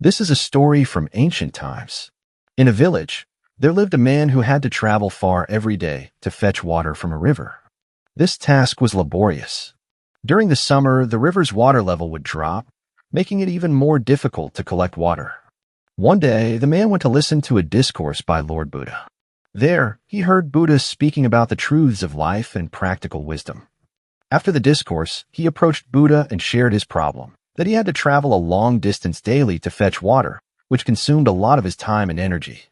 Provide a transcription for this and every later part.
This is a story from ancient times. In a village, there lived a man who had to travel far every day to fetch water from a river. This task was laborious. During the summer, the river's water level would drop, making it even more difficult to collect water. One day, the man went to listen to a discourse by Lord Buddha. There, he heard Buddha speaking about the truths of life and practical wisdom. After the discourse, he approached Buddha and shared his problem, that he had to travel a long distance daily to fetch water, which consumed a lot of his time and energy.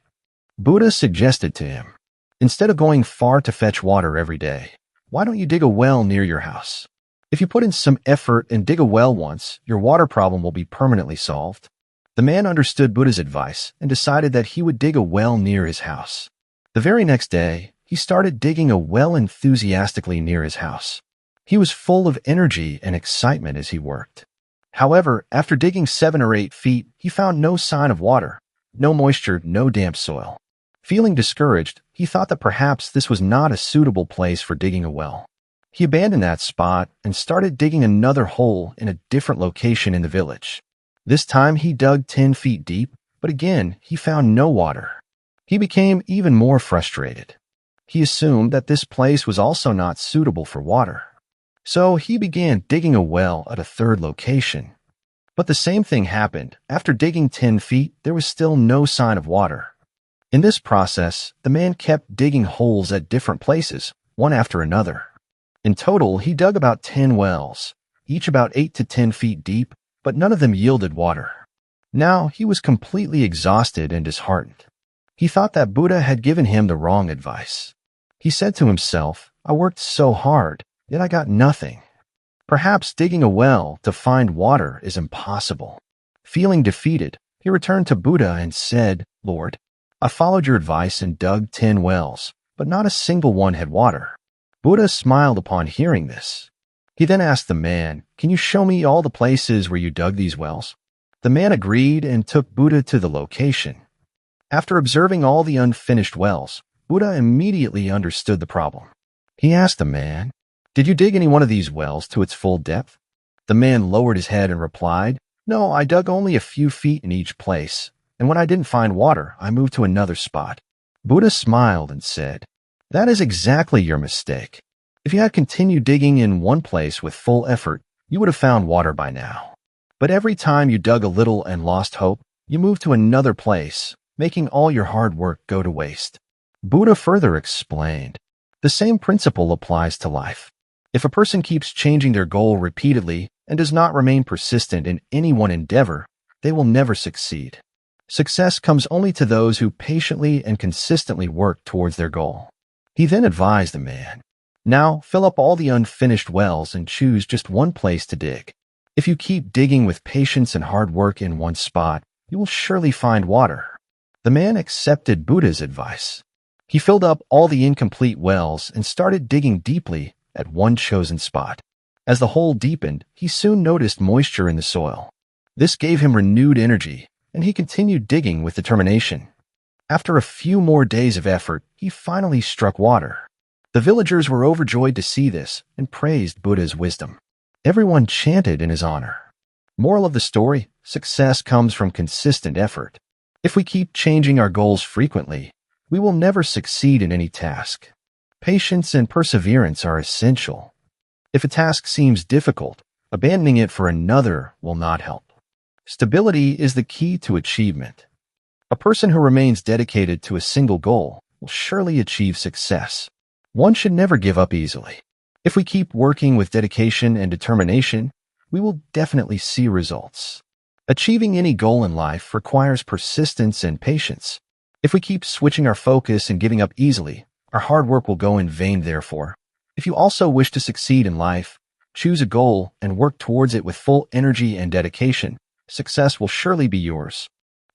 Buddha suggested to him, instead of going far to fetch water every day, why don't you dig a well near your house? If you put in some effort and dig a well once, your water problem will be permanently solved. The man understood Buddha's advice and decided that he would dig a well near his house. The very next day, he started digging a well enthusiastically near his house. He was full of energy and excitement as he worked. However, after digging 7 or 8 feet, he found no sign of water, no moisture, no damp soil. Feeling discouraged, he thought that perhaps this was not a suitable place for digging a well. He abandoned that spot and started digging another hole in a different location in the village. This time he dug 10 feet deep, but again he found no water. He became even more frustrated. He assumed that this place was also not suitable for water. So he began digging a well at a third location. But the same thing happened. After digging 10 feet, there was still no sign of water. In this process, the man kept digging holes at different places, one after another. In total, he dug about 10 wells, each about 8 to 10 feet deep, but none of them yielded water. Now he was completely exhausted and disheartened. He thought that Buddha had given him the wrong advice. He said to himself, I worked so hard, yet I got nothing. Perhaps digging a well to find water is impossible. Feeling defeated, he returned to Buddha and said, Lord, I followed your advice and dug 10 wells, but not a single one had water. Buddha smiled upon hearing this. He then asked the man, Can you show me all the places where you dug these wells? The man agreed and took Buddha to the location. After observing all the unfinished wells, Buddha immediately understood the problem. He asked the man, Did you dig any one of these wells to its full depth? The man lowered his head and replied, No, I dug only a few feet in each place, and when I didn't find water, I moved to another spot. Buddha smiled and said, That is exactly your mistake. If you had continued digging in one place with full effort, you would have found water by now. But every time you dug a little and lost hope, you moved to another place, making all your hard work go to waste. Buddha further explained, The same principle applies to life. If a person keeps changing their goal repeatedly and does not remain persistent in any one endeavor, they will never succeed. Success comes only to those who patiently and consistently work towards their goal. He then advised the man, Now fill up all the unfinished wells and choose just one place to dig. If you keep digging with patience and hard work in one spot, you will surely find water. The man accepted Buddha's advice. He filled up all the incomplete wells and started digging deeply at one chosen spot. As the hole deepened, he soon noticed moisture in the soil. This gave him renewed energy, and he continued digging with determination. After a few more days of effort, he finally struck water. The villagers were overjoyed to see this and praised Buddha's wisdom. Everyone chanted in his honor. Moral of the story, success comes from consistent effort. If we keep changing our goals frequently, we will never succeed in any task. Patience and perseverance are essential. If a task seems difficult, abandoning it for another will not help. Stability is the key to achievement. A person who remains dedicated to a single goal will surely achieve success. One should never give up easily. If we keep working with dedication and determination, we will definitely see results. Achieving any goal in life requires persistence and patience. If we keep switching our focus and giving up easily, our hard work will go in vain therefore. If you also wish to succeed in life, choose a goal and work towards it with full energy and dedication. Success will surely be yours.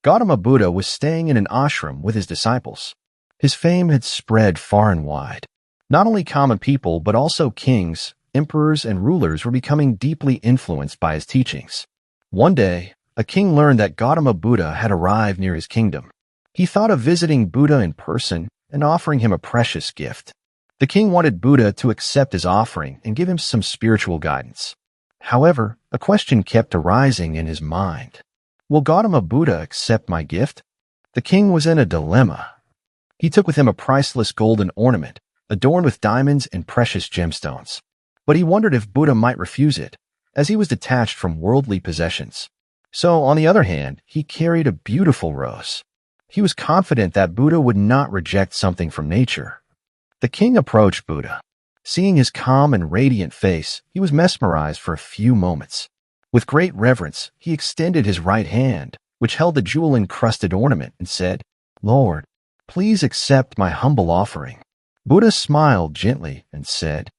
Gautama Buddha was staying in an ashram with his disciples. His fame had spread far and wide. Not only common people, but also kings, emperors, and rulers were becoming deeply influenced by his teachings. One day, a king learned that Gautama Buddha had arrived near his kingdom. He thought of visiting Buddha in person and offering him a precious gift. The king wanted Buddha to accept his offering and give him some spiritual guidance. However, a question kept arising in his mind. Will Gautama Buddha accept my gift? The king was in a dilemma. He took with him a priceless golden ornament, adorned with diamonds and precious gemstones. But he wondered if Buddha might refuse it, as he was detached from worldly possessions. So, on the other hand, he carried a beautiful rose. He was confident that Buddha would not reject something from nature. The king approached Buddha. Seeing his calm and radiant face, he was mesmerized for a few moments. With great reverence, he extended his right hand, which held the jewel-encrusted ornament, and said, "Lord, please accept my humble offering." Buddha smiled gently and said,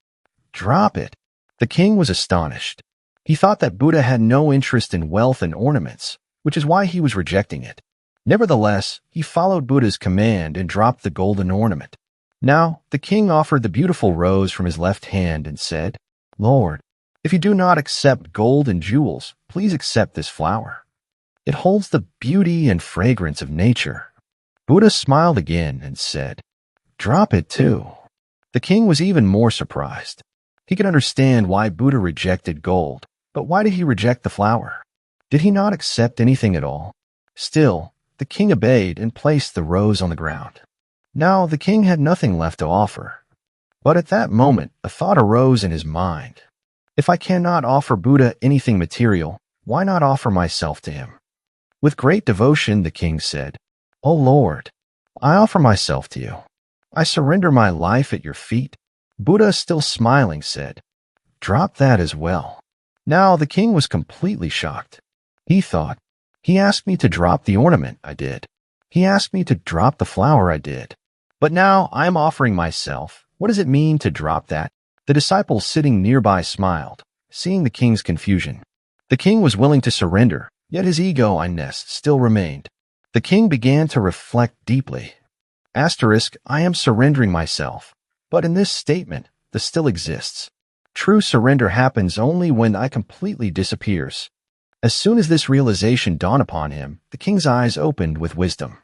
"Drop it." The king was astonished. He thought that Buddha had no interest in wealth and ornaments, which is why he was rejecting it. Nevertheless, he followed Buddha's command and dropped the golden ornament. Now, the king offered the beautiful rose from his left hand and said, "Lord, if you do not accept gold and jewels, please accept this flower. It holds the beauty and fragrance of nature." Buddha smiled again and said, "Drop it too." The king was even more surprised. He could understand why Buddha rejected gold, but why did he reject the flower? Did he not accept anything at all? Still, the king obeyed and placed the rose on the ground. Now the king had nothing left to offer. But at that moment, a thought arose in his mind. If I cannot offer Buddha anything material, why not offer myself to him? With great devotion, the king said, "O Lord, I offer myself to you. I surrender my life at your feet." Buddha, still smiling, said, "Drop that as well." Now the king was completely shocked. He thought, "He asked me to drop the ornament, I did. He asked me to drop the flower, I did. But now I am offering myself. What does it mean to drop that?" The disciple sitting nearby smiled, seeing the king's confusion. The king was willing to surrender, yet his ego-ness still remained. The king began to reflect deeply. I am surrendering myself, but in this statement, the still exists. True surrender happens only when I completely disappears. As soon as this realization dawned upon him, the king's eyes opened with wisdom.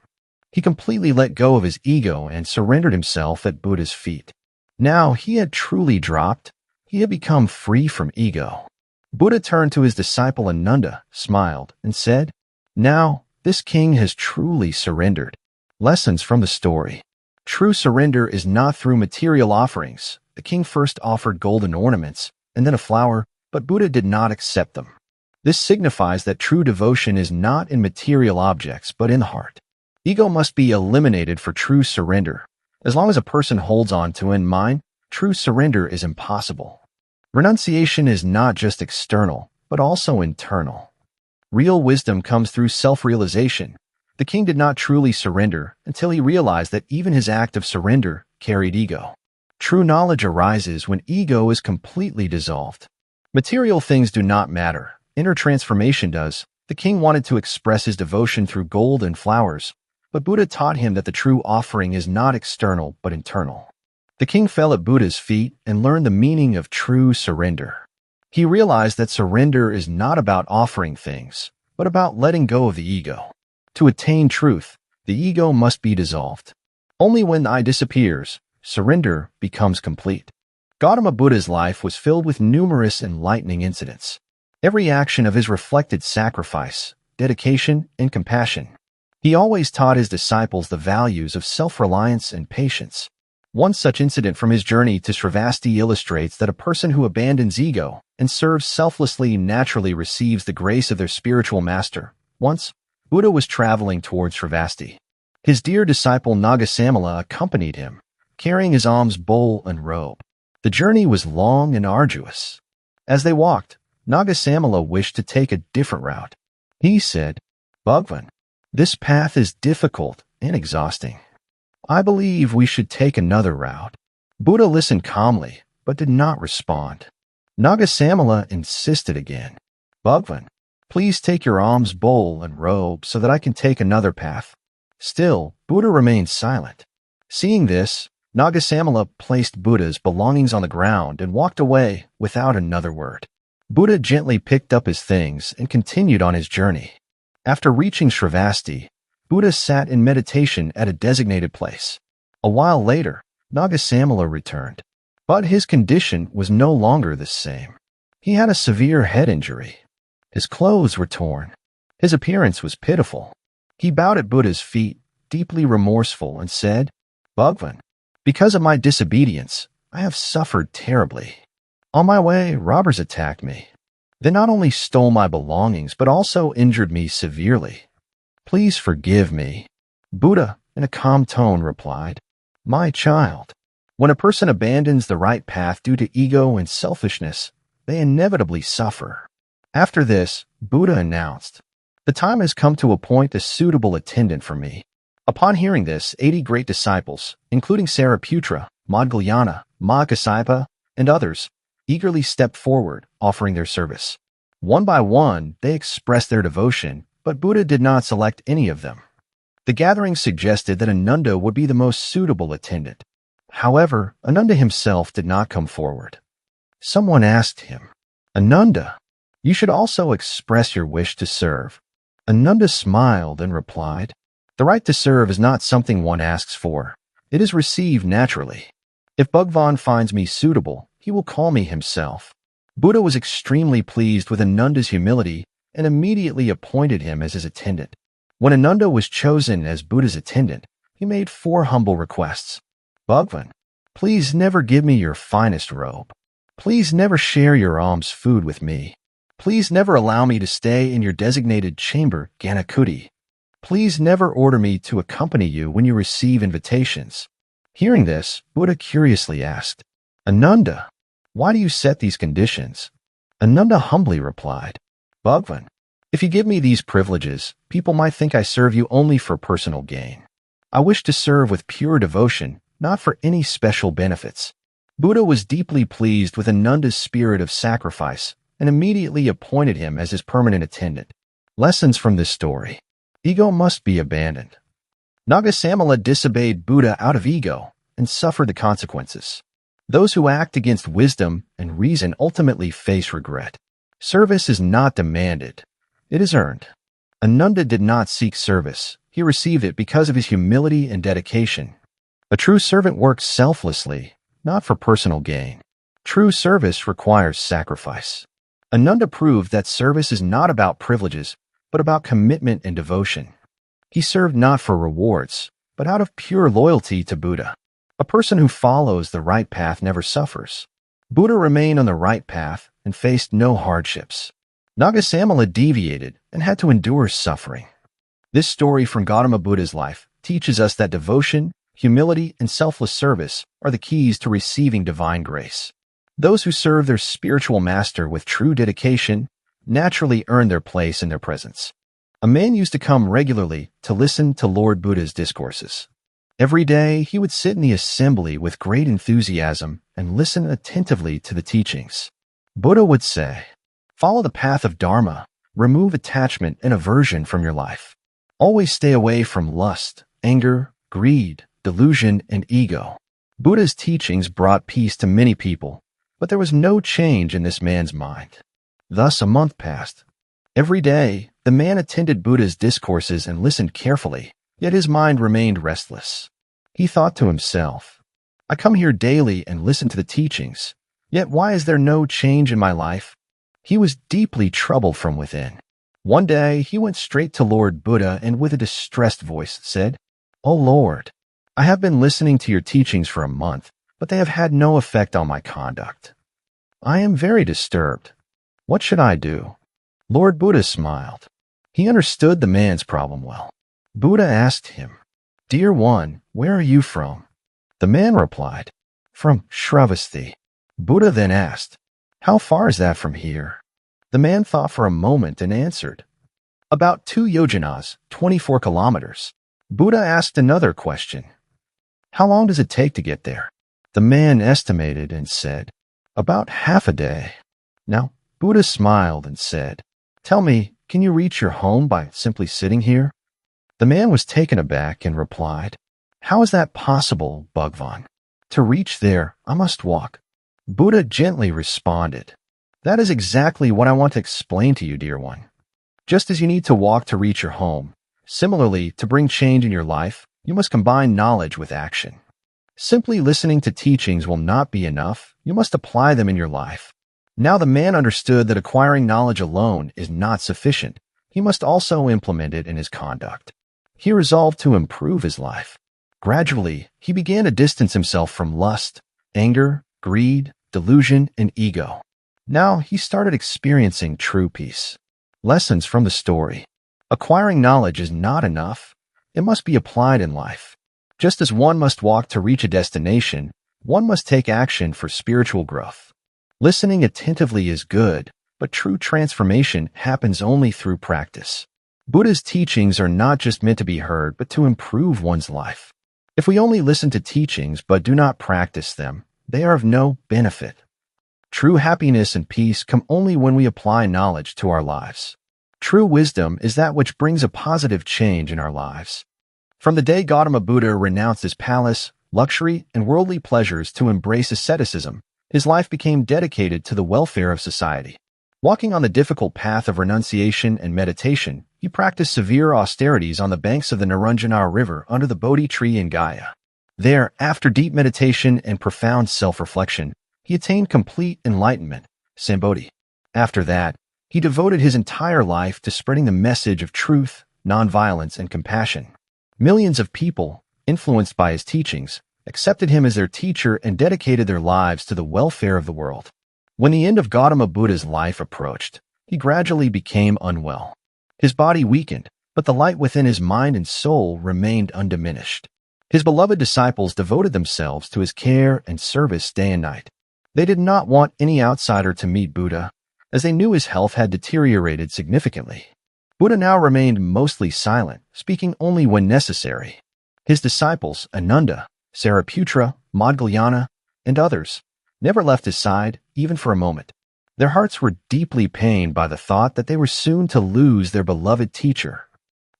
He completely let go of his ego and surrendered himself at Buddha's feet. Now he had truly dropped. He had become free from ego. Buddha turned to his disciple Ananda, smiled, and said, "Now, this king has truly surrendered." Lessons from the story. True surrender is not through material offerings. The king first offered golden ornaments, and then a flower, but Buddha did not accept them. This signifies that true devotion is not in material objects, but in the heart. Ego must be eliminated for true surrender. As long as a person holds on to in mind, true surrender is impossible. Renunciation is not just external, but also internal. Real wisdom comes through self-realization. The king did not truly surrender until he realized that even his act of surrender carried ego. True knowledge arises when ego is completely dissolved. Material things do not matter. Inner transformation does. The king wanted to express his devotion through gold and flowers, but Buddha taught him that the true offering is not external, but internal. The king fell at Buddha's feet and learned the meaning of true surrender. He realized that surrender is not about offering things, but about letting go of the ego. To attain truth, the ego must be dissolved. Only when I disappears, surrender becomes complete. Gautama Buddha's life was filled with numerous enlightening incidents. Every action of his reflected sacrifice, dedication, and compassion. He always taught his disciples the values of self-reliance and patience. One such incident from his journey to Shravasti illustrates that a person who abandons ego and serves selflessly naturally receives the grace of their spiritual master. Once, Buddha was traveling towards Shravasti. His dear disciple Nagasamala accompanied him, carrying his alms bowl and robe. The journey was long and arduous. As they walked, Nagasamala wished to take a different route. He said, "Bhagwan, this path is difficult and exhausting. I believe we should take another route." Buddha listened calmly, but did not respond. Nagasamala insisted again, "Bhagwan, please take your alms bowl and robe so that I can take another path." Still, Buddha remained silent. Seeing this, Nagasamala placed Buddha's belongings on the ground and walked away without another word. Buddha gently picked up his things and continued on his journey. After reaching Shravasti, Buddha sat in meditation at a designated place. A while later, Nagasamala returned. But his condition was no longer the same. He had a severe head injury. His clothes were torn. His appearance was pitiful. He bowed at Buddha's feet, deeply remorseful, and said, "Bhagwan, because of my disobedience, I have suffered terribly. On my way, robbers attacked me. They not only stole my belongings, but also injured me severely. Please forgive me." Buddha, in a calm tone, replied, "My child, when a person abandons the right path due to ego and selfishness, they inevitably suffer." After this, Buddha announced, "The time has come to appoint a suitable attendant for me." Upon hearing this, 80 great disciples, including Sariputra, Maudgalyana, Mahakasapa, and others, eagerly stepped forward, offering their service. One by one, they expressed their devotion, but Buddha did not select any of them. The gathering suggested that Ananda would be the most suitable attendant. However, Ananda himself did not come forward. Someone asked him, "Ananda, you should also express your wish to serve." Ananda smiled and replied, "The right to serve is not something one asks for. It is received naturally. If Bhagwan finds me suitable, he will call me himself." Buddha was extremely pleased with Ananda's humility and immediately appointed him as his attendant. When Ananda was chosen as Buddha's attendant, he made 4 humble requests. "Bhagwan, please never give me your finest robe. Please never share your alms food with me. Please never allow me to stay in your designated chamber, Ganakuti. Please never order me to accompany you when you receive invitations." Hearing this, Buddha curiously asked, "Ananda, why do you set these conditions?" Ananda humbly replied, "Bhagwan, if you give me these privileges, people might think I serve you only for personal gain. I wish to serve with pure devotion, not for any special benefits." Buddha was deeply pleased with Ananda's spirit of sacrifice and immediately appointed him as his permanent attendant. Lessons from this story. Ego must be abandoned. Nagasamala disobeyed Buddha out of ego and suffered the consequences. Those who act against wisdom and reason ultimately face regret. Service is not demanded. It is earned. Ananda did not seek service. He received it because of his humility and dedication. A true servant works selflessly, not for personal gain. True service requires sacrifice. Ananda proved that service is not about privileges, but about commitment and devotion. He served not for rewards, but out of pure loyalty to Buddha. A person who follows the right path never suffers. Buddha remained on the right path and faced no hardships. Nagasamala deviated and had to endure suffering. This story from Gautama Buddha's life teaches us that devotion, humility, and selfless service are the keys to receiving divine grace. Those who serve their spiritual master with true dedication naturally earn their place in their presence. A man used to come regularly to listen to Lord Buddha's discourses. Every day, he would sit in the assembly with great enthusiasm and listen attentively to the teachings. Buddha would say, "Follow the path of dharma, remove attachment and aversion from your life. Always stay away from lust, anger, greed, delusion, and ego." Buddha's teachings brought peace to many people, but there was no change in this man's mind. Thus a month passed. Every day, the man attended Buddha's discourses and listened carefully, yet his mind remained restless. He thought to himself, "I come here daily and listen to the teachings, yet why is there no change in my life?" He was deeply troubled from within. One day, he went straight to Lord Buddha and with a distressed voice said, "O Lord, I have been listening to your teachings for a month, but they have had no effect on my conduct. I am very disturbed. What should I do?" Lord Buddha smiled. He understood the man's problem well. Buddha asked him, "Dear one, where are you from?" The man replied, "From Shravasti." Buddha then asked, "How far is that from here?" The man thought for a moment and answered, "About 2 yojanas, 24 kilometers." Buddha asked another question, "How long does it take to get there?" The man estimated and said, "About half a day." Now, Buddha smiled and said, "Tell me, can you reach your home by simply sitting here?" The man was taken aback and replied, "How is that possible, Bhagwan? To reach there, I must walk." Buddha gently responded, "That is exactly what I want to explain to you, dear one. Just as you need to walk to reach your home, similarly, to bring change in your life, you must combine knowledge with action. Simply listening to teachings will not be enough. You must apply them in your life." Now the man understood that acquiring knowledge alone is not sufficient. he must also implement it in his conduct. He resolved to improve his life. Gradually, he began to distance himself from lust, anger, greed, delusion, and ego. Now he started experiencing true peace. Lessons from the story. Acquiring knowledge is not enough. It must be applied in life. Just as one must walk to reach a destination, one must take action for spiritual growth. Listening attentively is good, but true transformation happens only through practice. Buddha's teachings are not just meant to be heard, but to improve one's life. If we only listen to teachings but do not practice them, they are of no benefit. True happiness and peace come only when we apply knowledge to our lives. True wisdom is that which brings a positive change in our lives. From the day Gautama Buddha renounced his palace, luxury, and worldly pleasures to embrace asceticism, his life became dedicated to the welfare of society. Walking on the difficult path of renunciation and meditation, he practiced severe austerities on the banks of the Naranjana River under the Bodhi tree in Gaya. There, after deep meditation and profound self-reflection, he attained complete enlightenment, Sambodhi. After that, he devoted his entire life to spreading the message of truth, nonviolence, and compassion. Millions of people, influenced by his teachings, accepted him as their teacher and dedicated their lives to the welfare of the world. When the end of Gautama Buddha's life approached, he gradually became unwell. His body weakened, but the light within his mind and soul remained undiminished. His beloved disciples devoted themselves to his care and service day and night. They did not want any outsider to meet Buddha, as they knew his health had deteriorated significantly. Buddha now remained mostly silent, speaking only when necessary. His disciples, Ananda, Sariputra, Maudgalyana, and others, never left his side, even for a moment. Their hearts were deeply pained by the thought that they were soon to lose their beloved teacher.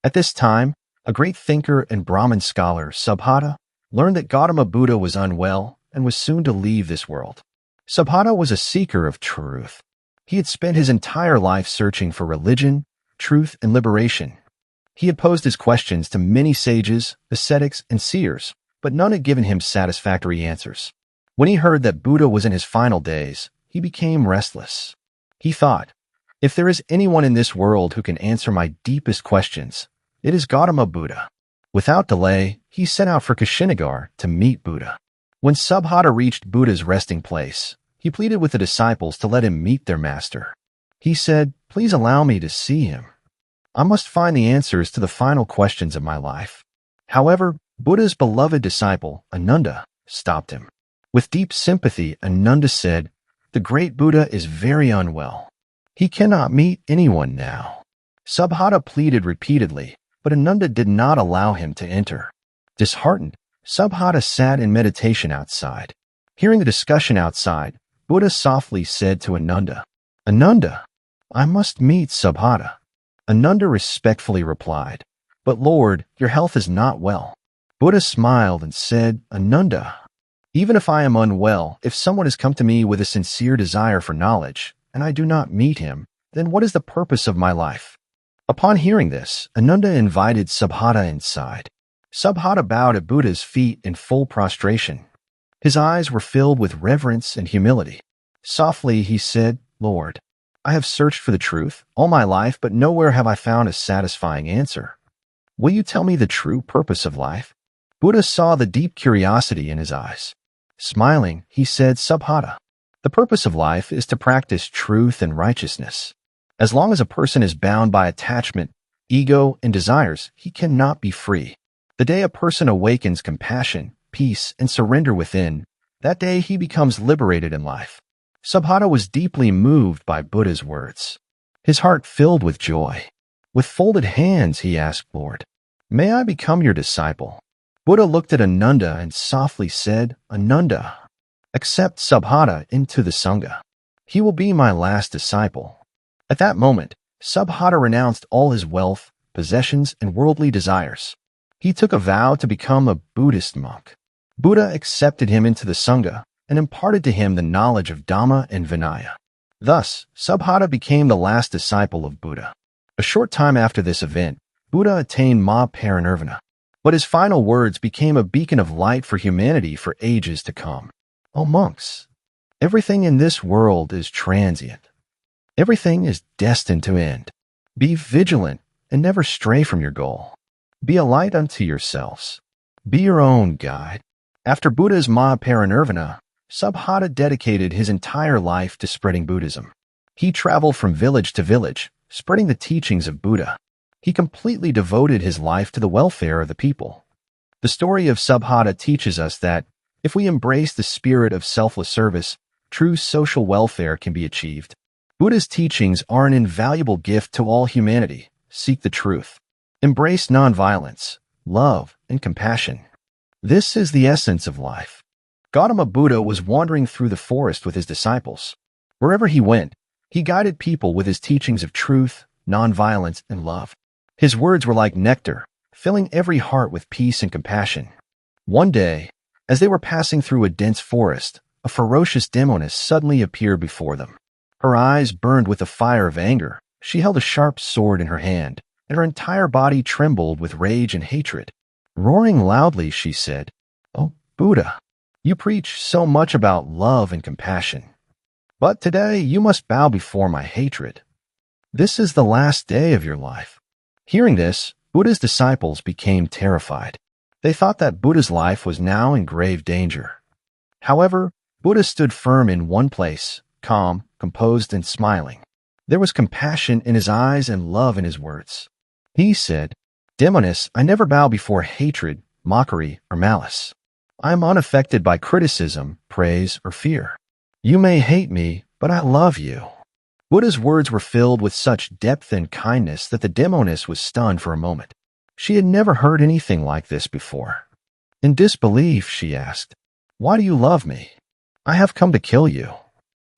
At this time, a great thinker and Brahmin scholar, Subhata, learned that Gautama Buddha was unwell and was soon to leave this world. Subhata was a seeker of truth. He had spent his entire life searching for religion, truth, and liberation. He had posed his questions to many sages, ascetics, and seers, but none had given him satisfactory answers. When he heard that Buddha was in his final days, he became restless. He thought, if there is anyone in this world who can answer my deepest questions, it is Gautama Buddha. Without delay, he set out for Kushinagar to meet Buddha. When Subhata reached Buddha's resting place, he pleaded with the disciples to let him meet their master. He said, "Please allow me to see him. I must find the answers to the final questions of my life." However, Buddha's beloved disciple, Ananda, stopped him. With deep sympathy, Ananda said, "The great Buddha is very unwell. He cannot meet anyone now." Subhata pleaded repeatedly, but Ananda did not allow him to enter. Disheartened, Subhata sat in meditation outside. Hearing the discussion outside, Buddha softly said to Ananda, "Ananda, I must meet Subhata." Ananda respectfully replied, "But Lord, your health is not well." Buddha smiled and said, "Ananda, even if I am unwell, if someone has come to me with a sincere desire for knowledge, and I do not meet him, then what is the purpose of my life?" Upon hearing this, Ananda invited Subhata inside. Subhata bowed at Buddha's feet in full prostration. His eyes were filled with reverence and humility. Softly he said, "Lord, I have searched for the truth all my life, but nowhere have I found a satisfying answer. Will you tell me the true purpose of life?" Buddha saw the deep curiosity in his eyes. Smiling, he said, "Subhata, the purpose of life is to practice truth and righteousness. As long as a person is bound by attachment, ego, and desires, he cannot be free. The day a person awakens compassion, peace, and surrender within, that day he becomes liberated in life." Subhata was deeply moved by Buddha's words. His heart filled with joy. With folded hands, he asked, "Lord, may I become your disciple?" Buddha looked at Ananda and softly said, "Ananda, accept Subhata into the Sangha. He will be my last disciple." At that moment, Subhata renounced all his wealth, possessions, and worldly desires. He took a vow to become a Buddhist monk. Buddha accepted him into the Sangha and imparted to him the knowledge of Dhamma and Vinaya. Thus, Subhata became the last disciple of Buddha. A short time after this event, Buddha attained Mahaparinirvana, but his final words became a beacon of light for humanity for ages to come. "O monks, everything in this world is transient. Everything is destined to end. Be vigilant and never stray from your goal. Be a light unto yourselves. Be your own guide. After Buddha's Mahaparinirvana, Subhata dedicated his entire life to spreading Buddhism. He traveled from village to village, spreading the teachings of Buddha. He completely devoted his life to the welfare of the people. The story of Subhata teaches us that if we embrace the spirit of selfless service, true social welfare can be achieved. Buddha's teachings are an invaluable gift to all humanity. Seek the truth. Embrace nonviolence, love, and compassion. This is the essence of life. Gautama Buddha was wandering through the forest with his disciples. Wherever he went, he guided people with his teachings of truth, nonviolence, and love. His words were like nectar, filling every heart with peace and compassion. One day, as they were passing through a dense forest, a ferocious demoness suddenly appeared before them. Her eyes burned with the fire of anger. She held a sharp sword in her hand, and her entire body trembled with rage and hatred. Roaring loudly, she said, "Oh, Buddha, you preach so much about love and compassion. But today you must bow before my hatred. This is the last day of your life." Hearing this, Buddha's disciples became terrified. They thought that Buddha's life was now in grave danger. However, Buddha stood firm in one place, calm, composed, and smiling. There was compassion in his eyes and love in his words. He said, "Demoness, I never bow before hatred, mockery, or malice. I am unaffected by criticism, praise, or fear. You may hate me, but I love you." Buddha's words were filled with such depth and kindness that the demoness was stunned for a moment. She had never heard anything like this before. In disbelief, she asked, "Why do you love me? I have come to kill you.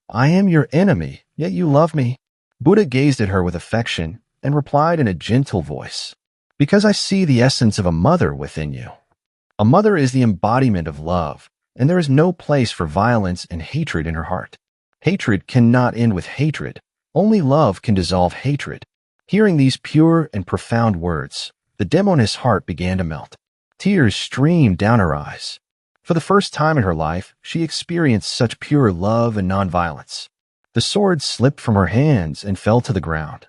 I am your enemy, yet you love me." Buddha gazed at her with affection and replied in a gentle voice, "Because I see the essence of a mother within you. A mother is the embodiment of love, and there is no place for violence and hatred in her heart. Hatred cannot end with hatred. Only love can dissolve hatred." Hearing these pure and profound words, the demoness' heart began to melt. Tears streamed down her eyes. For the first time in her life, she experienced such pure love and nonviolence. The sword slipped from her hands and fell to the ground.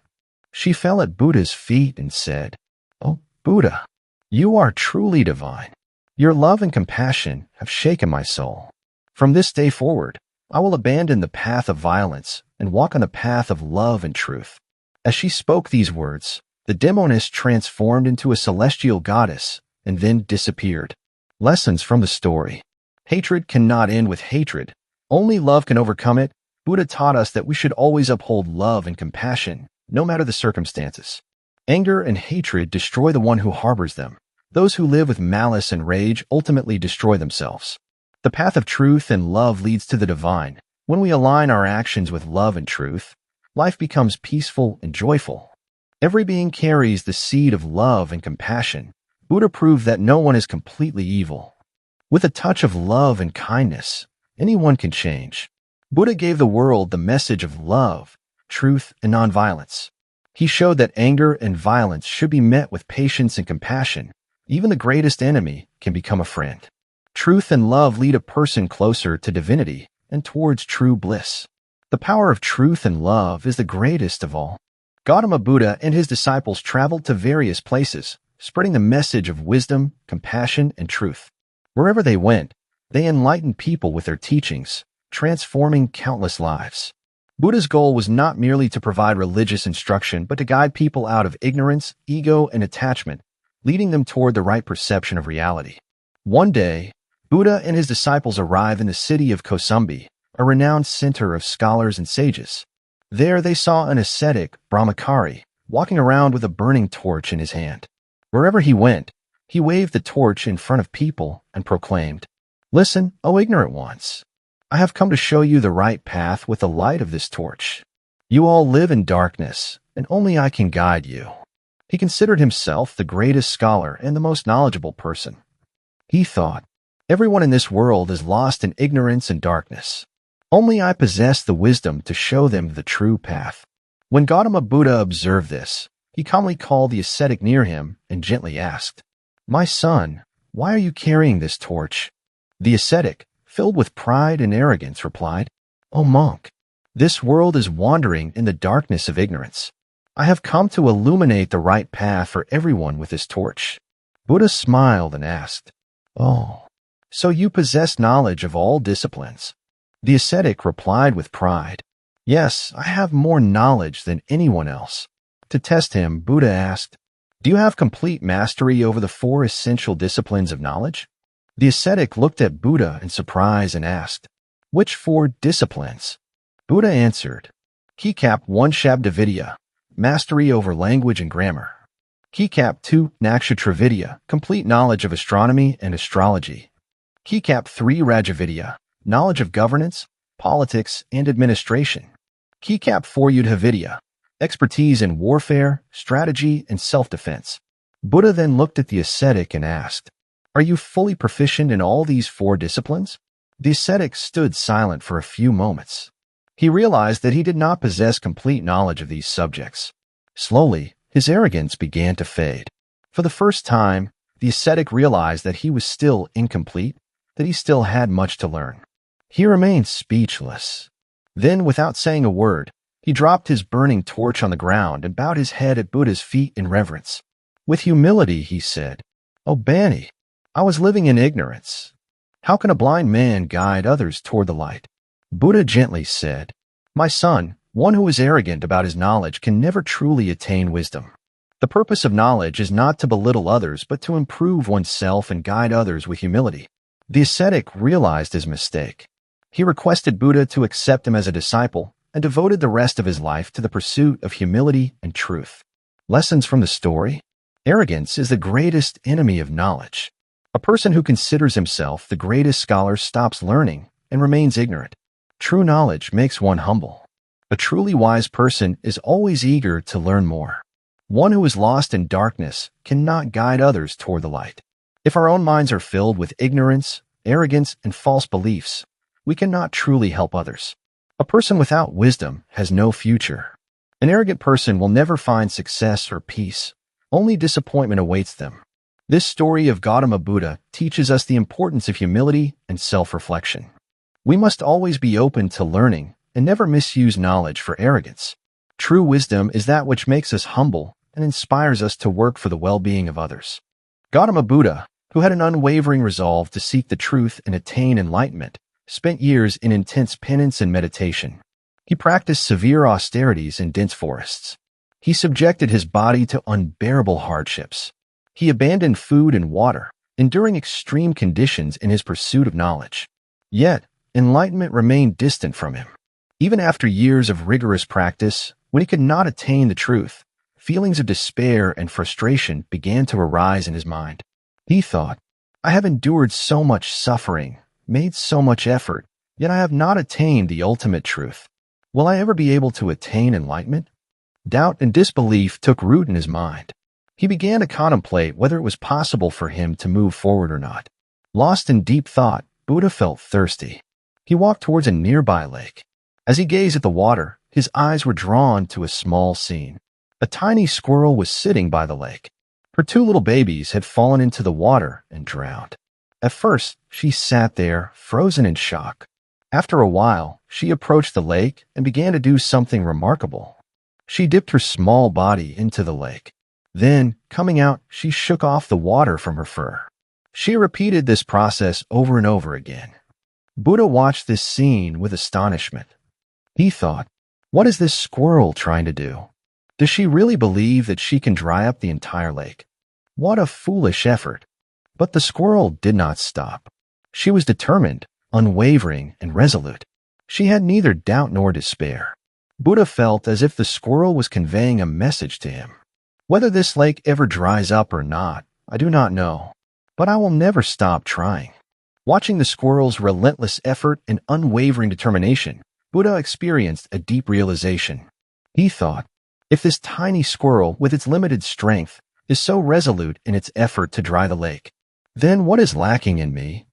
She fell at Buddha's feet and said, "Oh, Buddha, you are truly divine. Your love and compassion have shaken my soul. From this day forward, I will abandon the path of violence and walk on the path of love and truth." As she spoke these words, the demoness transformed into a celestial goddess and then disappeared. Lessons from the story. Hatred cannot end with hatred. Only love can overcome it. Buddha taught us that we should always uphold love and compassion, no matter the circumstances. Anger and hatred destroy the one who harbors them. Those who live with malice and rage ultimately destroy themselves. The path of truth and love leads to the divine. When we align our actions with love and truth, life becomes peaceful and joyful. Every being carries the seed of love and compassion. Buddha proved that no one is completely evil. With a touch of love and kindness, anyone can change. Buddha gave the world the message of love, truth, and nonviolence. He showed that anger and violence should be met with patience and compassion. Even the greatest enemy can become a friend. Truth and love lead a person closer to divinity and towards true bliss. The power of truth and love is the greatest of all. Gautama Buddha and his disciples traveled to various places, spreading the message of wisdom, compassion, and truth. Wherever they went, they enlightened people with their teachings, transforming countless lives. Buddha's goal was not merely to provide religious instruction, but to guide people out of ignorance, ego, and attachment, leading them toward the right perception of reality. One day, Buddha and his disciples arrived in the city of Kosambi, a renowned center of scholars and sages. There they saw an ascetic, Brahmachari, walking around with a burning torch in his hand. Wherever he went, he waved the torch in front of people and proclaimed, "Listen, O ignorant ones! I have come to show you the right path with the light of this torch. You all live in darkness, and only I can guide you." He considered himself the greatest scholar and the most knowledgeable person. He thought, "Everyone in this world is lost in ignorance and darkness. Only I possess the wisdom to show them the true path." When Gautama Buddha observed this, he calmly called the ascetic near him and gently asked, "My son, why are you carrying this torch?" The ascetic, filled with pride and arrogance, replied, "O monk, this world is wandering in the darkness of ignorance. I have come to illuminate the right path for everyone with this torch. Buddha smiled and asked, "Oh, so you possess knowledge of all disciplines?" The ascetic replied with pride, "Yes, I have more knowledge than anyone else." To test him, Buddha asked, "Do you have complete mastery over the four essential disciplines of knowledge?" The ascetic looked at Buddha in surprise and asked, "Which four disciplines?" Buddha answered, Keycap 1 Shabdavidya, mastery over language and grammar. Keycap 2 Nakshatravidya, complete knowledge of astronomy and astrology. Keycap 3 Rajavidya, knowledge of governance, politics, and administration. Keycap 4 Yudhavidya, expertise in warfare, strategy, and self-defense. Buddha then looked at the ascetic and asked, "Are you fully proficient in all these four disciplines?" The ascetic stood silent for a few moments. He realized that he did not possess complete knowledge of these subjects. Slowly, his arrogance began to fade. For the first time, the ascetic realized that he was still incomplete, that he still had much to learn. He remained speechless. Then, without saying a word, he dropped his burning torch on the ground and bowed his head at Buddha's feet in reverence. With humility, he said, "O Bani, I was living in ignorance. How can a blind man guide others toward the light?" Buddha gently said, "My son, one who is arrogant about his knowledge can never truly attain wisdom. The purpose of knowledge is not to belittle others, but to improve oneself and guide others with humility." The ascetic realized his mistake. He requested Buddha to accept him as a disciple and devoted the rest of his life to the pursuit of humility and truth. Lessons from the story? Arrogance is the greatest enemy of knowledge. A person who considers himself the greatest scholar stops learning and remains ignorant. True knowledge makes one humble. A truly wise person is always eager to learn more. One who is lost in darkness cannot guide others toward the light. If our own minds are filled with ignorance, arrogance, and false beliefs, we cannot truly help others. A person without wisdom has no future. An arrogant person will never find success or peace. Only disappointment awaits them. This story of Gautama Buddha teaches us the importance of humility and self-reflection. We must always be open to learning and never misuse knowledge for arrogance. True wisdom is that which makes us humble and inspires us to work for the well-being of others. Gautama Buddha, who had an unwavering resolve to seek the truth and attain enlightenment, spent years in intense penance and meditation. He practiced severe austerities in dense forests. He subjected his body to unbearable hardships. He abandoned food and water, enduring extreme conditions in his pursuit of knowledge. Yet, enlightenment remained distant from him. Even after years of rigorous practice, when he could not attain the truth, feelings of despair and frustration began to arise in his mind. He thought, "I have endured so much suffering, made so much effort, yet I have not attained the ultimate truth. Will I ever be able to attain enlightenment?" Doubt and disbelief took root in his mind. He began to contemplate whether it was possible for him to move forward or not. Lost in deep thought, Buddha felt thirsty. He walked towards a nearby lake. As he gazed at the water, his eyes were drawn to a small scene. A tiny squirrel was sitting by the lake. Her two little babies had fallen into the water and drowned. At first, she sat there, frozen in shock. After a while, she approached the lake and began to do something remarkable. She dipped her small body into the lake. Then, coming out, she shook off the water from her fur. She repeated this process over and over again. Buddha watched this scene with astonishment. He thought, "What is this squirrel trying to do? Does she really believe that she can dry up the entire lake? What a foolish effort." But the squirrel did not stop. She was determined, unwavering, and resolute. She had neither doubt nor despair. Buddha felt as if the squirrel was conveying a message to him. Whether this lake ever dries up or not, I do not know, but I will never stop trying. Watching the squirrel's relentless effort and unwavering determination, Buddha experienced a deep realization. He thought, if this tiny squirrel, with its limited strength, is so resolute in its effort to dry the lake, then what is lacking in me?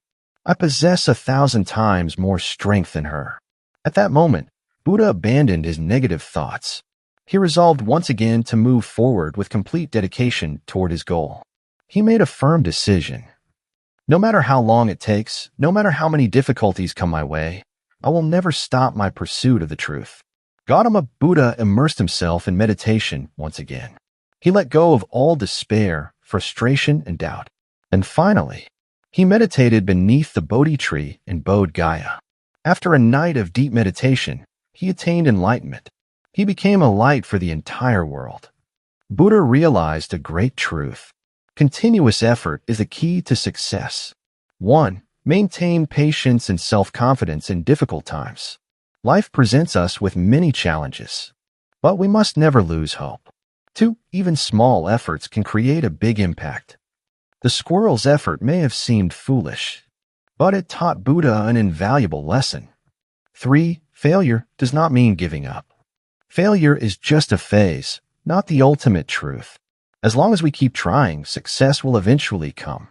I possess 1,000 times more strength than her. At that moment, Buddha abandoned his negative thoughts. He resolved once again to move forward with complete dedication toward his goal. He made a firm decision. No matter how long it takes, no matter how many difficulties come my way, I will never stop my pursuit of the truth. Gautama Buddha immersed himself in meditation once again. He let go of all despair, frustration, and doubt. And finally, he meditated beneath the Bodhi tree in Bodh Gaya. After a night of deep meditation, he attained enlightenment. He became a light for the entire world. Buddha realized a great truth. Continuous effort is the key to success. 1. Maintain patience and self-confidence in difficult times. Life presents us with many challenges, but we must never lose hope. 2. Even small efforts can create a big impact. The squirrel's effort may have seemed foolish, but it taught Buddha an invaluable lesson. 3. Failure does not mean giving up. Failure is just a phase, not the ultimate truth. As long as we keep trying, success will eventually come.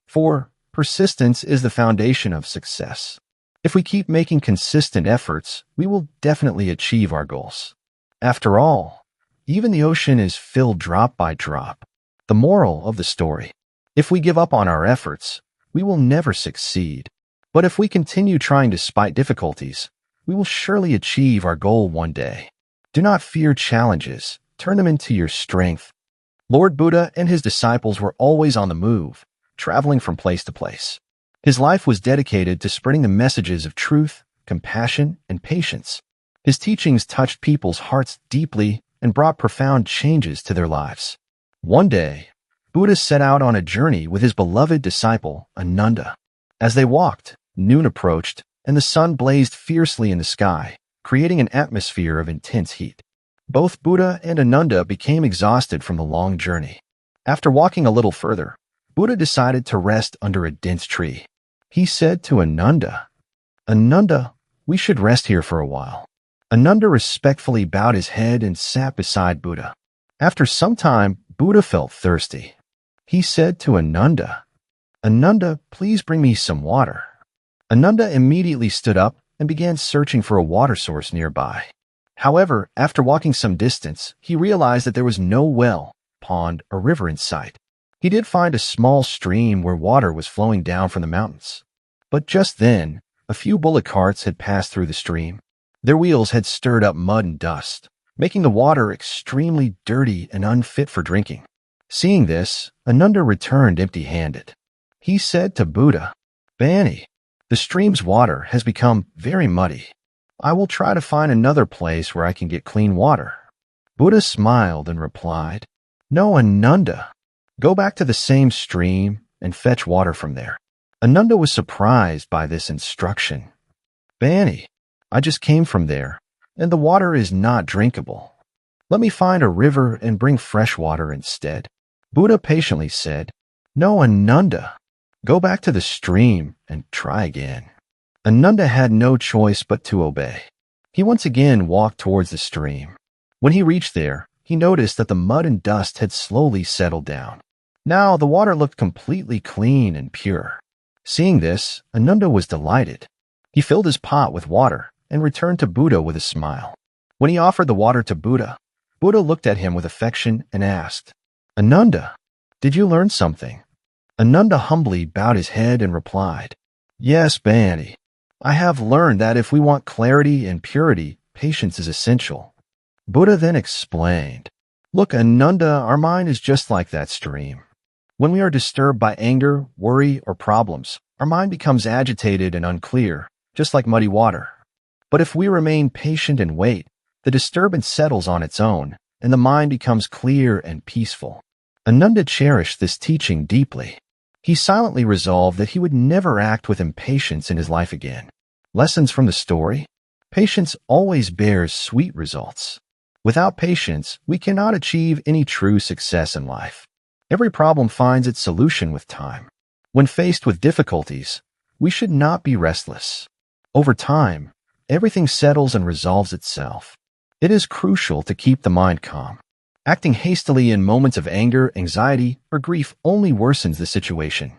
4. Persistence is the foundation of success. If we keep making consistent efforts, we will definitely achieve our goals. After all, even the ocean is filled drop by drop. The moral of the story: if we give up on our efforts, we will never succeed. But if we continue trying despite difficulties, we will surely achieve our goal one day. Do not fear challenges. Turn them into your strength. Lord Buddha and his disciples were always on the move, traveling from place to place. His life was dedicated to spreading the messages of truth, compassion, and patience. His teachings touched people's hearts deeply and brought profound changes to their lives. One day, Buddha set out on a journey with his beloved disciple, Ananda. As they walked, noon approached, and the sun blazed fiercely in the sky, creating an atmosphere of intense heat. Both Buddha and Ananda became exhausted from the long journey. After walking a little further, Buddha decided to rest under a dense tree. He said to Ananda, "Ananda, we should rest here for a while." Ananda respectfully bowed his head and sat beside Buddha. After some time, Buddha felt thirsty. He said to Ananda, "Ananda, please bring me some water." Ananda immediately stood up and began searching for a water source nearby. However, after walking some distance, he realized that there was no well, pond, or river in sight. He did find a small stream where water was flowing down from the mountains. But just then, a few bullock carts had passed through the stream. Their wheels had stirred up mud and dust, making the water extremely dirty and unfit for drinking. Seeing this, Ananda returned empty-handed. He said to Buddha, "Bani, the stream's water has become very muddy. I will try to find another place where I can get clean water." Buddha smiled and replied, "No, Ananda. Go back to the same stream and fetch water from there." Ananda was surprised by this instruction. "Bani, I just came from there, and the water is not drinkable. Let me find a river and bring fresh water instead." Buddha patiently said, "No, Ananda. Go back to the stream and try again." Ananda had no choice but to obey. He once again walked towards the stream. When he reached there, he noticed that the mud and dust had slowly settled down. Now the water looked completely clean and pure. Seeing this, Ananda was delighted. He filled his pot with water and returned to Buddha with a smile. When he offered the water to Buddha, Buddha looked at him with affection and asked, "Ananda, did you learn something?" Ananda humbly bowed his head and replied, "Yes, Bani. I have learned that if we want clarity and purity, patience is essential." Buddha then explained, "Look, Ananda, our mind is just like that stream. When we are disturbed by anger, worry, or problems, our mind becomes agitated and unclear, just like muddy water. But if we remain patient and wait, the disturbance settles on its own, and the mind becomes clear and peaceful." Ananda cherished this teaching deeply. He silently resolved that he would never act with impatience in his life again. Lessons from the story: patience always bears sweet results. Without patience, we cannot achieve any true success in life. Every problem finds its solution with time. When faced with difficulties, we should not be restless. Over time, everything settles and resolves itself. It is crucial to keep the mind calm. Acting hastily in moments of anger, anxiety, or grief only worsens the situation.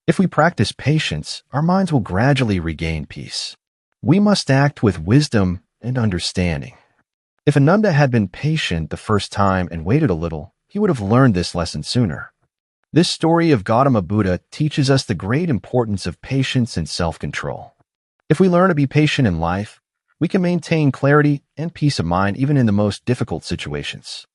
If we practice patience, our minds will gradually regain peace. We must act with wisdom and understanding. If Ananda had been patient the first time and waited a little, he would have learned this lesson sooner. This story of Gautama Buddha teaches us the great importance of patience and self-control. If we learn to be patient in life, we can maintain clarity and peace of mind even in the most difficult situations.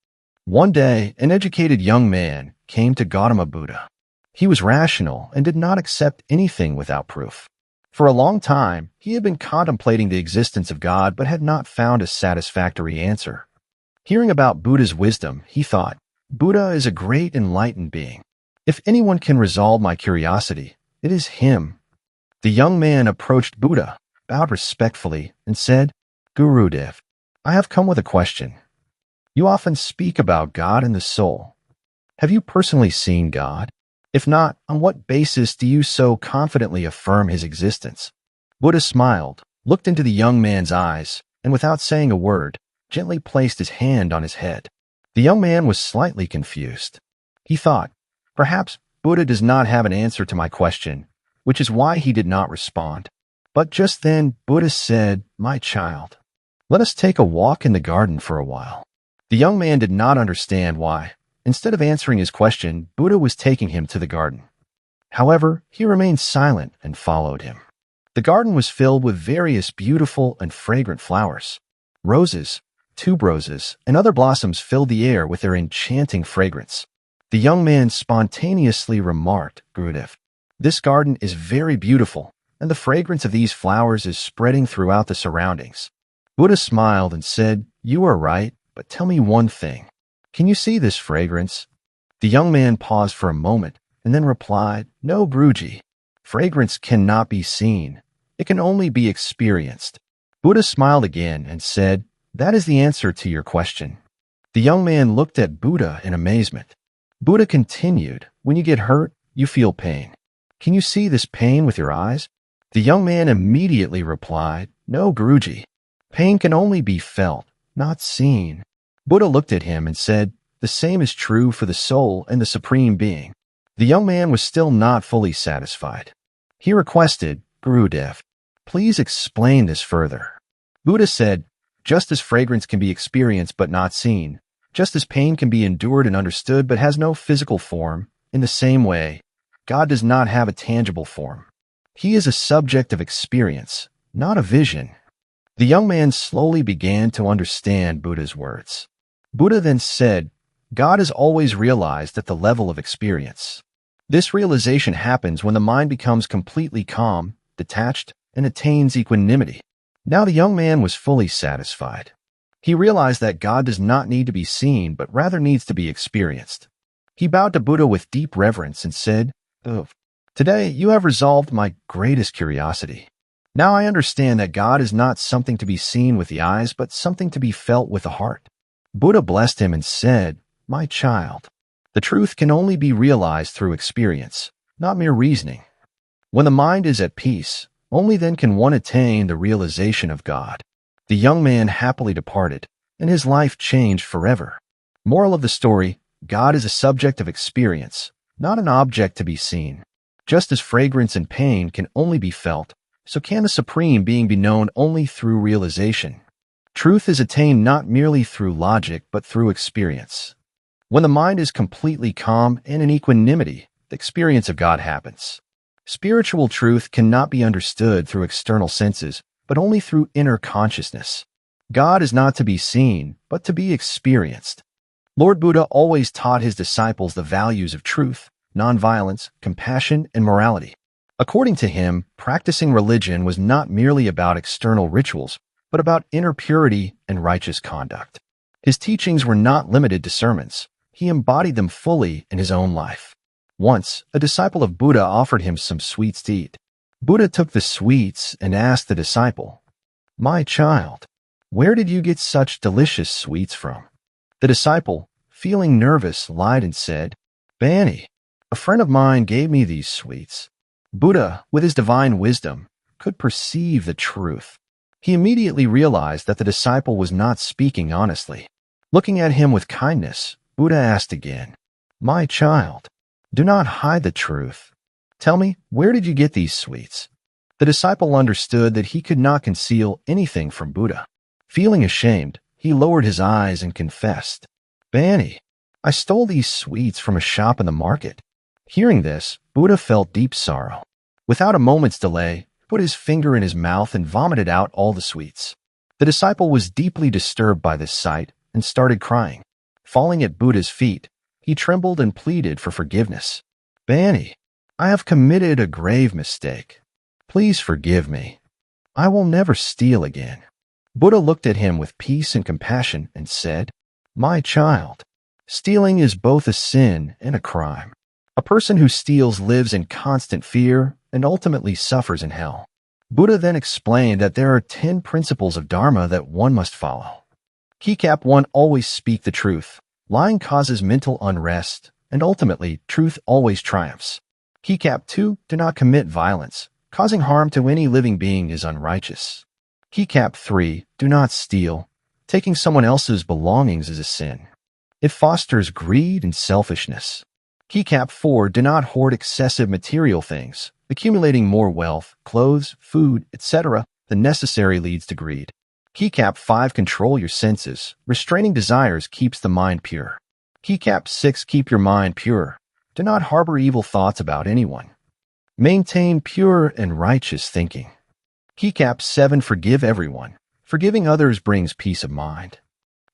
One day, an educated young man came to Gautama Buddha. He was rational and did not accept anything without proof. For a long time, he had been contemplating the existence of God but had not found a satisfactory answer. Hearing about Buddha's wisdom, he thought, Buddha is a great enlightened being. If anyone can resolve my curiosity, it is him. The young man approached Buddha, bowed respectfully, and said, Gurudev, I have come with a question. You often speak about God and the soul. Have you personally seen God? If not, on what basis do you so confidently affirm his existence? Buddha smiled, looked into the young man's eyes, and without saying a word, gently placed his hand on his head. The young man was slightly confused. He thought, perhaps Buddha does not have an answer to my question, which is why he did not respond. But just then, Buddha said, My child, let us take a walk in the garden for a while. The young man did not understand why. Instead of answering his question, Buddha was taking him to the garden. However, he remained silent and followed him. The garden was filled with various beautiful and fragrant flowers. Roses, tuberoses, and other blossoms filled the air with their enchanting fragrance. The young man spontaneously remarked, Gurudev, this garden is very beautiful, and the fragrance of these flowers is spreading throughout the surroundings. Buddha smiled and said, You are right, but tell me one thing. Can you see this fragrance? The young man paused for a moment and then replied, No, Guruji. Fragrance cannot be seen. It can only be experienced. Buddha smiled again and said, That is the answer to your question. The young man looked at Buddha in amazement. Buddha continued, When you get hurt, you feel pain. Can you see this pain with your eyes? The young man immediately replied, No, Guruji. Pain can only be felt, not seen. Buddha looked at him and said, The same is true for the soul and the Supreme Being. The young man was still not fully satisfied. He requested, Gurudev, please explain this further. Buddha said, Just as fragrance can be experienced but not seen, just as pain can be endured and understood but has no physical form, in the same way, God does not have a tangible form. He is a subject of experience, not a vision. The young man slowly began to understand Buddha's words. Buddha then said, God is always realized at the level of experience. This realization happens when the mind becomes completely calm, detached, and attains equanimity. Now the young man was fully satisfied. He realized that God does not need to be seen, but rather needs to be experienced. He bowed to Buddha with deep reverence and said, Today you have resolved my greatest curiosity. Now I understand that God is not something to be seen with the eyes, but something to be felt with the heart. Buddha blessed him and said, My child, the truth can only be realized through experience, not mere reasoning. When the mind is at peace, only then can one attain the realization of God. The young man happily departed, and his life changed forever. Moral of the story, God is a subject of experience, not an object to be seen. Just as fragrance and pain can only be felt, so can the Supreme Being be known only through realization. Truth is attained not merely through logic, but through experience. When the mind is completely calm and in equanimity, the experience of God happens. Spiritual truth cannot be understood through external senses, but only through inner consciousness. God is not to be seen, but to be experienced. Lord Buddha always taught his disciples the values of truth, nonviolence, compassion, and morality. According to him, practicing religion was not merely about external rituals, but about inner purity and righteous conduct. His teachings were not limited to sermons. He embodied them fully in his own life. Once, a disciple of Buddha offered him some sweets to eat. Buddha took the sweets and asked the disciple, My child, where did you get such delicious sweets from? The disciple, feeling nervous, lied and said, Bani, a friend of mine gave me these sweets. Buddha, with his divine wisdom, could perceive the truth. He immediately realized that the disciple was not speaking honestly. Looking at him with kindness, Buddha asked again, My child, do not hide the truth. Tell me, where did you get these sweets? The disciple understood that he could not conceal anything from Buddha. Feeling ashamed, he lowered his eyes and confessed, Bani, I stole these sweets from a shop in the market. Hearing this, Buddha felt deep sorrow. Without a moment's delay, he put his finger in his mouth and vomited out all the sweets. The disciple was deeply disturbed by this sight and started crying. Falling at Buddha's feet, he trembled and pleaded for forgiveness. Bani, I have committed a grave mistake. Please forgive me. I will never steal again. Buddha looked at him with peace and compassion and said, My child, stealing is both a sin and a crime. A person who steals lives in constant fear and ultimately suffers in hell. Buddha then explained that there are 10 principles of dharma that one must follow. Keycap 1, always speak the truth. Lying causes mental unrest, and ultimately, truth always triumphs. Keycap 2, do not commit violence. Causing harm to any living being is unrighteous. Keycap 3, do not steal. Taking someone else's belongings is a sin. It fosters greed and selfishness. Keycap 4, do not hoard excessive material things. Accumulating more wealth, clothes, food, etc. than necessary leads to greed. Keycap 5, control your senses. Restraining desires keeps the mind pure. Keycap 6, keep your mind pure. Do not harbor evil thoughts about anyone. Maintain pure and righteous thinking. Keycap 7, forgive everyone. Forgiving others brings peace of mind.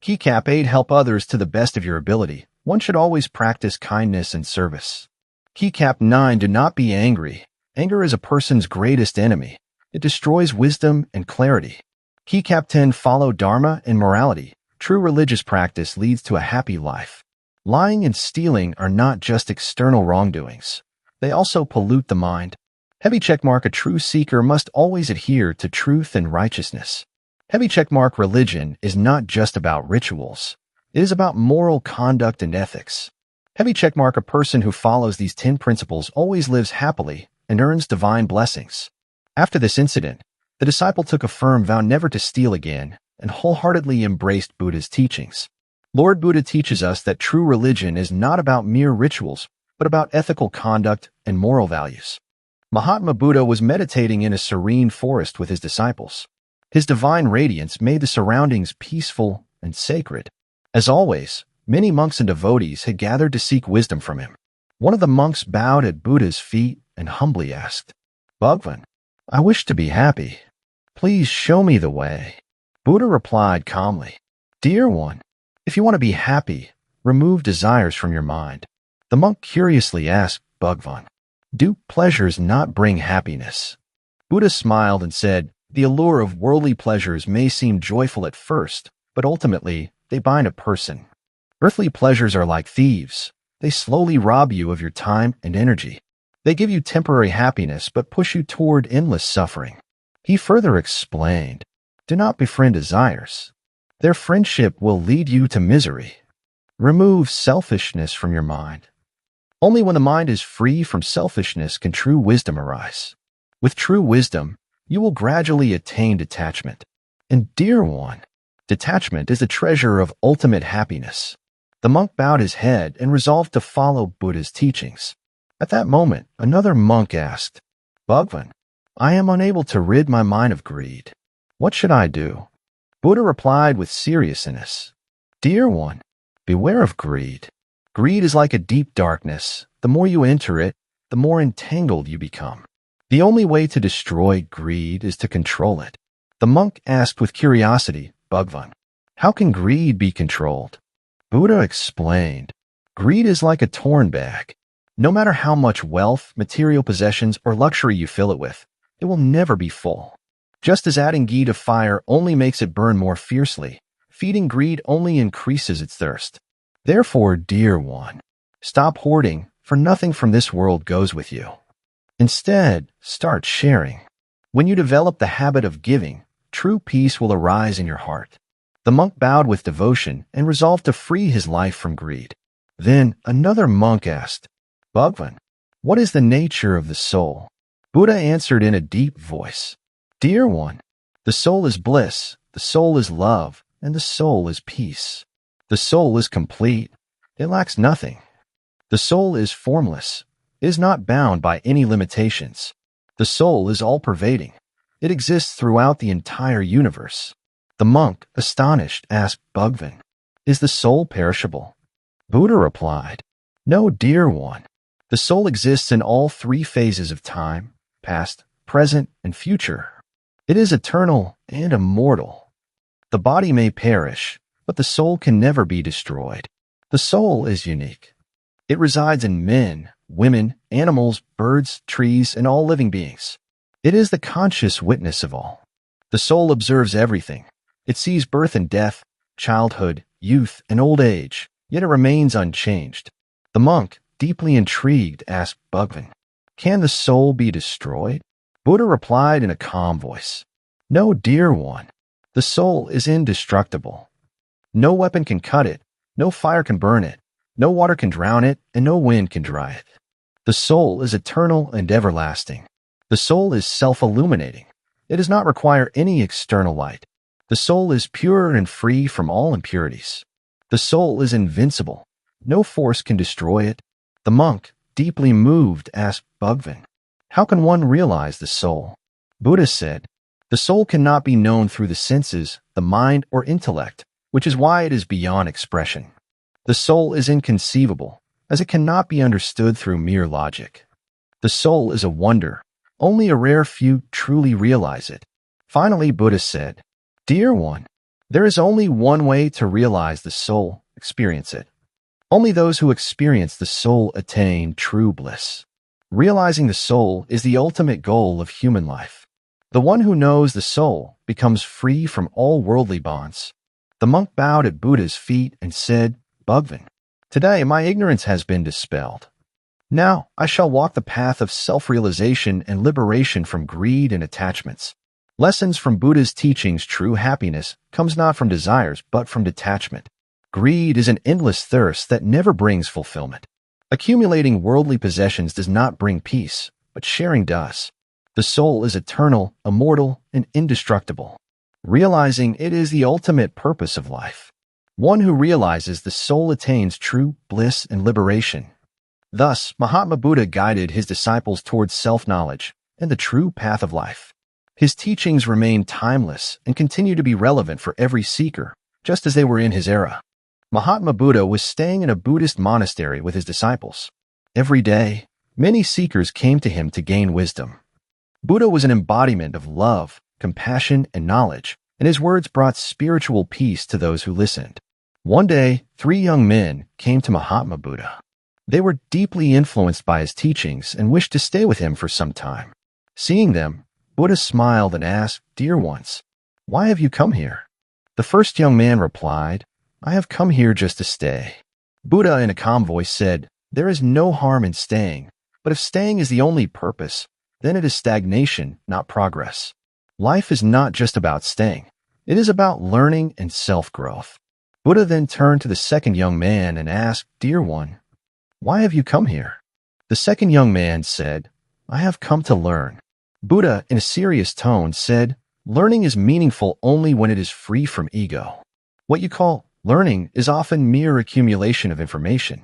Keycap 8, help others to the best of your ability. One should always practice kindness and service. Keycap 9, do not be angry. Anger is a person's greatest enemy. It destroys wisdom and clarity. Keycap 10, follow dharma and morality. True religious practice leads to a happy life. Lying and stealing are not just external wrongdoings. They also pollute the mind. Heavy checkmark, a true seeker must always adhere to truth and righteousness. Heavy checkmark, religion is not just about rituals. It is about moral conduct and ethics. Heavy checkmark, a person who follows these 10 principles always lives happily and earns divine blessings. After this incident, the disciple took a firm vow never to steal again and wholeheartedly embraced Buddha's teachings. Lord Buddha teaches us that true religion is not about mere rituals, but about ethical conduct and moral values. Mahatma Buddha was meditating in a serene forest with his disciples. His divine radiance made the surroundings peaceful and sacred. As always, many monks and devotees had gathered to seek wisdom from him. One of the monks bowed at Buddha's feet and humbly asked, Bhagwan, I wish to be happy. Please show me the way. Buddha replied calmly, Dear one, if you want to be happy, remove desires from your mind. The monk curiously asked, Bhagwan, do pleasures not bring happiness? Buddha smiled and said, The allure of worldly pleasures may seem joyful at first, but ultimately they bind a person. Earthly pleasures are like thieves. They slowly rob you of your time and energy. They give you temporary happiness but push you toward endless suffering. He further explained, Do not befriend desires. Their friendship will lead you to misery. Remove selfishness from your mind. Only when the mind is free from selfishness can true wisdom arise. With true wisdom, you will gradually attain detachment. And dear one, detachment is the treasure of ultimate happiness. The monk bowed his head and resolved to follow Buddha's teachings. At that moment, another monk asked, Bhagwan, I am unable to rid my mind of greed. What should I do? Buddha replied with seriousness, Dear one, beware of greed. Greed is like a deep darkness. The more you enter it, the more entangled you become. The only way to destroy greed is to control it. The monk asked with curiosity, Bhagwan, how can greed be controlled? Buddha explained, Greed is like a torn bag. No matter how much wealth, material possessions, or luxury you fill it with, it will never be full. Just as adding ghee to fire only makes it burn more fiercely, feeding greed only increases its thirst. Therefore, dear one, stop hoarding, for nothing from this world goes with you. Instead, start sharing. When you develop the habit of giving, true peace will arise in your heart. The monk bowed with devotion and resolved to free his life from greed. Then another monk asked, Bhagwan, what is the nature of the soul? Buddha answered in a deep voice, Dear one, the soul is bliss, the soul is love, and the soul is peace. The soul is complete. It lacks nothing. The soul is formless. It is not bound by any limitations. The soul is all-pervading. It exists throughout the entire universe. The monk, astonished, asked Bhagwan, Is the soul perishable? Buddha replied, No, dear one. The soul exists in all 3 phases of time, past, present, and future. It is eternal and immortal. The body may perish, but the soul can never be destroyed. The soul is unique. It resides in men, women, animals, birds, trees, and all living beings. It is the conscious witness of all. The soul observes everything. It sees birth and death, childhood, youth, and old age, yet it remains unchanged. The monk, deeply intrigued, asked Bhagavan, "Can the soul be destroyed?" Buddha replied in a calm voice, "No, dear one. The soul is indestructible. No weapon can cut it, no fire can burn it, no water can drown it, and no wind can dry it. The soul is eternal and everlasting. The soul is self-illuminating. It does not require any external light. The soul is pure and free from all impurities. The soul is invincible. No force can destroy it." The monk, deeply moved, asked Bhagavan, "How can one realize the soul?" Buddha said, "The soul cannot be known through the senses, the mind, or intellect, which is why it is beyond expression. The soul is inconceivable, as it cannot be understood through mere logic. The soul is a wonder. Only a rare few truly realize it." Finally, Buddha said, "Dear one, there is only one way to realize the soul, experience it. Only those who experience the soul attain true bliss. Realizing the soul is the ultimate goal of human life. The one who knows the soul becomes free from all worldly bonds." The monk bowed at Buddha's feet and said, "Bhagavan, today my ignorance has been dispelled. Now I shall walk the path of self-realization and liberation from greed and attachments. Lessons from Buddha's teachings. True happiness comes not from desires but from detachment. Greed is an endless thirst that never brings fulfillment. Accumulating worldly possessions does not bring peace, but sharing does. The soul is eternal, immortal, and indestructible. Realizing it is the ultimate purpose of life. One who realizes the soul attains true bliss and liberation." Thus, Mahatma Buddha guided his disciples towards self-knowledge and the true path of life. His teachings remain timeless and continue to be relevant for every seeker, just as they were in his era. Mahatma Buddha was staying in a Buddhist monastery with his disciples. Every day, many seekers came to him to gain wisdom. Buddha was an embodiment of love, compassion, and knowledge, and his words brought spiritual peace to those who listened. One day, 3 young men came to Mahatma Buddha. They were deeply influenced by his teachings and wished to stay with him for some time. Seeing them, Buddha smiled and asked, "Dear ones, why have you come here?" The first young man replied, "I have come here just to stay." Buddha, in a calm voice, said, "There is no harm in staying, but if staying is the only purpose, then it is stagnation, not progress. Life is not just about staying. It is about learning and self-growth." Buddha then turned to the second young man and asked, "Dear one, why have you come here?" The second young man said, "I have come to learn." Buddha, in a serious tone, said, "Learning is meaningful only when it is free from ego. What you call learning is often mere accumulation of information.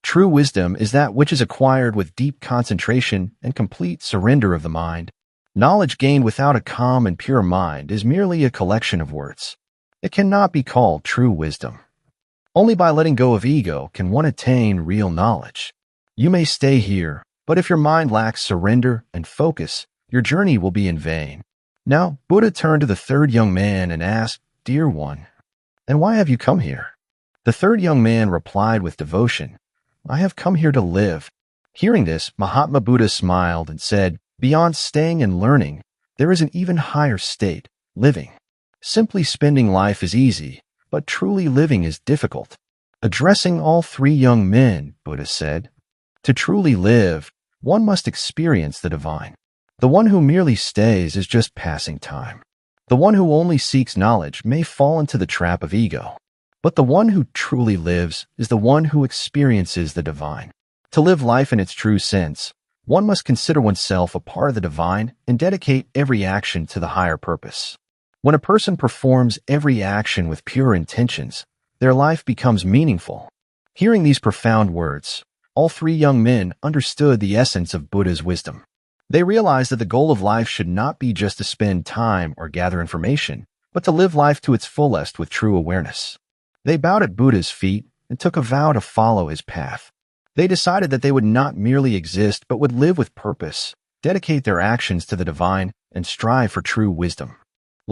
True wisdom is that which is acquired with deep concentration and complete surrender of the mind. Knowledge gained without a calm and pure mind is merely a collection of words. It cannot be called true wisdom. Only by letting go of ego can one attain real knowledge. You may stay here, but if your mind lacks surrender and focus, your journey will be in vain." Now, Buddha turned to the third young man and asked, "Dear one, and why have you come here?" The third young man replied with devotion, "I have come here to live." Hearing this, Mahatma Buddha smiled and said, "Beyond staying and learning, there is an even higher state, living. Simply spending life is easy, but truly living is difficult." Addressing all 3 young men, Buddha said, "To truly live, one must experience the divine. The one who merely stays is just passing time. The one who only seeks knowledge may fall into the trap of ego. But the one who truly lives is the one who experiences the divine. To live life in its true sense, one must consider oneself a part of the divine and dedicate every action to the higher purpose. When a person performs every action with pure intentions, their life becomes meaningful." Hearing these profound words, all 3 young men understood the essence of Buddha's wisdom. They realized that the goal of life should not be just to spend time or gather information, but to live life to its fullest with true awareness. They bowed at Buddha's feet and took a vow to follow his path. They decided that they would not merely exist but would live with purpose, dedicate their actions to the divine, and strive for true wisdom.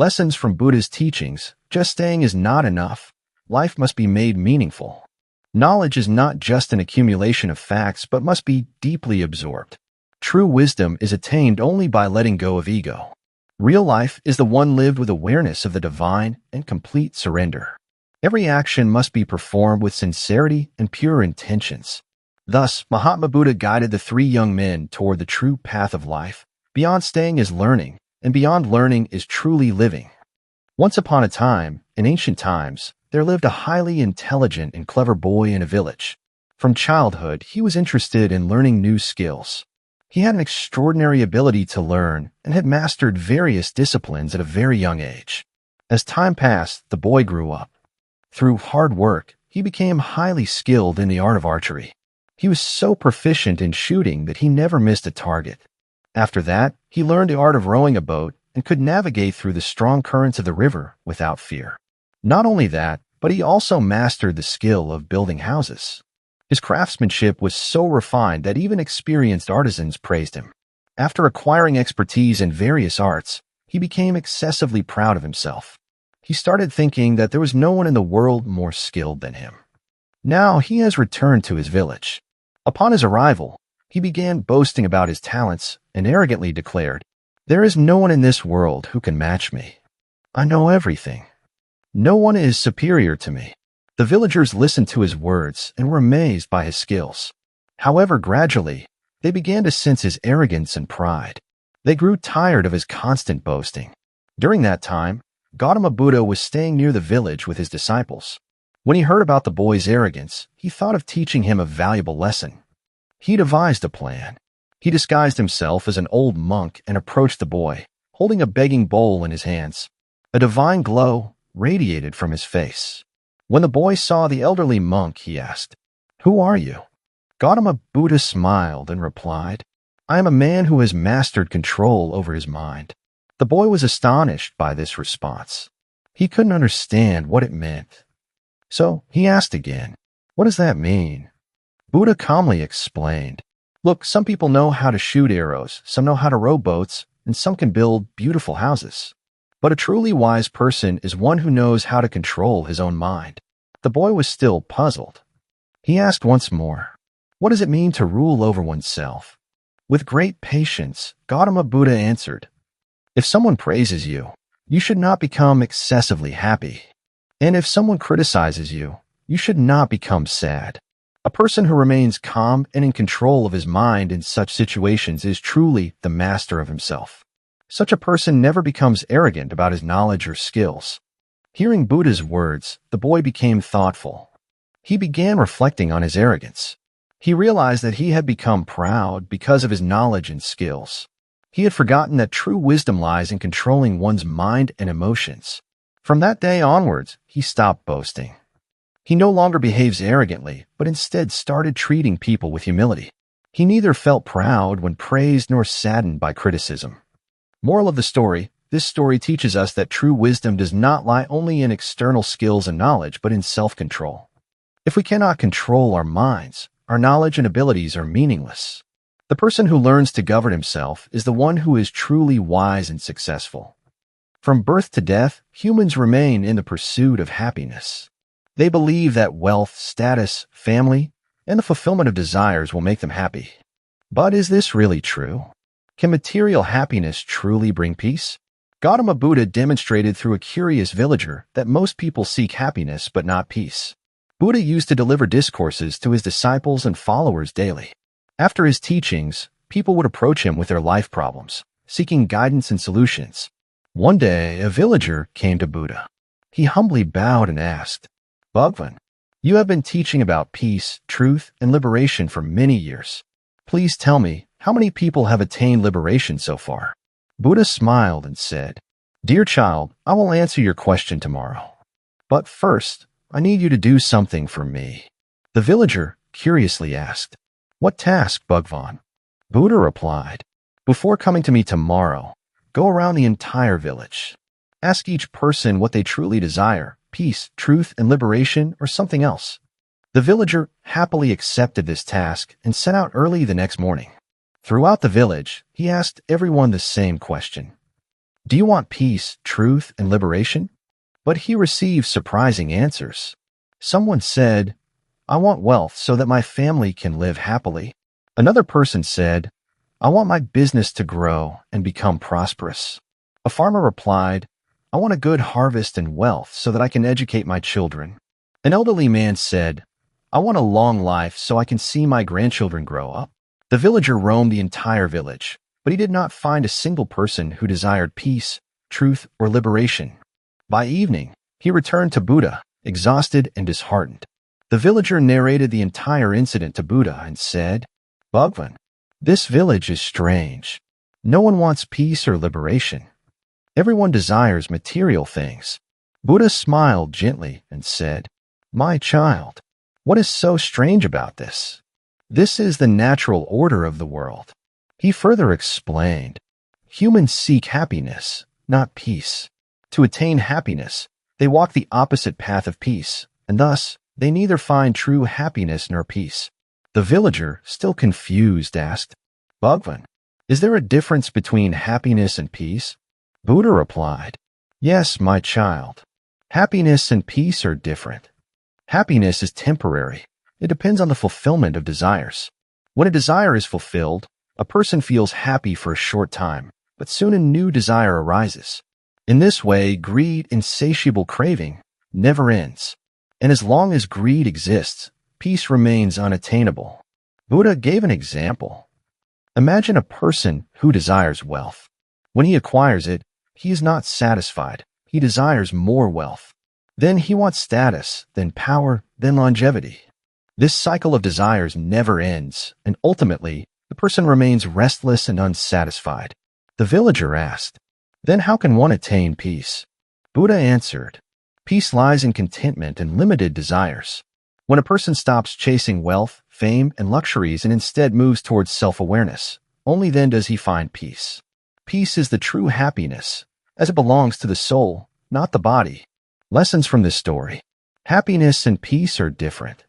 Lessons from Buddha's teachings: just staying is not enough. Life must be made meaningful. Knowledge is not just an accumulation of facts, but must be deeply absorbed. True wisdom is attained only by letting go of ego. Real life is the one lived with awareness of the divine and complete surrender. Every action must be performed with sincerity and pure intentions. Thus, Mahatma Buddha guided the three young men toward the true path of life. Beyond staying is learning, and beyond learning is truly living. Once upon a time, in ancient times, there lived a highly intelligent and clever boy in a village. From childhood, he was interested in learning new skills. He had an extraordinary ability to learn and had mastered various disciplines at a very young age. As time passed, the boy grew up. Through hard work, he became highly skilled in the art of archery. He was so proficient in shooting that he never missed a target. After that, he learned the art of rowing a boat and could navigate through the strong currents of the river without fear. Not only that, but he also mastered the skill of building houses. His craftsmanship was so refined that even experienced artisans praised him. After acquiring expertise in various arts, he became excessively proud of himself. He started thinking that there was no one in the world more skilled than him. Now he has returned to his village. Upon his arrival, he began boasting about his talents and arrogantly declared, "There is no one in this world who can match me. I know everything. No one is superior to me." The villagers listened to his words and were amazed by his skills. However, gradually, they began to sense his arrogance and pride. They grew tired of his constant boasting. During that time, Gautama Buddha was staying near the village with his disciples. When he heard about the boy's arrogance, he thought of teaching him a valuable lesson. He devised a plan. He disguised himself as an old monk and approached the boy, holding a begging bowl in his hands. A divine glow radiated from his face. When the boy saw the elderly monk, he asked, "Who are you?" Gautama Buddha smiled and replied, "I am a man who has mastered control over his mind." The boy was astonished by this response. He couldn't understand what it meant. So he asked again, "What does that mean?" Buddha calmly explained, "Look, some people know how to shoot arrows, some know how to row boats, and some can build beautiful houses. But a truly wise person is one who knows how to control his own mind." The boy was still puzzled. He asked once more, "What does it mean to rule over oneself?" With great patience, Gautama Buddha answered, "If someone praises you, you should not become excessively happy. And if someone criticizes you, you should not become sad. A person who remains calm and in control of his mind in such situations is truly the master of himself. Such a person never becomes arrogant about his knowledge or skills." Hearing Buddha's words, the boy became thoughtful. He began reflecting on his arrogance. He realized that he had become proud because of his knowledge and skills. He had forgotten that true wisdom lies in controlling one's mind and emotions. From that day onwards, he stopped boasting. He no longer behaves arrogantly, but instead started treating people with humility. He neither felt proud when praised nor saddened by criticism. Moral of the story: this story teaches us that true wisdom does not lie only in external skills and knowledge, but in self-control. If we cannot control our minds, our knowledge and abilities are meaningless. The person who learns to govern himself is the one who is truly wise and successful. From birth to death, humans remain in the pursuit of happiness. They believe that wealth, status, family, and the fulfillment of desires will make them happy. But is this really true? Can material happiness truly bring peace? Gautama Buddha demonstrated through a curious villager that most people seek happiness but not peace. Buddha used to deliver discourses to his disciples and followers daily. After his teachings, people would approach him with their life problems, seeking guidance and solutions. One day, a villager came to Buddha. He humbly bowed and asked, "Bhagwan, you have been teaching about peace, truth, and liberation for many years. Please tell me, how many people have attained liberation so far?" Buddha smiled and said, "Dear child, I will answer your question tomorrow. But first, I need you to do something for me." The villager curiously asked, "What task, Bhagwan?" Buddha replied, "Before coming to me tomorrow, go around the entire village. Ask each person what they truly desire, peace, truth, and liberation, or something else." The villager happily accepted this task and set out early the next morning. Throughout the village, he asked everyone the same question. Do you want peace, truth, and liberation? But he received surprising answers. Someone said, I want wealth so that my family can live happily. Another person said, I want my business to grow and become prosperous. A farmer replied, I want a good harvest and wealth so that I can educate my children. An elderly man said, I want a long life so I can see my grandchildren grow up. The villager roamed the entire village, but he did not find a single person who desired peace, truth, or liberation. By evening, he returned to Buddha, exhausted and disheartened. The villager narrated the entire incident to Buddha and said, Bhagwan, this village is strange. No one wants peace or liberation. Everyone desires material things. Buddha smiled gently and said, My child, what is so strange about this? This is the natural order of the world. He further explained, Humans seek happiness, not peace. To attain happiness, they walk the opposite path of peace, and thus they neither find true happiness nor peace. The villager, still confused, asked, Bhagwan, is there a difference between happiness and peace? Buddha replied, Yes, my child. Happiness and peace are different. Happiness is temporary. It depends on the fulfillment of desires. When a desire is fulfilled, a person feels happy for a short time, but soon a new desire arises. In this way, greed, insatiable craving, never ends. And as long as greed exists, peace remains unattainable. Buddha gave an example. Imagine a person who desires wealth. When he acquires it, he is not satisfied. He desires more wealth. Then he wants status, then power, then longevity. This cycle of desires never ends, and ultimately, the person remains restless and unsatisfied. The villager asked, Then how can one attain peace? Buddha answered, Peace lies in contentment and limited desires. When a person stops chasing wealth, fame, and luxuries and instead moves towards self-awareness, only then does he find peace. Peace is the true happiness, as it belongs to the soul, not the body. Lessons from this story. Happiness and peace are different.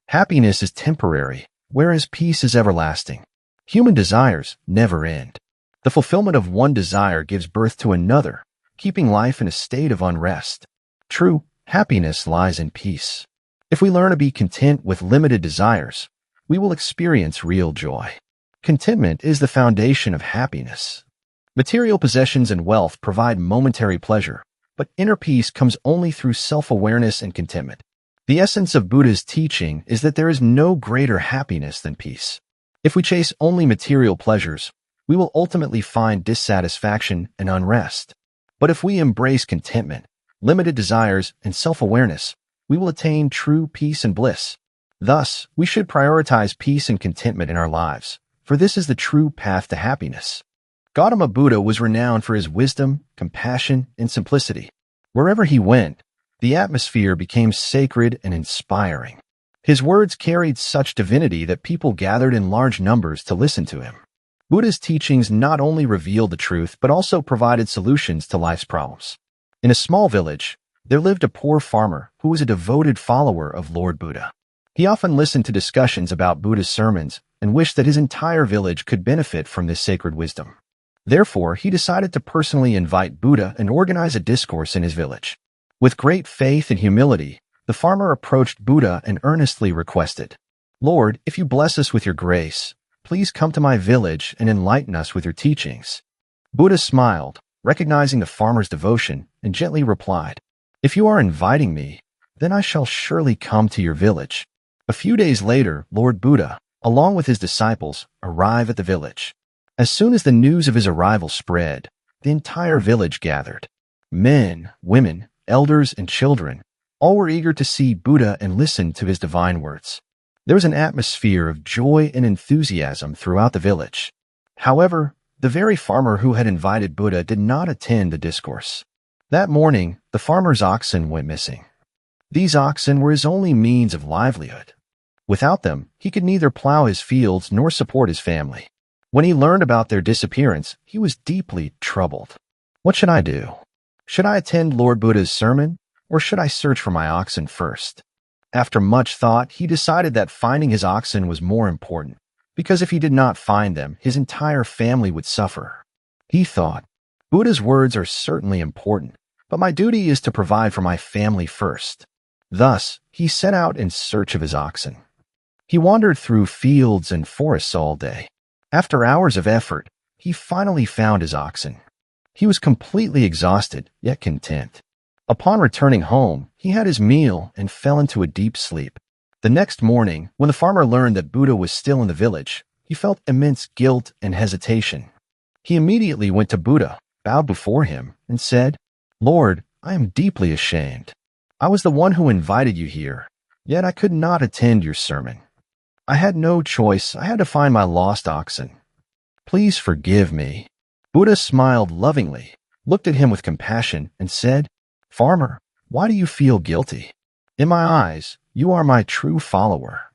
Happiness is temporary, whereas peace is everlasting. Human desires never end. The fulfillment of one desire gives birth to another, keeping life in a state of unrest. True happiness lies in peace. If we learn to be content with limited desires, we will experience real joy. Contentment is the foundation of happiness. Material possessions and wealth provide momentary pleasure, but inner peace comes only through self-awareness and contentment. The essence of Buddha's teaching is that there is no greater happiness than peace. If we chase only material pleasures, we will ultimately find dissatisfaction and unrest. But if we embrace contentment, limited desires, and self-awareness, we will attain true peace and bliss. Thus, we should prioritize peace and contentment in our lives, for this is the true path to happiness. Gautama Buddha was renowned for his wisdom, compassion, and simplicity. Wherever he went, the atmosphere became sacred and inspiring. His words carried such divinity that people gathered in large numbers to listen to him. Buddha's teachings not only revealed the truth but also provided solutions to life's problems. In a small village, there lived a poor farmer who was a devoted follower of Lord Buddha. He often listened to discussions about Buddha's sermons and wished that his entire village could benefit from this sacred wisdom. Therefore, he decided to personally invite Buddha and organize a discourse in his village. With great faith and humility, the farmer approached Buddha and earnestly requested, Lord, if you bless us with your grace, please come to my village and enlighten us with your teachings. Buddha smiled, recognizing the farmer's devotion, and gently replied, If you are inviting me, then I shall surely come to your village. A few days later, Lord Buddha, along with his disciples, arrived at the village. As soon as the news of his arrival spread, the entire village gathered. Men, women, elders, and children, all were eager to see Buddha and listen to his divine words. There was an atmosphere of joy and enthusiasm throughout the village. However, the very farmer who had invited Buddha did not attend the discourse. That morning, the farmer's oxen went missing. These oxen were his only means of livelihood. Without them, he could neither plow his fields nor support his family. When he learned about their disappearance, he was deeply troubled. What should I do? Should I attend Lord Buddha's sermon, or should I search for my oxen first? After much thought, he decided that finding his oxen was more important, because if he did not find them, his entire family would suffer. He thought, Buddha's words are certainly important, but my duty is to provide for my family first. Thus, he set out in search of his oxen. He wandered through fields and forests all day. After hours of effort, he finally found his oxen. He was completely exhausted, yet content. Upon returning home, he had his meal and fell into a deep sleep. The next morning, when the farmer learned that Buddha was still in the village, he felt immense guilt and hesitation. He immediately went to Buddha, bowed before him, and said, "Lord, I am deeply ashamed. I was the one who invited you here, yet I could not attend your sermon. I had no choice. I had to find my lost oxen. Please forgive me." Buddha smiled lovingly, looked at him with compassion, and said, "Farmer, why do you feel guilty? In my eyes, you are my true follower."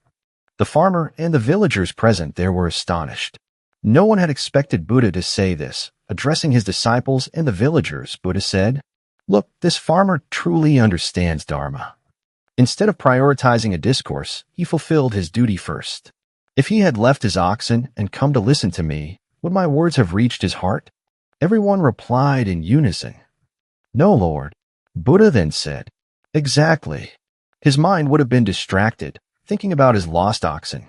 The farmer and the villagers present there were astonished. No one had expected Buddha to say this. Addressing his disciples and the villagers, Buddha said, "Look, this farmer truly understands dharma." Instead of prioritizing a discourse, he fulfilled his duty first. If he had left his oxen and come to listen to me, would my words have reached his heart? Everyone replied in unison, "No, Lord." Buddha then said, "Exactly." His mind would have been distracted, thinking about his lost oxen.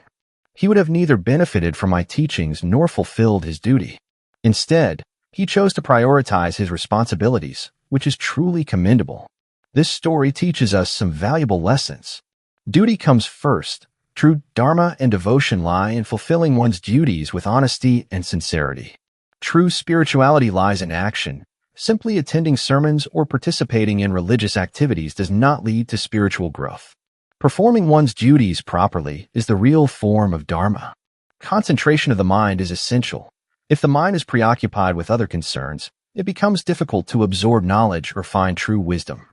He would have neither benefited from my teachings nor fulfilled his duty. Instead, he chose to prioritize his responsibilities, which is truly commendable. This story teaches us some valuable lessons. Duty comes first. True dharma and devotion lie in fulfilling one's duties with honesty and sincerity. True spirituality lies in action. Simply attending sermons or participating in religious activities does not lead to spiritual growth. Performing one's duties properly is the real form of dharma. Concentration of the mind is essential. If the mind is preoccupied with other concerns, it becomes difficult to absorb knowledge or find true wisdom.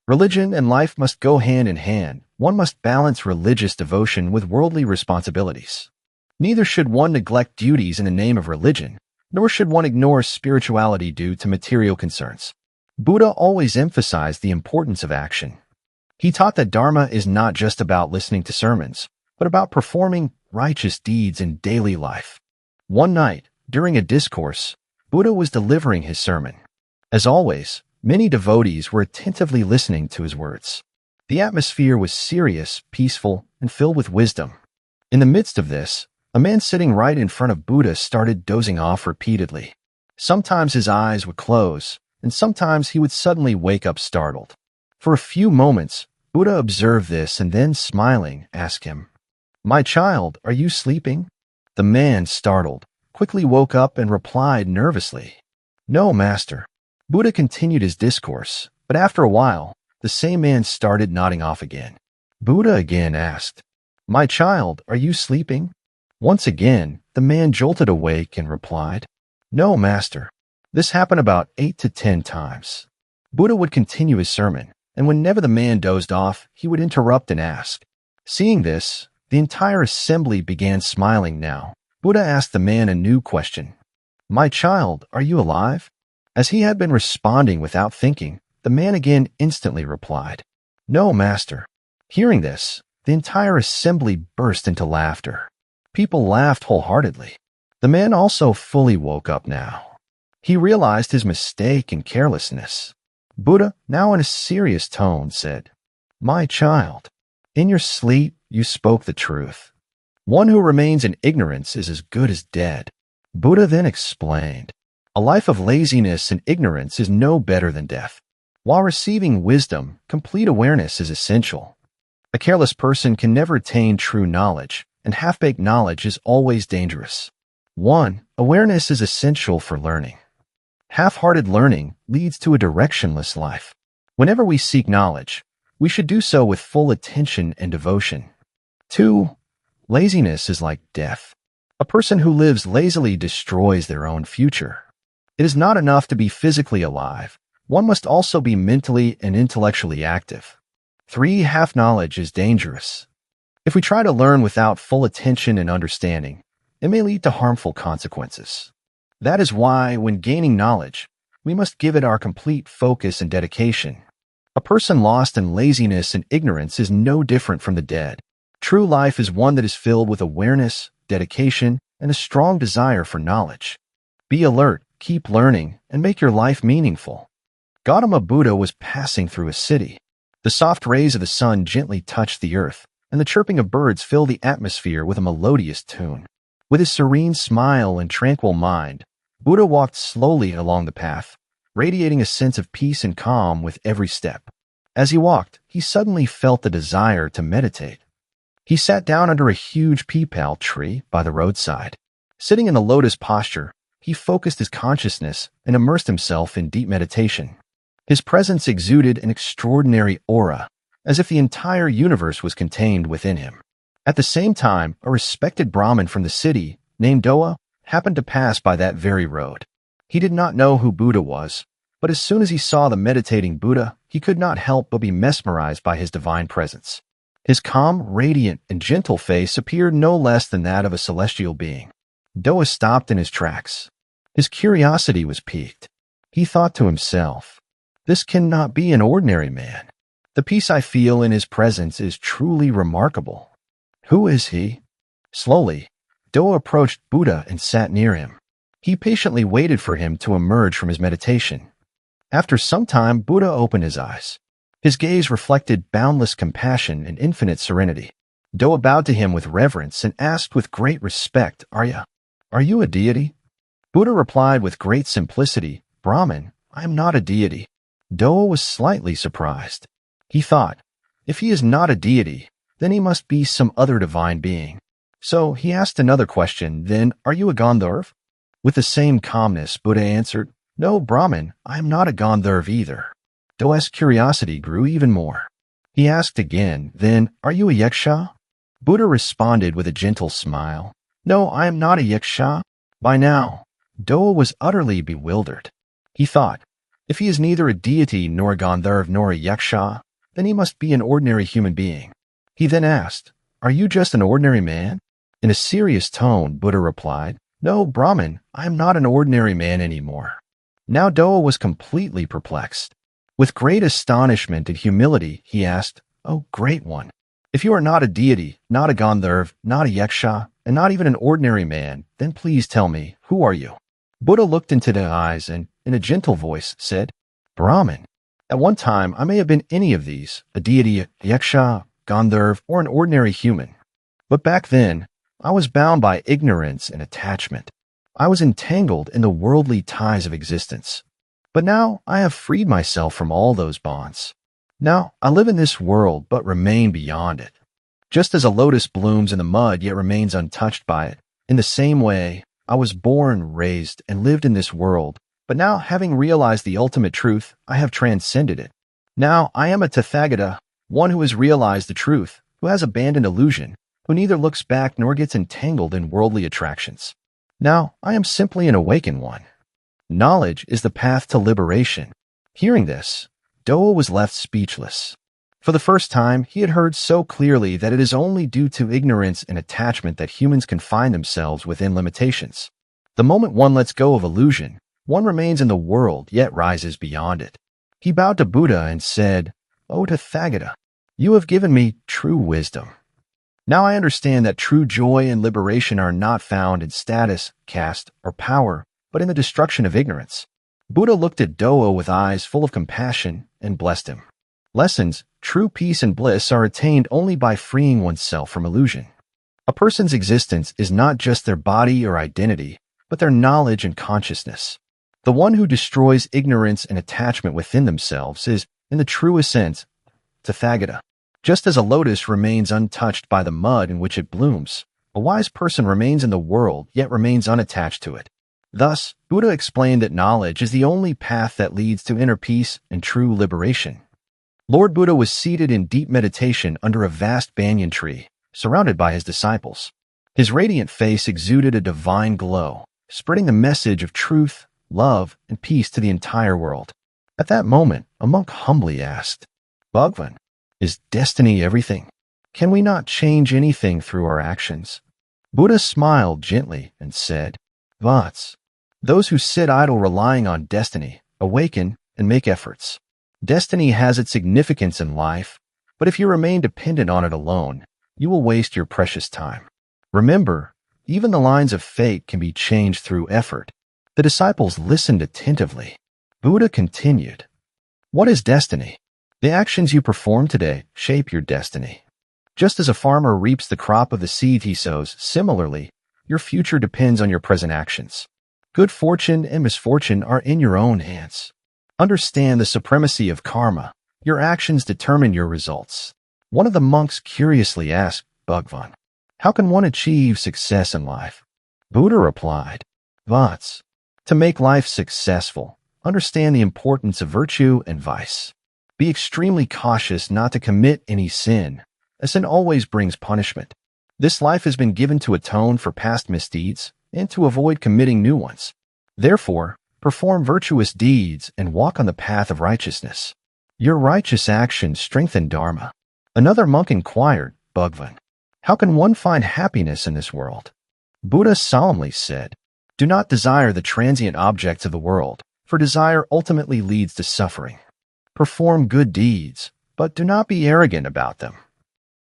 Religion and life must go hand in hand. One must balance religious devotion with worldly responsibilities. Neither should one neglect duties in the name of religion, nor should one ignore spirituality due to material concerns. Buddha always emphasized the importance of action. He taught that dharma is not just about listening to sermons, but about performing righteous deeds in daily life. One night, during a discourse, Buddha was delivering his sermon. As always, many devotees were attentively listening to his words. The atmosphere was serious, peaceful, and filled with wisdom. In the midst of this, a man sitting right in front of Buddha started dozing off repeatedly. Sometimes his eyes would close, and sometimes he would suddenly wake up startled. For a few moments, Buddha observed this and then, smiling, asked him, "My child, are you sleeping?" The man, startled, quickly woke up and replied nervously, "No, master." Buddha continued his discourse, but after a while, the same man started nodding off again. Buddha again asked, "My child, are you sleeping?" Once again, the man jolted awake and replied, "No, master." This happened about 8 to 10 times. Buddha would continue his sermon, and whenever the man dozed off, he would interrupt and ask. Seeing this, the entire assembly began smiling now. Buddha asked the man a new question. "My child, are you alive?" As he had been responding without thinking, the man again instantly replied, "No, master." Hearing this, the entire assembly burst into laughter. People laughed wholeheartedly. The man also fully woke up now. He realized his mistake and carelessness. Buddha, now in a serious tone, said, "My child, in your sleep you spoke the truth. One who remains in ignorance is as good as dead." Buddha then explained, "A life of laziness and ignorance is no better than death. While receiving wisdom, complete awareness is essential. A careless person can never attain true knowledge, and half-baked knowledge is always dangerous. 1. Awareness is essential for learning. Half-hearted learning leads to a directionless life. Whenever we seek knowledge, we should do so with full attention and devotion. 2. Laziness is like death. A person who lives lazily destroys their own future. It is not enough to be physically alive. One must also be mentally and intellectually active. 3. Half-knowledge is dangerous. If we try to learn without full attention and understanding, it may lead to harmful consequences. That is why, when gaining knowledge, we must give it our complete focus and dedication. A person lost in laziness and ignorance is no different from the dead. True life is one that is filled with awareness, dedication, and a strong desire for knowledge. Be alert, keep learning, and make your life meaningful. Gautama Buddha was passing through a city. The soft rays of the sun gently touched the earth, and the chirping of birds filled the atmosphere with a melodious tune. With his serene smile and tranquil mind, Buddha walked slowly along the path, radiating a sense of peace and calm with every step. As he walked, he suddenly felt the desire to meditate. He sat down under a huge peepal tree by the roadside. Sitting in the lotus posture, he focused his consciousness and immersed himself in deep meditation. His presence exuded an extraordinary aura, as if the entire universe was contained within him. At the same time, a respected Brahmin from the city, named Doa, happened to pass by that very road. He did not know who Buddha was, but as soon as he saw the meditating Buddha, he could not help but be mesmerized by his divine presence. His calm, radiant, and gentle face appeared no less than that of a celestial being. Doa stopped in his tracks. His curiosity was piqued. He thought to himself, "This cannot be an ordinary man. The peace I feel in his presence is truly remarkable. Who is he?" Slowly, Doa approached Buddha and sat near him. He patiently waited for him to emerge from his meditation. After some time, Buddha opened his eyes. His gaze reflected boundless compassion and infinite serenity. Doa bowed to him with reverence and asked with great respect, Are you a deity?" Buddha replied with great simplicity, "Brahmin, I am not a deity." Doa was slightly surprised. He thought, if he is not a deity, then he must be some other divine being. So he asked another question, then, "Are you a Gandharv?" With the same calmness, Buddha answered, "No, Brahmin, I am not a Gandharv either." Doa's curiosity grew even more. He asked again, then, "Are you a Yaksha?" Buddha responded with a gentle smile, "No, I am not a Yaksha." By now, Doa was utterly bewildered. He thought, if he is neither a deity nor a Gandharv nor a Yaksha, then he must be an ordinary human being. He then asked, "Are you just an ordinary man?" In a serious tone, Buddha replied, "No, Brahmin, I am not an ordinary man anymore." Now Doa was completely perplexed. With great astonishment and humility, he asked, "Oh, great one, if you are not a deity, not a Gandharv, not a Yaksha, and not even an ordinary man, then please tell me, who are you?" Buddha looked into the eyes and, in a gentle voice, said, "Brahmin, at one time I may have been any of these, a deity, a Yaksha, Gandharv, or an ordinary human. But back then, I was bound by ignorance and attachment. I was entangled in the worldly ties of existence. But now I have freed myself from all those bonds. Now I live in this world but remain beyond it. Just as a lotus blooms in the mud yet remains untouched by it, in the same way, I was born, raised, and lived in this world, but now having realized the ultimate truth, I have transcended it. Now I am a Tathagata, one who has realized the truth, who has abandoned illusion, who neither looks back nor gets entangled in worldly attractions. Now I am simply an awakened one. Knowledge is the path to liberation." Hearing this, Doa was left speechless. For the first time, he had heard so clearly that it is only due to ignorance and attachment that humans confine themselves within limitations. The moment one lets go of illusion, one remains in the world yet rises beyond it. He bowed to Buddha and said, "O Tathagata, you have given me true wisdom. Now I understand that true joy and liberation are not found in status, caste, or power, but in the destruction of ignorance." Buddha looked at Doa with eyes full of compassion and blessed him. Lessons, true peace and bliss are attained only by freeing oneself from illusion. A person's existence is not just their body or identity, but their knowledge and consciousness. The one who destroys ignorance and attachment within themselves is, in the truest sense, Tathagata. Just as a lotus remains untouched by the mud in which it blooms, a wise person remains in the world yet remains unattached to it. Thus, Buddha explained that knowledge is the only path that leads to inner peace and true liberation. Lord Buddha was seated in deep meditation under a vast banyan tree, surrounded by his disciples. His radiant face exuded a divine glow, spreading the message of truth, love, and peace to the entire world. At that moment, a monk humbly asked, "Bhagwan, is destiny everything? Can we not change anything through our actions?" Buddha smiled gently and said, "Vats, those who sit idle relying on destiny awaken and make efforts. Destiny has its significance in life, but if you remain dependent on it alone, you will waste your precious time. Remember, even the lines of fate can be changed through effort. The disciples listened attentively. Buddha continued, "What is destiny? The actions you perform today shape your destiny. Just as a farmer reaps the crop of the seed he sows, similarly, your future depends on your present actions. Good fortune and misfortune are in your own hands. Understand the supremacy of karma. Your actions determine your results." One of the monks curiously asked Bhagwan, "How can one achieve success in life?" Buddha replied, "Vats, to make life successful, understand the importance of virtue and vice. Be extremely cautious not to commit any sin. A sin always brings punishment. This life has been given to atone for past misdeeds and to avoid committing new ones. Therefore, perform virtuous deeds and walk on the path of righteousness. Your righteous actions strengthen dharma." Another monk inquired, "Bhagwan, how can one find happiness in this world?" Buddha solemnly said, "Do not desire the transient objects of the world, for desire ultimately leads to suffering. Perform good deeds, but do not be arrogant about them.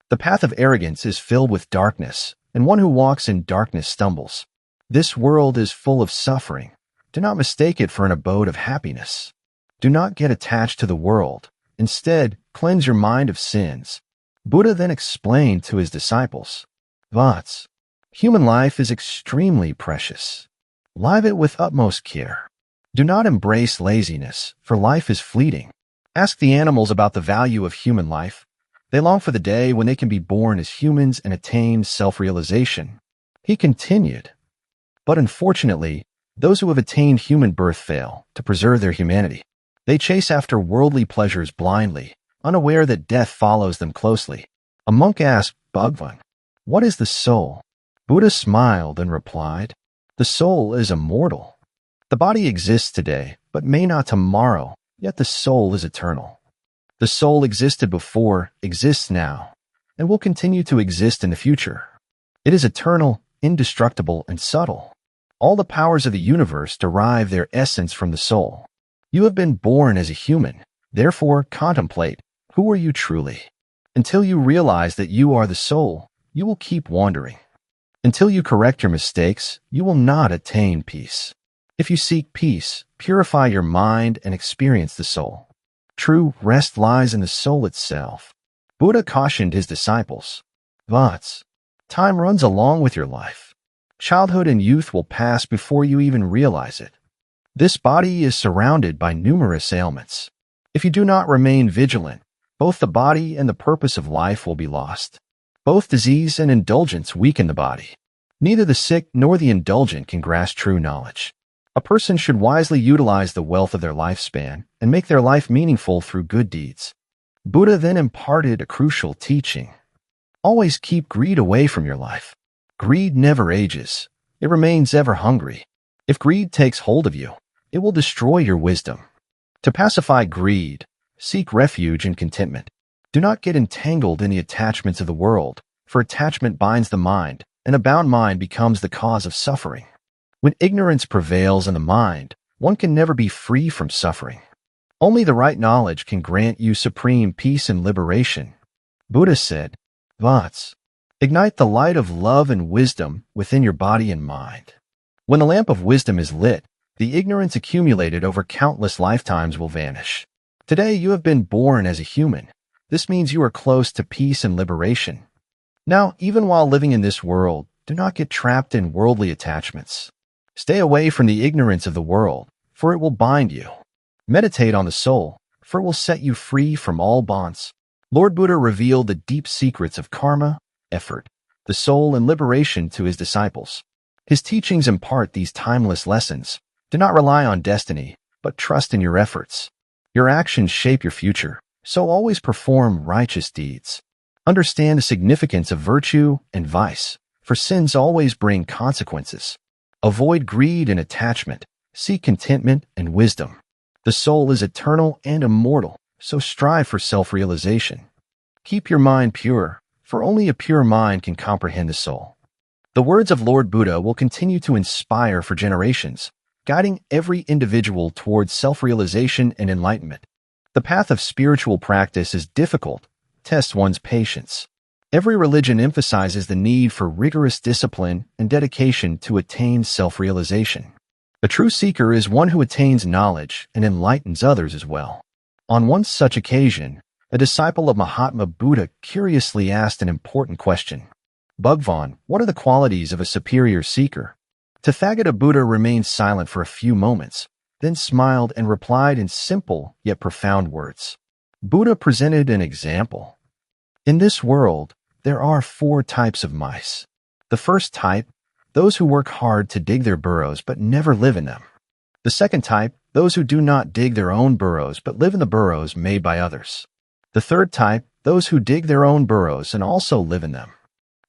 The path of arrogance is filled with darkness, and one who walks in darkness stumbles. This world is full of suffering. Do not mistake it for an abode of happiness. Do not get attached to the world. Instead, cleanse your mind of sins." Buddha then explained to his disciples, "Vats, human life is extremely precious. Live it with utmost care. Do not embrace laziness, for life is fleeting. Ask the animals about the value of human life. They long for the day when they can be born as humans and attain self-realization." He continued, "But unfortunately, those who have attained human birth fail to preserve their humanity. They chase after worldly pleasures blindly, unaware that death follows them closely." A monk asked Bhagwan, "What is the soul?" Buddha smiled and replied, "The soul is immortal. The body exists today, but may not tomorrow, yet the soul is eternal. The soul existed before, exists now, and will continue to exist in the future. It is eternal, indestructible, and subtle. All the powers of the universe derive their essence from the soul. You have been born as a human, therefore contemplate, who are you truly? Until you realize that you are the soul, you will keep wandering. Until you correct your mistakes, you will not attain peace. If you seek peace, purify your mind and experience the soul. True rest lies in the soul itself." Buddha cautioned his disciples, "Vats, time runs along with your life. Childhood and youth will pass before you even realize it. This body is surrounded by numerous ailments. If you do not remain vigilant, both the body and the purpose of life will be lost. Both disease and indulgence weaken the body. Neither the sick nor the indulgent can grasp true knowledge. A person should wisely utilize the wealth of their lifespan and make their life meaningful through good deeds." Buddha then imparted a crucial teaching. Always keep greed away from your life. Greed never ages. It remains ever hungry. If greed takes hold of you, it will destroy your wisdom. To pacify greed, seek refuge in contentment. Do not get entangled in the attachments of the world, for attachment binds the mind, and a bound mind becomes the cause of suffering. When ignorance prevails in the mind, one can never be free from suffering. Only the right knowledge can grant you supreme peace and liberation. Buddha said, "Vats, ignite the light of love and wisdom within your body and mind. When the lamp of wisdom is lit, the ignorance accumulated over countless lifetimes will vanish. Today you have been born as a human. This means you are close to peace and liberation. Now, even while living in this world, do not get trapped in worldly attachments. Stay away from the ignorance of the world, for it will bind you. Meditate on the soul, for it will set you free from all bonds." Lord Buddha revealed the deep secrets of karma, effort, the soul, and liberation to his disciples. His teachings impart these timeless lessons. Do not rely on destiny, but trust in your efforts. Your actions shape your future, so always perform righteous deeds. Understand the significance of virtue and vice, for sins always bring consequences. Avoid greed and attachment. Seek contentment and wisdom. The soul is eternal and immortal, so strive for self-realization. Keep your mind pure, for only a pure mind can comprehend the soul. The words of Lord Buddha will continue to inspire for generations, guiding every individual towards self-realization and enlightenment. The path of spiritual practice is difficult, tests one's patience. Every religion emphasizes the need for rigorous discipline and dedication to attain self-realization. A true seeker is one who attains knowledge and enlightens others as well. On one such occasion, a disciple of Mahatma Buddha curiously asked an important question. Bhagwan, what are the qualities of a superior seeker? Tathagata Buddha remained silent for a few moments, then smiled and replied in simple yet profound words. Buddha presented an example. In this world, there are 4 types of mice. The first type, those who work hard to dig their burrows but never live in them. The second type, those who do not dig their own burrows but live in the burrows made by others. The third type, those who dig their own burrows and also live in them.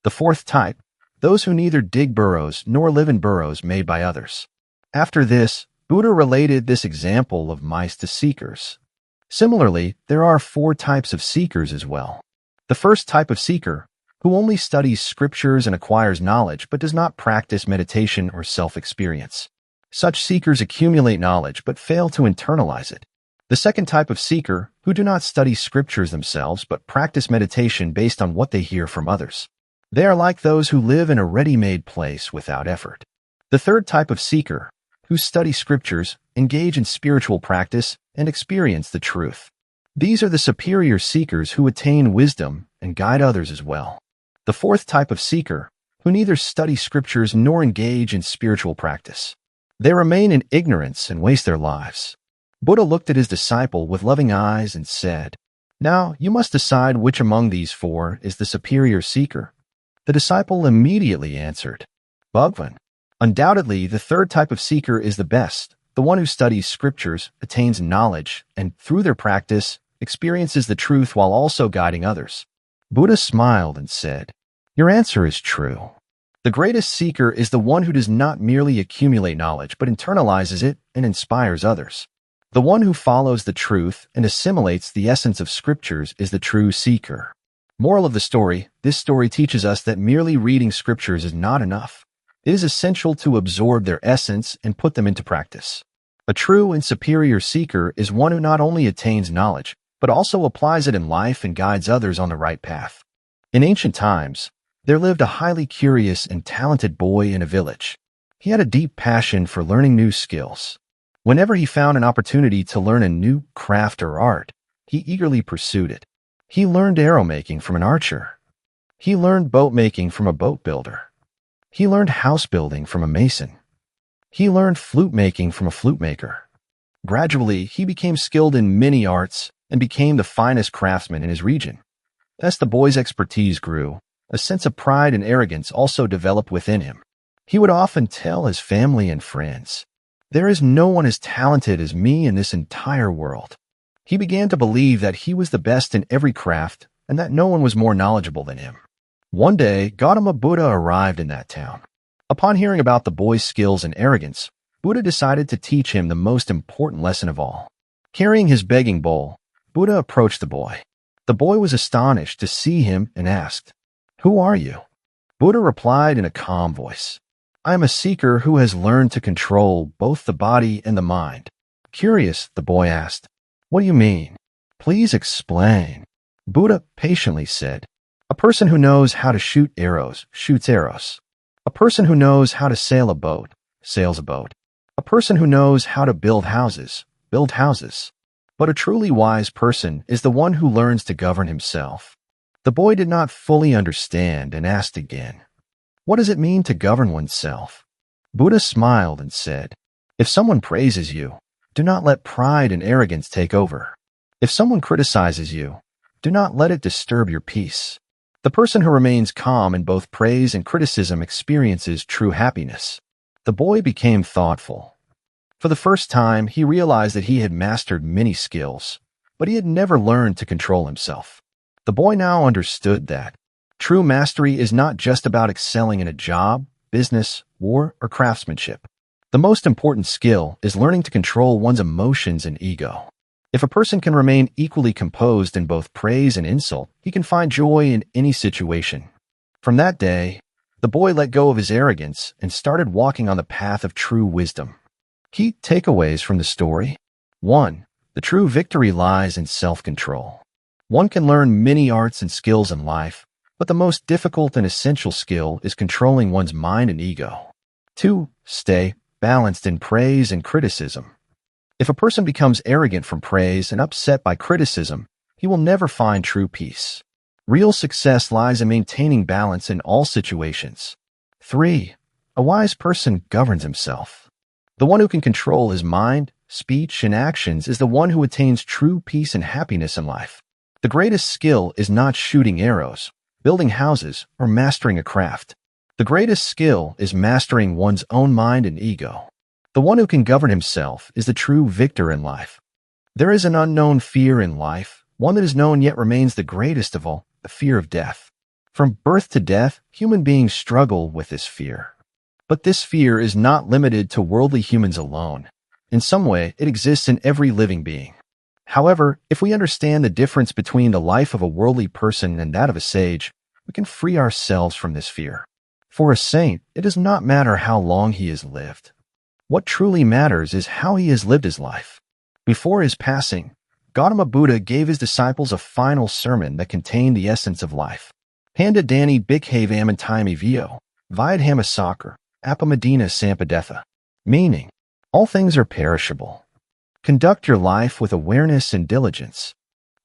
The fourth type, those who neither dig burrows nor live in burrows made by others. After this, Buddha related this example of mice to seekers. Similarly, there are 4 types of seekers as well. The first type of seeker, who only studies scriptures and acquires knowledge but does not practice meditation or self-experience. Such seekers accumulate knowledge but fail to internalize it. The second type of seeker, who do not study scriptures themselves but practice meditation based on what they hear from others. They are like those who live in a ready-made place without effort. The third type of seeker, who study scriptures, engage in spiritual practice, and experience the truth. These are the superior seekers who attain wisdom and guide others as well. The fourth type of seeker, who neither study scriptures nor engage in spiritual practice. They remain in ignorance and waste their lives. Buddha looked at his disciple with loving eyes and said, "Now you must decide which among these 4 is the superior seeker." The disciple immediately answered, "Bhagwan, undoubtedly the third type of seeker is the best, the one who studies scriptures, attains knowledge, and through their practice, experiences the truth while also guiding others." Buddha smiled and said, "Your answer is true. The greatest seeker is the one who does not merely accumulate knowledge but internalizes it and inspires others. The one who follows the truth and assimilates the essence of scriptures is the true seeker." Moral of the story, this story teaches us that merely reading scriptures is not enough. It is essential to absorb their essence and put them into practice. A true and superior seeker is one who not only attains knowledge, but also applies it in life and guides others on the right path. In ancient times, there lived a highly curious and talented boy in a village. He had a deep passion for learning new skills. Whenever he found an opportunity to learn a new craft or art, he eagerly pursued it. He learned arrow making from an archer. He learned boat making from a boat builder. He learned house building from a mason. He learned flute making from a flute maker. Gradually, he became skilled in many arts and became the finest craftsman in his region. As the boy's expertise grew, a sense of pride and arrogance also developed within him. He would often tell his family and friends, "There is no one as talented as me in this entire world." He began to believe that he was the best in every craft and that no one was more knowledgeable than him. One day, Gautam Buddha arrived in that town. Upon hearing about the boy's skills and arrogance, Buddha decided to teach him the most important lesson of all. Carrying his begging bowl, Buddha approached the boy. The boy was astonished to see him and asked, "Who are you?" Buddha replied in a calm voice, "I am a seeker who has learned to control both the body and the mind." Curious, the boy asked, "What do you mean? Please explain." Buddha patiently said, "A person who knows how to shoot arrows shoots arrows. A person who knows how to sail a boat sails a boat. A person who knows how to build houses builds houses. But a truly wise person is the one who learns to govern himself." The boy did not fully understand and asked again, "What does it mean to govern oneself?" Buddha smiled and said, "If someone praises you, do not let pride and arrogance take over. If someone criticizes you, do not let it disturb your peace. The person who remains calm in both praise and criticism experiences true happiness." The boy became thoughtful. For the first time, he realized that he had mastered many skills, but he had never learned to control himself. The boy now understood that true mastery is not just about excelling in a job, business, war, or craftsmanship. The most important skill is learning to control one's emotions and ego. If a person can remain equally composed in both praise and insult, he can find joy in any situation. From that day, the boy let go of his arrogance and started walking on the path of true wisdom. Key takeaways from the story. 1. The true victory lies in self-control. One can learn many arts and skills in life, but the most difficult and essential skill is controlling one's mind and ego. 2. Stay balanced in praise and criticism. If a person becomes arrogant from praise and upset by criticism, he will never find true peace. Real success lies in maintaining balance in all situations. 3. A wise person governs himself. The one who can control his mind, speech, and actions is the one who attains true peace and happiness in life. The greatest skill is not shooting arrows, building houses, or mastering a craft. The greatest skill is mastering one's own mind and ego. The one who can govern himself is the true victor in life. There is an unknown fear in life, one that is known yet remains the greatest of all, the fear of death. From birth to death, human beings struggle with this fear. But this fear is not limited to worldly humans alone. In some way, it exists in every living being. However, if we understand the difference between the life of a worldly person and that of a sage, we can free ourselves from this fear. For a saint, it does not matter how long he has lived. What truly matters is how he has lived his life. Before his passing, Gautam Buddha gave his disciples a final sermon that contained the essence of life. Handa Dani Bikhav Amantime Vio, Vidhama Sakar, Apamadina Sampadetha. Meaning, all things are perishable. Conduct your life with awareness and diligence.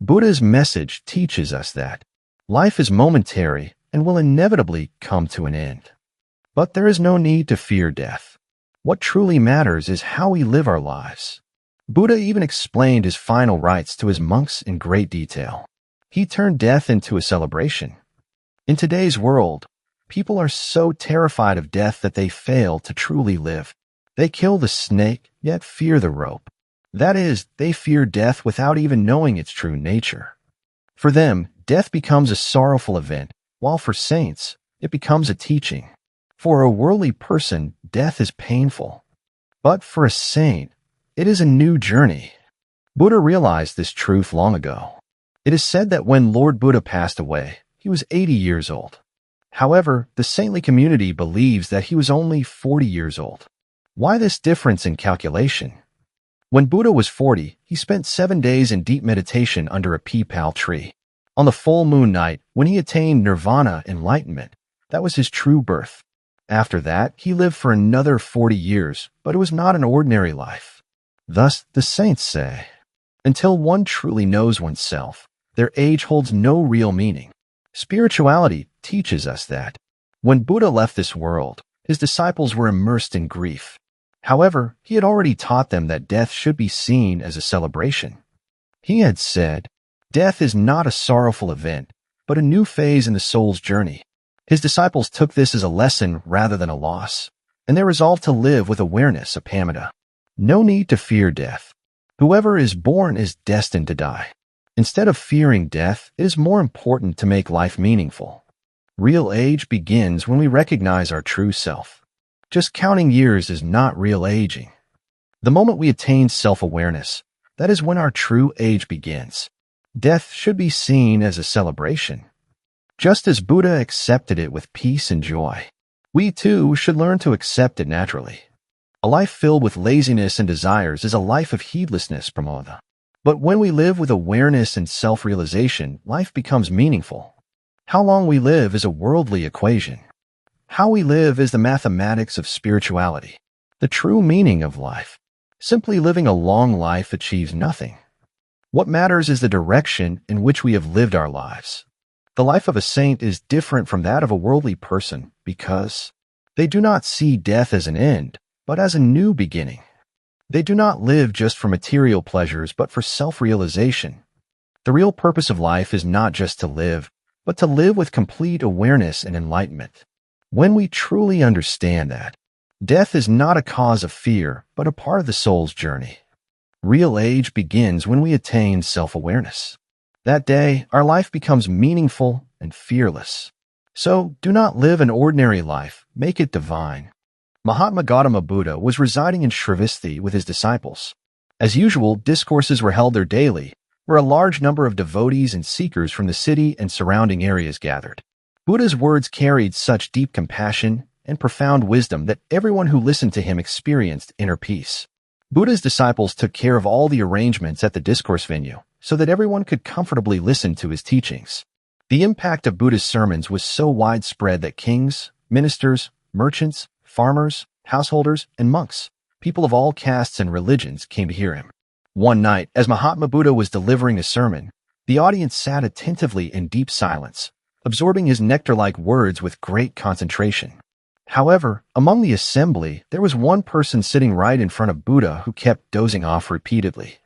Buddha's message teaches us that life is momentary and will inevitably come to an end. But there is no need to fear death. What truly matters is how we live our lives. Buddha even explained his final rites to his monks in great detail. He turned death into a celebration. In today's world, people are so terrified of death that they fail to truly live. They kill the snake, yet fear the rope. That is, they fear death without even knowing its true nature. For them, death becomes a sorrowful event, while for saints, it becomes a teaching. For a worldly person, death is painful. But for a saint, it is a new journey. Buddha realized this truth long ago. It is said that when Lord Buddha passed away, he was 80 years old. However, the saintly community believes that he was only 40 years old. Why this difference in calculation? When Buddha was 40, he spent 7 days in deep meditation under a peepal tree. On the full moon night, when he attained nirvana, enlightenment, that was his true birth. After that, he lived for another 40 years, but it was not an ordinary life. Thus, the saints say, until one truly knows oneself, their age holds no real meaning. Spirituality teaches us that when Buddha left this world, his disciples were immersed in grief. However, he had already taught them that death should be seen as a celebration. He had said, death is not a sorrowful event, but a new phase in the soul's journey. His disciples took this as a lesson rather than a loss, and they resolved to live with awareness, apamita. No need to fear death. Whoever is born is destined to die. Instead of fearing death, it is more important to make life meaningful. Real age begins when we recognize our true self. Just counting years is not real aging. The moment we attain self-awareness, that is when our true age begins. Death should be seen as a celebration. Just as Buddha accepted it with peace and joy, we too should learn to accept it naturally. A life filled with laziness and desires is a life of heedlessness, pramoda. But when we live with awareness and self-realization, life becomes meaningful. How long we live is a worldly equation. How we live is the mathematics of spirituality, the true meaning of life. Simply living a long life achieves nothing. What matters is the direction in which we have lived our lives. The life of a saint is different from that of a worldly person because they do not see death as an end, but as a new beginning. They do not live just for material pleasures, but for self-realization. The real purpose of life is not just to live, but to live with complete awareness and enlightenment. When we truly understand that, death is not a cause of fear, but a part of the soul's journey. Real age begins when we attain self-awareness. That day, our life becomes meaningful and fearless. So, do not live an ordinary life, make it divine. Mahatma Gautam Buddha was residing in Shravasti with his disciples. As usual, discourses were held there daily, where a large number of devotees and seekers from the city and surrounding areas gathered. Buddha's words carried such deep compassion and profound wisdom that everyone who listened to him experienced inner peace. Buddha's disciples took care of all the arrangements at the discourse venue, so that everyone could comfortably listen to his teachings. The impact of Buddha's sermons was so widespread that kings, ministers, merchants, farmers, householders, and monks. People of all castes and religions came to hear him. One night, as Mahatma Buddha was delivering a sermon, the audience sat attentively in deep silence, absorbing his nectar-like words with great concentration. However, among the assembly, there was one person sitting right in front of Buddha who kept dozing off repeatedly.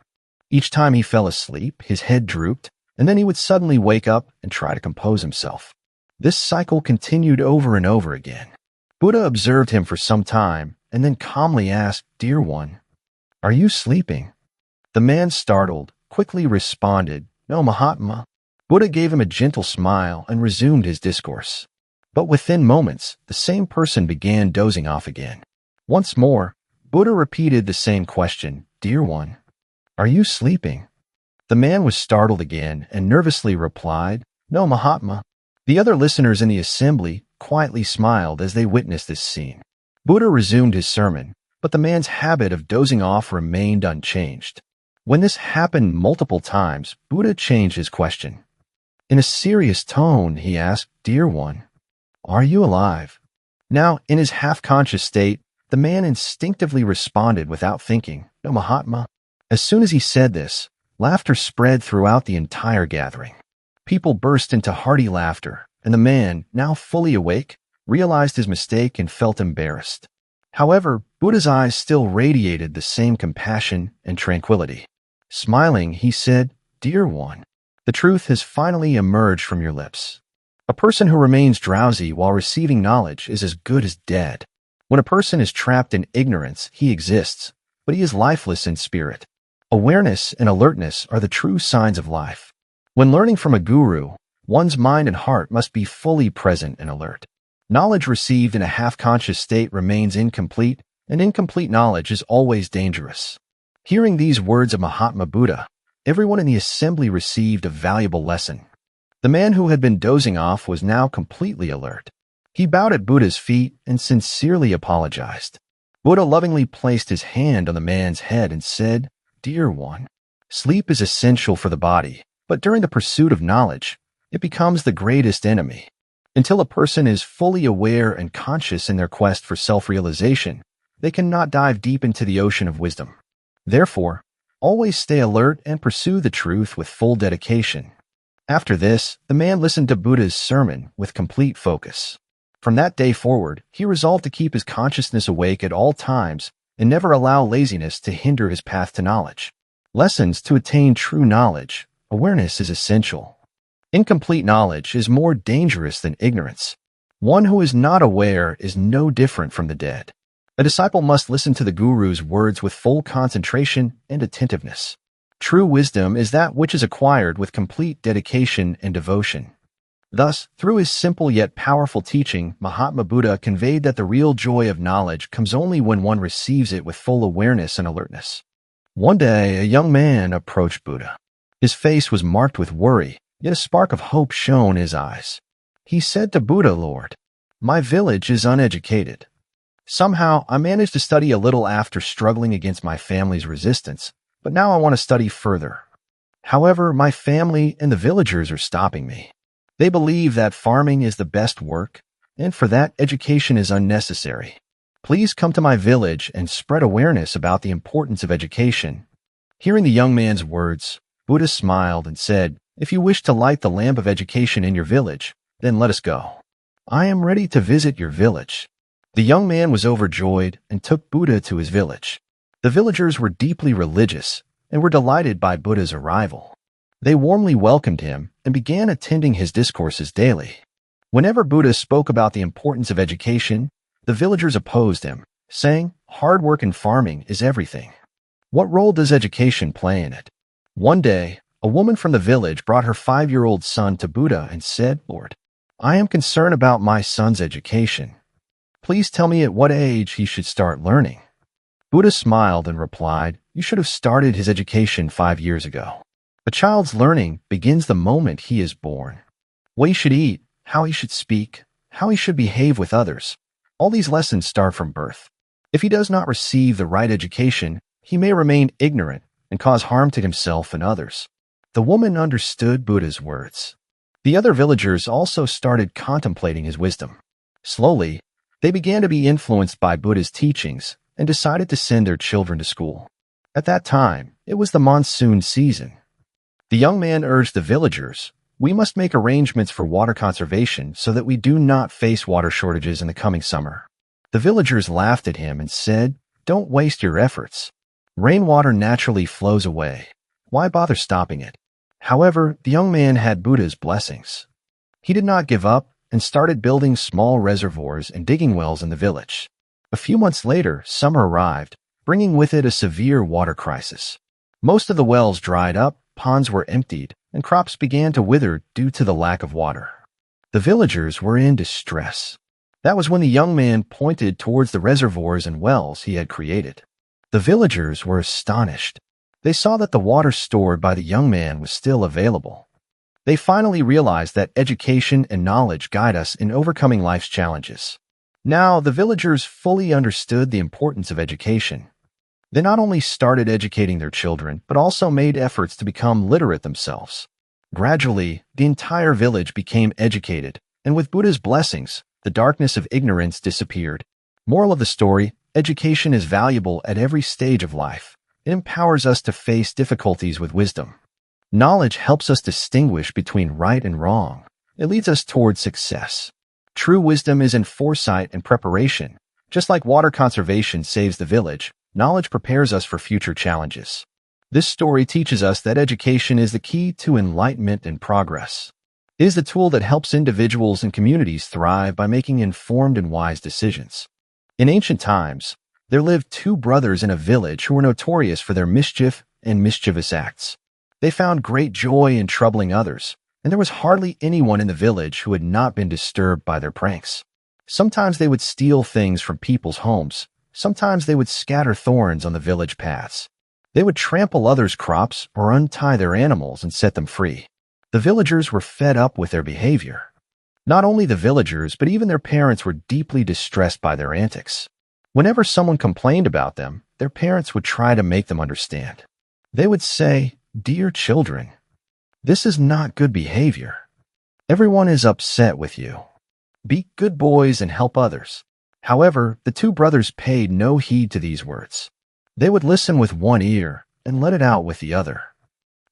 Each time he fell asleep, his head drooped, and then he would suddenly wake up and try to compose himself. This cycle continued over and over again. Buddha observed him for some time and then calmly asked, "Dear one, are you sleeping?" The man, startled, quickly responded, "No, Mahatma." Buddha gave him a gentle smile and resumed his discourse. But within moments, the same person began dozing off again. Once more, Buddha repeated the same question, "Dear one, are you sleeping?" The man was startled again and nervously replied, "No, Mahatma." The other listeners in the assembly quietly smiled as they witnessed this scene. Buddha resumed his sermon, but the man's habit of dozing off remained unchanged. When this happened multiple times, Buddha changed his question. In a serious tone, he asked, "Dear one, are you alive?" Now, in his half-conscious state, the man instinctively responded without thinking, "No, Mahatma." As soon as he said this, laughter spread throughout the entire gathering. People burst into hearty laughter, and the man, now fully awake, realized his mistake and felt embarrassed. However, Buddha's eyes still radiated the same compassion and tranquility. Smiling, he said, "Dear one, the truth has finally emerged from your lips. A person who remains drowsy while receiving knowledge is as good as dead. When a person is trapped in ignorance, he exists, but he is lifeless in spirit. Awareness and alertness are the true signs of life. When learning from a guru, one's mind and heart must be fully present and alert. Knowledge received in a half-conscious state remains incomplete, and incomplete knowledge is always dangerous." Hearing these words of Mahatma Buddha, everyone in the assembly received a valuable lesson. The man who had been dozing off was now completely alert. He bowed at Buddha's feet and sincerely apologized. Buddha lovingly placed his hand on the man's head and said, "Dear one, sleep is essential for the body, but during the pursuit of knowledge, it becomes the greatest enemy. Until a person is fully aware and conscious in their quest for self-realization, they cannot dive deep into the ocean of wisdom. Therefore, always stay alert and pursue the truth with full dedication." After this, the man listened to Buddha's sermon with complete focus. From that day forward, he resolved to keep his consciousness awake at all times and never allow laziness to hinder his path to knowledge. Lessons to attain true knowledge. Awareness is essential. Incomplete knowledge is more dangerous than ignorance. One who is not aware is no different from the dead. A disciple must listen to the guru's words with full concentration and attentiveness. True wisdom is that which is acquired with complete dedication and devotion. Thus, through his simple yet powerful teaching, Mahatma Buddha conveyed that the real joy of knowledge comes only when one receives it with full awareness and alertness. One day, a young man approached Buddha. His face was marked with worry, yet a spark of hope shone in his eyes. He said to Buddha, "Lord, my village is uneducated. Somehow, I managed to study a little after struggling against my family's resistance, but now I want to study further. However, my family and the villagers are stopping me. They believe that farming is the best work, and for that, education is unnecessary. Please come to my village and spread awareness about the importance of education." Hearing the young man's words, Buddha smiled and said, "If you wish to light the lamp of education in your village, then let us go. I am ready to visit your village." The young man was overjoyed and took Buddha to his village. The villagers were deeply religious and were delighted by Buddha's arrival. They warmly welcomed him and began attending his discourses daily. Whenever Buddha spoke about the importance of education, the villagers opposed him, saying, "Hard work in farming is everything. What role does education play in it?" One day, a woman from the village brought her 5-year-old son to Buddha and said, "Lord, I am concerned about my son's education. Please tell me at what age he should start learning." Buddha smiled and replied, "You should have started his education 5 years ago. A child's learning begins the moment he is born. What he should eat, how he should speak, how he should behave with others, all these lessons start from birth. If he does not receive the right education, he may remain ignorant and cause harm to himself and others." The woman understood Buddha's words. The other villagers also started contemplating his wisdom. Slowly, They began to be influenced by Buddha's teachings and decided to send their children to school. At that time, it was the monsoon season. The young man urged the villagers, "We must make arrangements for water conservation so that we do not face water shortages in the coming summer." The villagers laughed at him and said, "Don't waste your efforts. Rainwater naturally flows away. Why bother stopping it?" However, the young man had Buddha's blessings. He did not give up and started building small reservoirs and digging wells in the village. A few months later, summer arrived, bringing with it a severe water crisis. Most of the wells dried up, ponds were emptied, and crops began to wither due to the lack of water. The villagers were in distress. That was when the young man pointed towards the reservoirs and wells he had created. The villagers were astonished. They saw that the water stored by the young man was still available. They finally realized that education and knowledge guide us in overcoming life's challenges. Now, the villagers fully understood the importance of education. They not only started educating their children, but also made efforts to become literate themselves. Gradually, the entire village became educated, and with Buddha's blessings, the darkness of ignorance disappeared. Moral of the story: education is valuable at every stage of life. It empowers us to face difficulties with wisdom. Knowledge helps us distinguish between right and wrong. It leads us towards success. True wisdom is in foresight and preparation. Just like water conservation saves the village, knowledge prepares us for future challenges. This story teaches us that education is the key to enlightenment and progress. It is the tool that helps individuals and communities thrive by making informed and wise decisions. In ancient times, there lived two brothers in a village who were notorious for their mischief and mischievous acts. They found great joy in troubling others, and there was hardly anyone in the village who had not been disturbed by their pranks. Sometimes they would steal things from people's homes. Sometimes they would scatter thorns on the village paths. They would trample others' crops or untie their animals and set them free. The villagers were fed up with their behavior. Not only the villagers, but even their parents were deeply distressed by their antics. Whenever someone complained about them, their parents would try to make them understand. They would say, "Dear children, this is not good behavior. Everyone is upset with you. Be good boys and help others." However, the two brothers paid no heed to these words. They would listen with one ear and let it out with the other.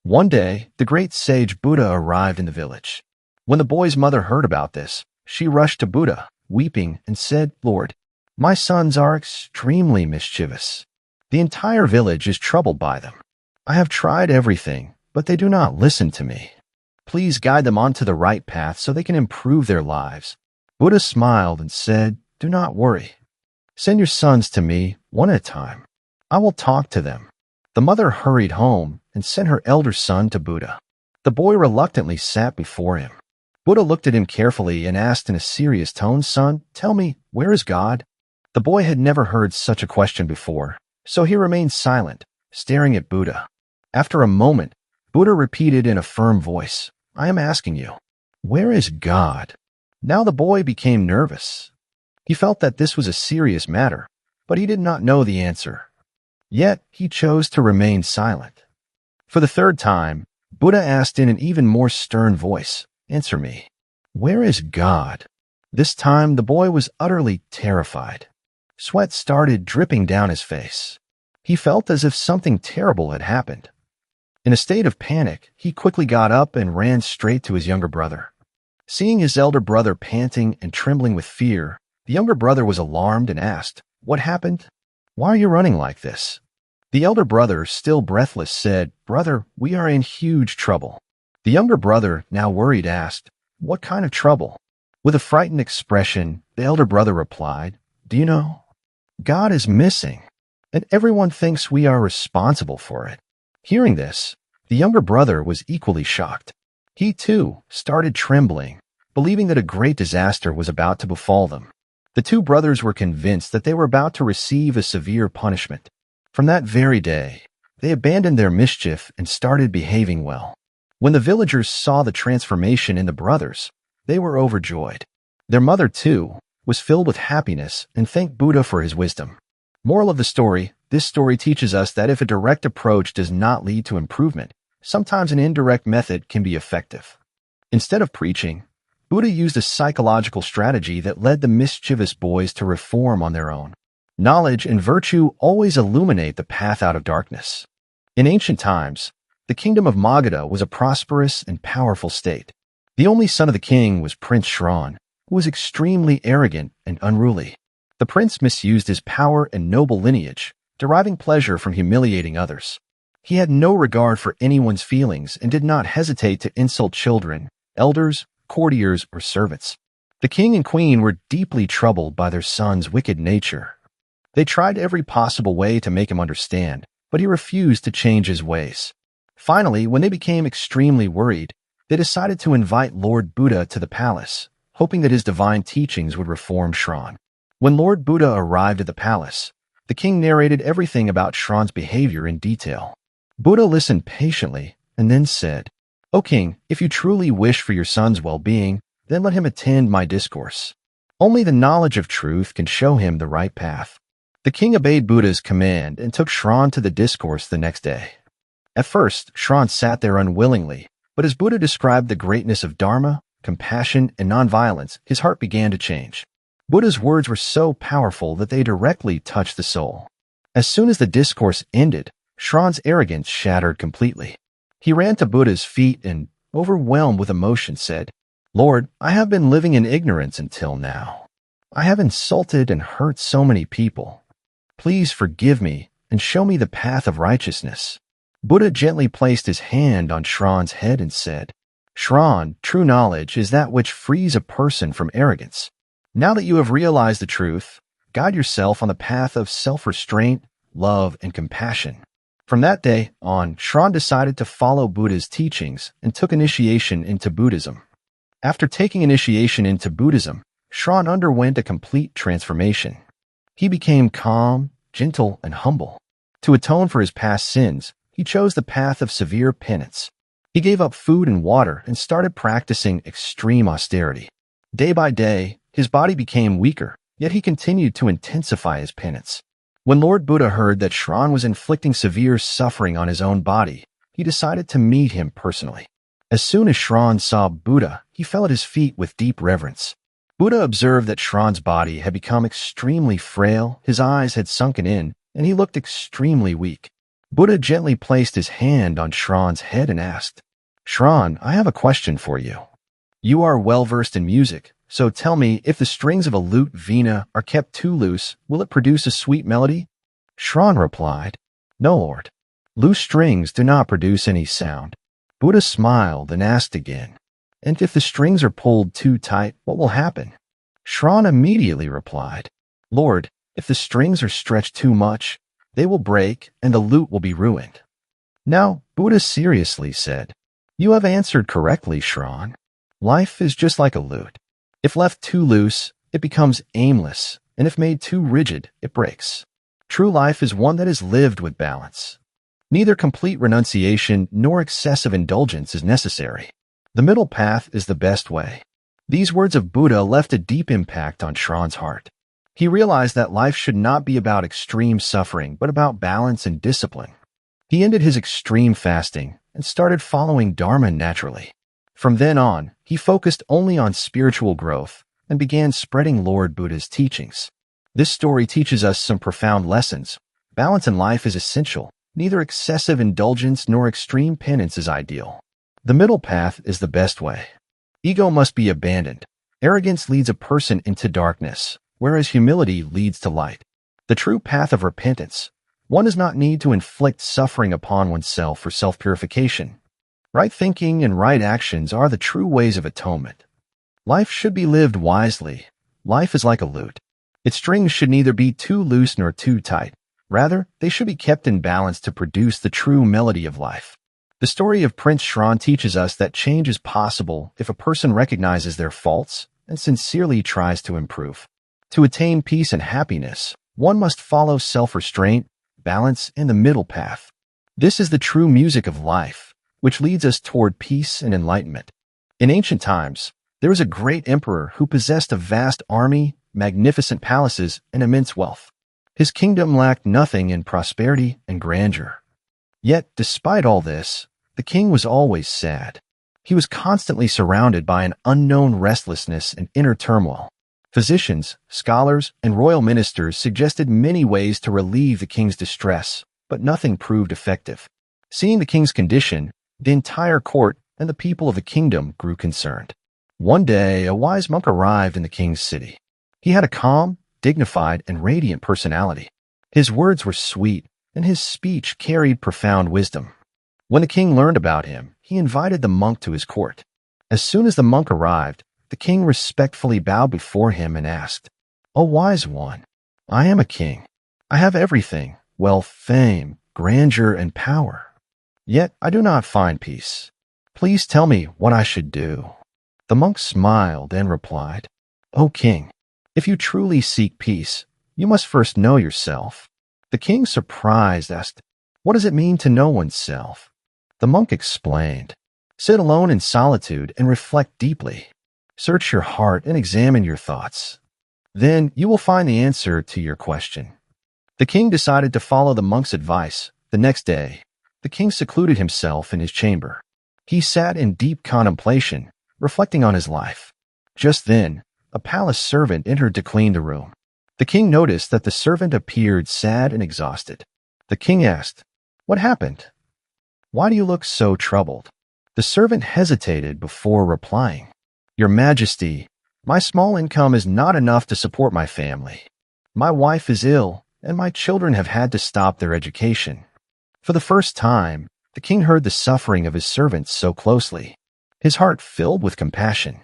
One day, the great sage Buddha arrived in the village. When the boy's mother heard about this, she rushed to Buddha, weeping, and said, "Lord, my sons are extremely mischievous. The entire village is troubled by them. I have tried everything, but they do not listen to me. Please guide them onto the right path so they can improve their lives." Buddha smiled and said, "Do not worry. Send your sons to me, one at a time. I will talk to them." The mother hurried home and sent her elder son to Buddha. The boy reluctantly sat before him. Buddha looked at him carefully and asked in a serious tone, "Son, tell me, where is God?" The boy had never heard such a question before, so he remained silent, staring at Buddha. After a moment, Buddha repeated in a firm voice, "I am asking you, where is God?" Now the boy became nervous. He felt that this was a serious matter, but he did not know the answer. Yet he chose to remain silent. For the third time, Buddha asked in an even more stern voice, "Answer me, where is God?" This time the boy was utterly terrified. Sweat started dripping down his face. He felt as if something terrible had happened. In a state of panic, he quickly got up and ran straight to his younger brother. Seeing his elder brother panting and trembling with fear, the younger brother was alarmed and asked, "What happened? Why are you running like this?" The elder brother, still breathless, said, "Brother, we are in huge trouble." The younger brother, now worried, asked, "What kind of trouble?" With a frightened expression, the elder brother replied, "Do you know? God is missing, and everyone thinks we are responsible for it." Hearing this, the younger brother was equally shocked. He, too, started trembling, believing that a great disaster was about to befall them. The two brothers were convinced that they were about to receive a severe punishment. From that very day, they abandoned their mischief and started behaving well. When the villagers saw the transformation in the brothers, they were overjoyed. Their mother, too, was filled with happiness and thanked Buddha for his wisdom. Moral of the story: this story teaches us that if a direct approach does not lead to improvement, sometimes an indirect method can be effective. Instead of preaching, Buddha used a psychological strategy that led the mischievous boys to reform on their own. Knowledge and virtue always illuminate the path out of darkness. In ancient times, the kingdom of Magadha was a prosperous and powerful state. The only son of the king was Prince Shravan, who was extremely arrogant and unruly. The prince misused his power and noble lineage, deriving pleasure from humiliating others. He had no regard for anyone's feelings and did not hesitate to insult children, elders, courtiers, or servants. The king and queen were deeply troubled by their son's wicked nature. They tried every possible way to make him understand, but he refused to change his ways. Finally, when they became extremely worried, they decided to invite Lord Buddha to the palace, hoping that his divine teachings would reform Shravan. When Lord Buddha arrived at the palace, the king narrated everything about Shravan's behavior in detail. Buddha listened patiently and then said, "O king, if you truly wish for your son's well-being, then let him attend my discourse. Only the knowledge of truth can show him the right path." The king obeyed Buddha's command and took Shravan to the discourse the next day. At first, Shravan sat there unwillingly, but as Buddha described the greatness of dharma, compassion, and nonviolence, his heart began to change. Buddha's words were so powerful that they directly touched the soul. As soon as the discourse ended, Shravan's arrogance shattered completely. He ran to Buddha's feet and, overwhelmed with emotion, said, "Lord, I have been living in ignorance until now. I have insulted and hurt so many people. Please forgive me and show me the path of righteousness." Buddha gently placed his hand on Shravan's head and said, "Shravan, true knowledge is that which frees a person from arrogance. Now that you have realized the truth, guide yourself on the path of self-restraint, love, and compassion." From that day on, Shravan decided to follow Buddha's teachings and took initiation into Buddhism. After taking initiation into Buddhism, Shravan underwent a complete transformation. He became calm, gentle, and humble. To atone for his past sins, he chose the path of severe penance. He gave up food and water and started practicing extreme austerity. Day by day, his body became weaker, yet he continued to intensify his penance. When Lord Buddha heard that Shravan was inflicting severe suffering on his own body, he decided to meet him personally. As soon as Shravan saw Buddha, he fell at his feet with deep reverence. Buddha observed that Shravan's body had become extremely frail, his eyes had sunken in, and he looked extremely weak. Buddha gently placed his hand on Shravan's head and asked, "Shravan, I have a question for you. You are well-versed in music, so tell me, if the strings of a lute vina are kept too loose, will it produce a sweet melody?" Shravan replied, "No, Lord. Loose strings do not produce any sound." Buddha smiled and asked again, "And if the strings are pulled too tight, what will happen?" Shravan immediately replied, "Lord, if the strings are stretched too much, they will break and the lute will be ruined." Now, Buddha seriously said, "You have answered correctly, Shravan. Life is just like a lute. If left too loose, it becomes aimless, and if made too rigid, it breaks. True life is one that is lived with balance. Neither complete renunciation nor excessive indulgence is necessary. The middle path is the best way." These words of Buddha left a deep impact on Shravan's heart. He realized that life should not be about extreme suffering, but about balance and discipline. He ended his extreme fasting and started following dharma naturally. From then on, he focused only on spiritual growth and began spreading Lord Buddha's teachings. This story teaches us some profound lessons. Balance in life is essential. Neither excessive indulgence nor extreme penance is ideal. The middle path is the best way. Ego must be abandoned. Arrogance leads a person into darkness, whereas humility leads to light. The true path of repentance. One does not need to inflict suffering upon oneself for self-purification. Right thinking and right actions are the true ways of atonement. Life should be lived wisely. Life is like a lute. Its strings should neither be too loose nor too tight. Rather, they should be kept in balance to produce the true melody of life. The story of Prince Shravan teaches us that change is possible if a person recognizes their faults and sincerely tries to improve. To attain peace and happiness, one must follow self-restraint, balance, and the middle path. This is the true music of life, which leads us toward peace and enlightenment. In ancient times, there was a great emperor who possessed a vast army, magnificent palaces, and immense wealth. His kingdom lacked nothing in prosperity and grandeur. Yet, despite all this, the king was always sad. He was constantly surrounded by an unknown restlessness and inner turmoil. Physicians, scholars, and royal ministers suggested many ways to relieve the king's distress, but nothing proved effective. Seeing the king's condition, the entire court and the people of the kingdom grew concerned. One day, a wise monk arrived in the king's city. He had a calm, dignified, and radiant personality. His words were sweet, and his speech carried profound wisdom. When the king learned about him, he invited the monk to his court. As soon as the monk arrived, the king respectfully bowed before him and asked, "O wise one, I am a king. I have everything, wealth, fame, grandeur, and power. Yet I do not find peace. Please tell me what I should do." The monk smiled and replied, "O king, if you truly seek peace, you must first know yourself." The king, surprised, asked, "What does it mean to know oneself?" The monk explained, "Sit alone in solitude and reflect deeply. Search your heart and examine your thoughts. Then you will find the answer to your question." The king decided to follow the monk's advice. The next day, the king secluded himself in his chamber. He sat in deep contemplation, reflecting on his life. Just then, a palace servant entered to clean the room. The king noticed that the servant appeared sad and exhausted. The king asked, "What happened? Why do you look so troubled?" The servant hesitated before replying, "Your Majesty, my small income is not enough to support my family. My wife is ill, and my children have had to stop their education." For the first time, the king heard the suffering of his servants so closely. His heart filled with compassion.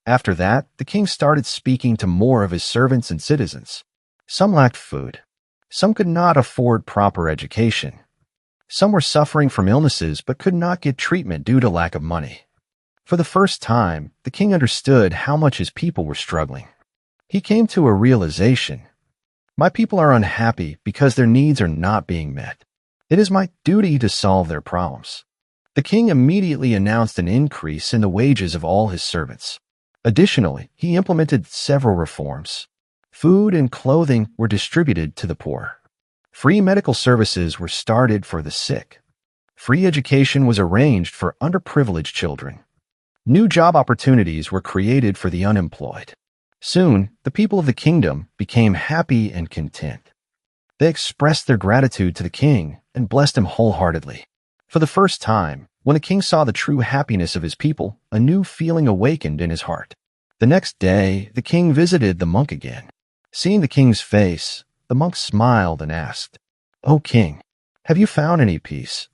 After that, the king started speaking to more of his servants and citizens. Some lacked food. Some could not afford proper education. Some were suffering from illnesses but could not get treatment due to lack of money. For the first time, the king understood how much his people were struggling. He came to a realization. My people are unhappy because their needs are not being met. It is my duty to solve their problems. The king immediately announced an increase in the wages of all his servants. Additionally, he implemented several reforms. Food and clothing were distributed to the poor. Free medical services were started for the sick. Free education was arranged for underprivileged children. New job opportunities were created for the unemployed. Soon, the people of the kingdom became happy and content. They expressed their gratitude to the king and blessed him wholeheartedly. For the first time, when the king saw the true happiness of his people, a new feeling awakened in his heart. The next day, the king visited the monk again. Seeing the king's face, the monk smiled and asked, "O king, have you found any peace?"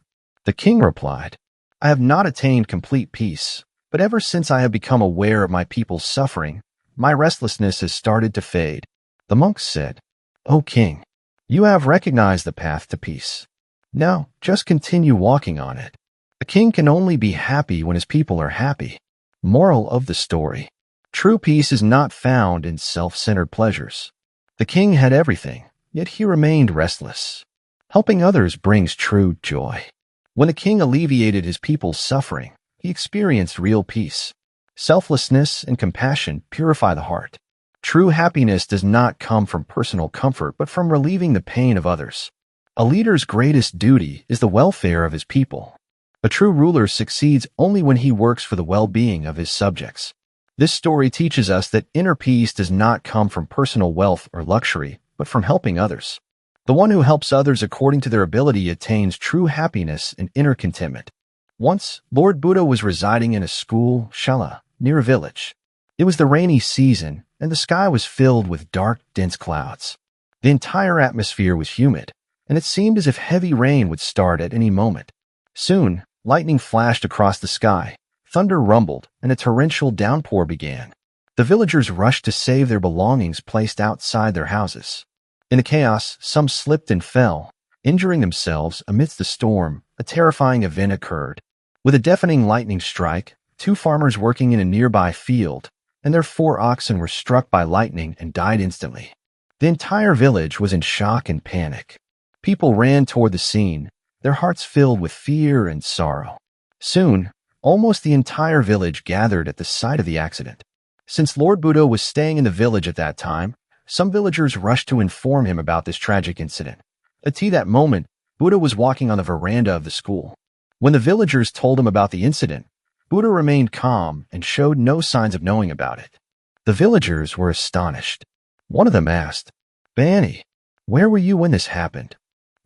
The king replied, "I have not attained complete peace, but ever since I have become aware of my people's suffering, my restlessness has started to fade." The monk said, "O king, you have recognized the path to peace. Now, just continue walking on it. A king can only be happy when his people are happy." Moral of the story: true peace is not found in self-centered pleasures. The king had everything, yet he remained restless. Helping others brings true joy. When the king alleviated his people's suffering, he experienced real peace. Selflessness and compassion purify the heart. True happiness does not come from personal comfort, but from relieving the pain of others. A leader's greatest duty is the welfare of his people. A true ruler succeeds only when he works for the well-being of his subjects. This story teaches us that inner peace does not come from personal wealth or luxury, but from helping others. The one who helps others according to their ability attains true happiness and inner contentment. Once, Lord Buddha was residing in a school, shala, near a village. It was the rainy season, and the sky was filled with dark, dense clouds. The entire atmosphere was humid, and it seemed as if heavy rain would start at any moment. Soon, lightning flashed across the sky. Thunder rumbled, and a torrential downpour began. The villagers rushed to save their belongings placed outside their houses. In the chaos, some slipped and fell, injuring themselves amidst the storm. A terrifying event occurred. With a deafening lightning strike, 2 farmers working in a nearby field and their 4 oxen were struck by lightning and died instantly. The entire village was in shock and panic. People ran toward the scene, their hearts filled with fear and sorrow. Soon, almost the entire village gathered at the site of the accident. Since Lord Buddha was staying in the village at that time, some villagers rushed to inform him about this tragic incident. At that moment, Buddha was walking on the veranda of the school. When the villagers told him about the incident, Buddha remained calm and showed no signs of knowing about it. The villagers were astonished. One of them asked, "Bani, where were you when this happened?"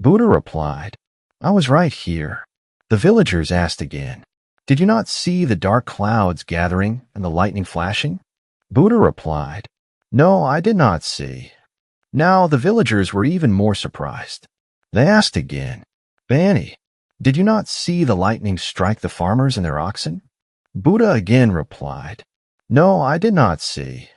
Buddha replied, "I was right here." The villagers asked again, "Did you not see the dark clouds gathering and the lightning flashing?" Buddha replied, "No, I did not see." Now the villagers were even more surprised. They asked again, "Bani, did you not see the lightning strike the farmers and their oxen?" Buddha again replied, "No, I did not see."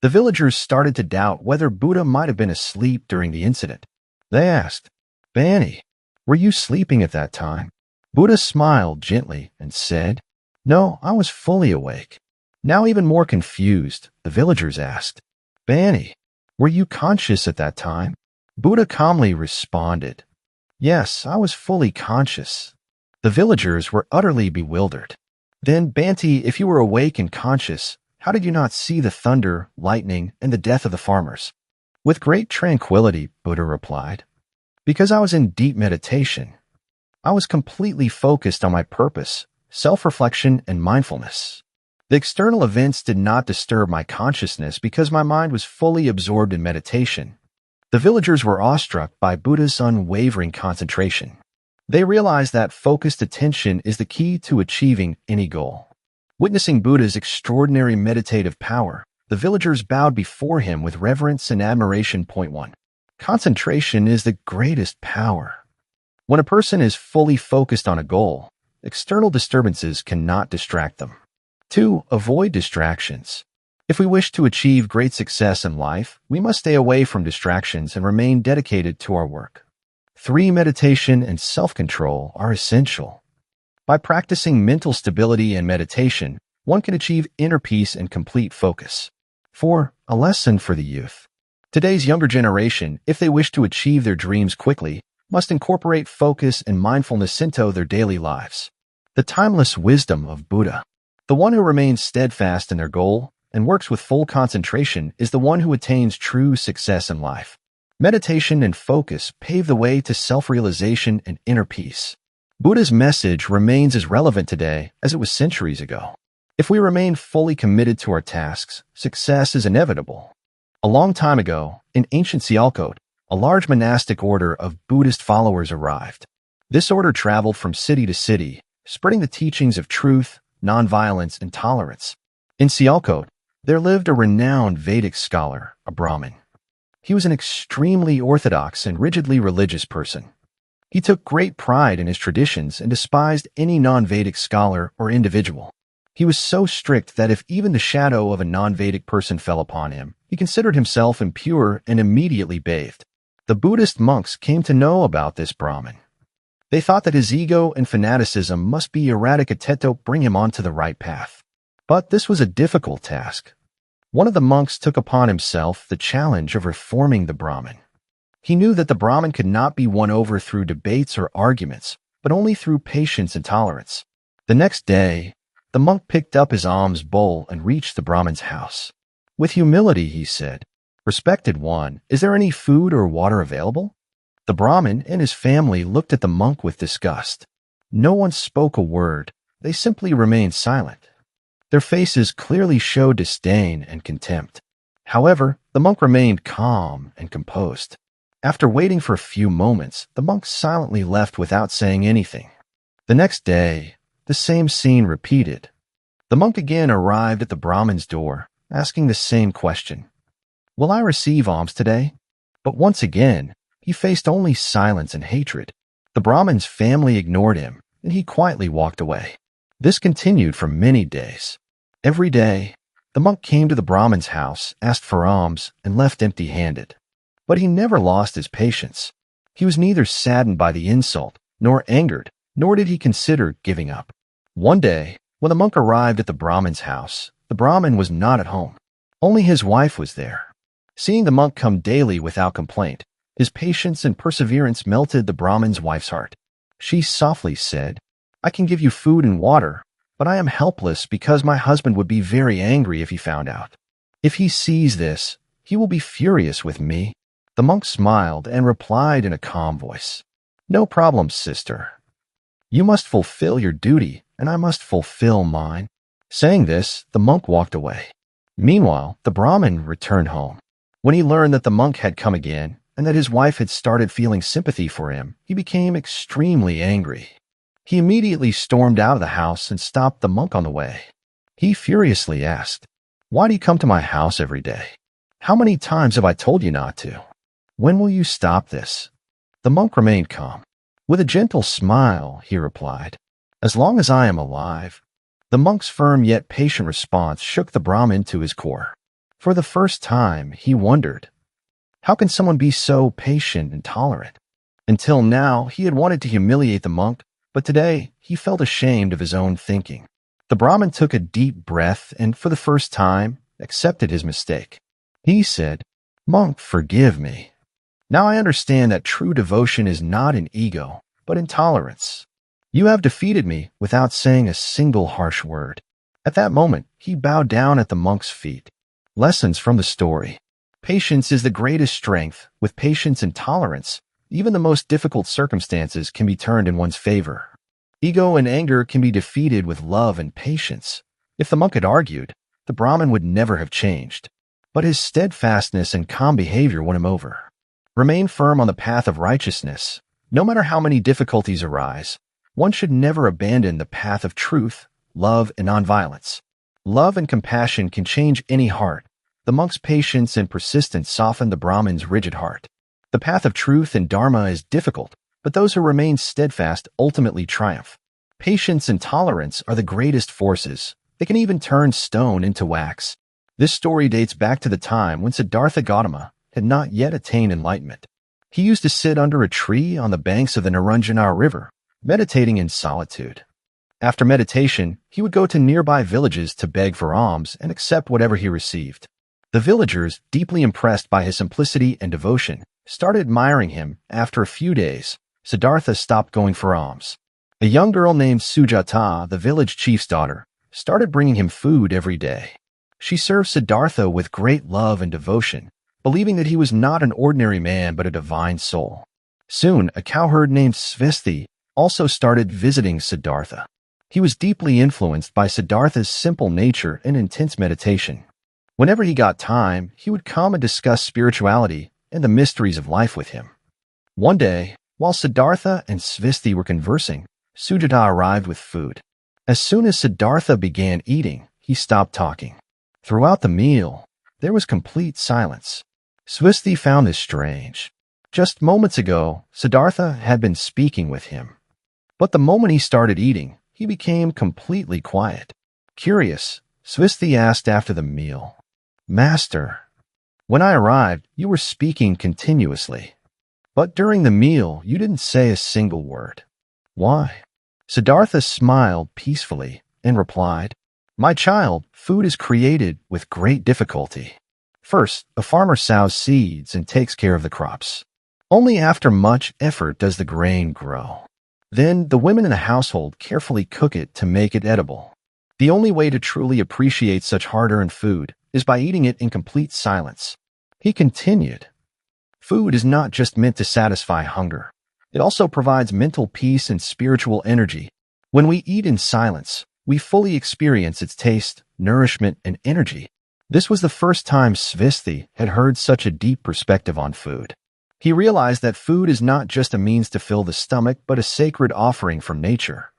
The villagers started to doubt whether Buddha might have been asleep during the incident. They asked, "Bani, were you sleeping at that time?" Buddha smiled gently and said, "No, I was fully awake." Now even more confused, the villagers asked, "Bani, were you conscious at that time?" Buddha calmly responded, "Yes, I was fully conscious." The villagers were utterly bewildered. "Then, Banti, if you were awake and conscious, how did you not see the thunder, lightning, and the death of the farmers?" "With great tranquility," Buddha replied, "because I was in deep meditation. I was completely focused on my purpose, self-reflection, and mindfulness. The external events did not disturb my consciousness because my mind was fully absorbed in meditation." The villagers were awestruck by Buddha's unwavering concentration. They realized that focused attention is the key to achieving any goal. Witnessing Buddha's extraordinary meditative power, the villagers bowed before him with reverence and admiration. Point 1. Concentration is the greatest power. When a person is fully focused on a goal, external disturbances cannot distract them. 2. Avoid distractions. If we wish to achieve great success in life, we must stay away from distractions and remain dedicated to our work. 3. Meditation and self-control are essential. By practicing mental stability and meditation, one can achieve inner peace and complete focus. 4. A lesson for the youth. Today's younger generation, if they wish to achieve their dreams quickly, must incorporate focus and mindfulness into their daily lives. The timeless wisdom of Buddha. The one who remains steadfast in their goal and works with full concentration is the one who attains true success in life. Meditation and focus pave the way to self-realization and inner peace. Buddha's message remains as relevant today as it was centuries ago. If we remain fully committed to our tasks, success is inevitable. A long time ago, in ancient Sialkot, a large monastic order of Buddhist followers arrived. This order traveled from city to city, spreading the teachings of truth, nonviolence, and tolerance. In Sialkot, there lived a renowned Vedic scholar, a Brahmin. He was an extremely orthodox and rigidly religious person. He took great pride in his traditions and despised any non-Vedic scholar or individual. He was so strict that if even the shadow of a non-Vedic person fell upon him, he considered himself impure and immediately bathed. The Buddhist monks came to know about this Brahmin. They thought that his ego and fanaticism must be eradicated to bring him onto the right path. But this was a difficult task. One of the monks took upon himself the challenge of reforming the Brahmin. He knew that the Brahmin could not be won over through debates or arguments, but only through patience and tolerance. The next day, the monk picked up his alms bowl and reached the Brahmin's house. With humility, he said, "Respected one, is there any food or water available?" The Brahmin and his family looked at the monk with disgust. No one spoke a word. They simply remained silent. Their faces clearly showed disdain and contempt. However, the monk remained calm and composed. After waiting for a few moments, the monk silently left without saying anything. The next day, the same scene repeated. The monk again arrived at the Brahmin's door, asking the same question. "Will I receive alms today?" But once again, he faced only silence and hatred. The Brahmin's family ignored him, and he quietly walked away. This continued for many days. Every day, the monk came to the Brahmin's house, asked for alms, and left empty-handed. But he never lost his patience. He was neither saddened by the insult, nor angered, nor did he consider giving up. One day, when the monk arrived at the Brahmin's house, the Brahmin was not at home. Only his wife was there. Seeing the monk come daily without complaint, his patience and perseverance melted the Brahmin's wife's heart. She softly said, "I can give you food and water, but I am helpless because my husband would be very angry if he found out. If he sees this, he will be furious with me." The monk smiled and replied in a calm voice, "No problem, sister. You must fulfill your duty and I must fulfill mine." Saying this, the monk walked away. Meanwhile, the Brahmin returned home. When he learned that the monk had come again and that his wife had started feeling sympathy for him, he became extremely angry. He immediately stormed out of the house and stopped the monk on the way. He furiously asked, "Why do you come to my house every day? How many times have I told you not to? When will you stop this?" The monk remained calm. With a gentle smile, he replied, "As long as I am alive." The monk's firm yet patient response shook the Brahmin to his core. For the first time, he wondered, how can someone be so patient and tolerant? Until now, he had wanted to humiliate the monk, but today he felt ashamed of his own thinking. The Brahmin took a deep breath and, for the first time, accepted his mistake. He said, "Monk, forgive me. Now I understand that true devotion is not in ego, but in tolerance. You have defeated me without saying a single harsh word." At that moment, he bowed down at the monk's feet. Lessons from the story. Patience is the greatest strength. With patience and tolerance, even the most difficult circumstances can be turned in one's favor. Ego and anger can be defeated with love and patience. If the monk had argued, the Brahmin would never have changed. But his steadfastness and calm behavior won him over. Remain firm on the path of righteousness. No matter how many difficulties arise, one should never abandon the path of truth, love, and nonviolence. Love and compassion can change any heart. The monk's patience and persistence softened the Brahmin's rigid heart. The path of truth and dharma is difficult, but those who remain steadfast ultimately triumph. Patience and tolerance are the greatest forces. They can even turn stone into wax. This story dates back to the time when Siddhartha Gautama had not yet attained enlightenment. He used to sit under a tree on the banks of the Naranjana River, meditating in solitude. After meditation, he would go to nearby villages to beg for alms and accept whatever he received. The villagers, deeply impressed by his simplicity and devotion, started admiring him. After a few days, Siddhartha stopped going for alms. A young girl named Sujata, the village chief's daughter, started bringing him food every day. She served Siddhartha with great love and devotion, believing that he was not an ordinary man but a divine soul. Soon, a cowherd named Shravasti also started visiting Siddhartha. He was deeply influenced by Siddhartha's simple nature and intense meditation. Whenever he got time, he would come and discuss spirituality and the mysteries of life with him. One day, while Siddhartha and Shravasti were conversing, Sujata arrived with food. As soon as Siddhartha began eating, he stopped talking. Throughout the meal, there was complete silence. Shravasti found this strange. Just moments ago, Siddhartha had been speaking with him. But the moment he started eating, he became completely quiet. Curious, Shravasti asked after the meal, "Master, when I arrived, you were speaking continuously. But during the meal, you didn't say a single word. Why?" Siddhartha smiled peacefully and replied, "My child, food is created with great difficulty. First, a farmer sows seeds and takes care of the crops. Only after much effort does the grain grow. Then the women in the household carefully cook it to make it edible. The only way to truly appreciate such hard-earned food is by eating it in complete silence." He continued, "Food is not just meant to satisfy hunger. It also provides mental peace and spiritual energy. When we eat in silence, we fully experience its taste, nourishment, and energy." This was the first time Shravasti had heard such a deep perspective on food. He realized that food is not just a means to fill the stomach, but a sacred offering from nature.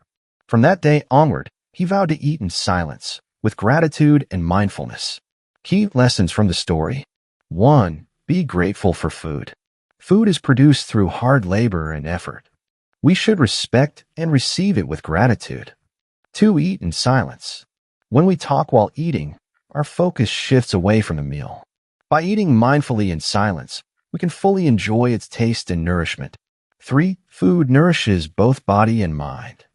From that day onward, he vowed to eat in silence, with gratitude and mindfulness. Key lessons from the story. 1. Be grateful for food. Food is produced through hard labor and effort. We should respect and receive it with gratitude. 2. Eat in silence. When we talk while eating, our focus shifts away from the meal. By eating mindfully in silence, we can fully enjoy its taste and nourishment. 3. Food nourishes both body and mind.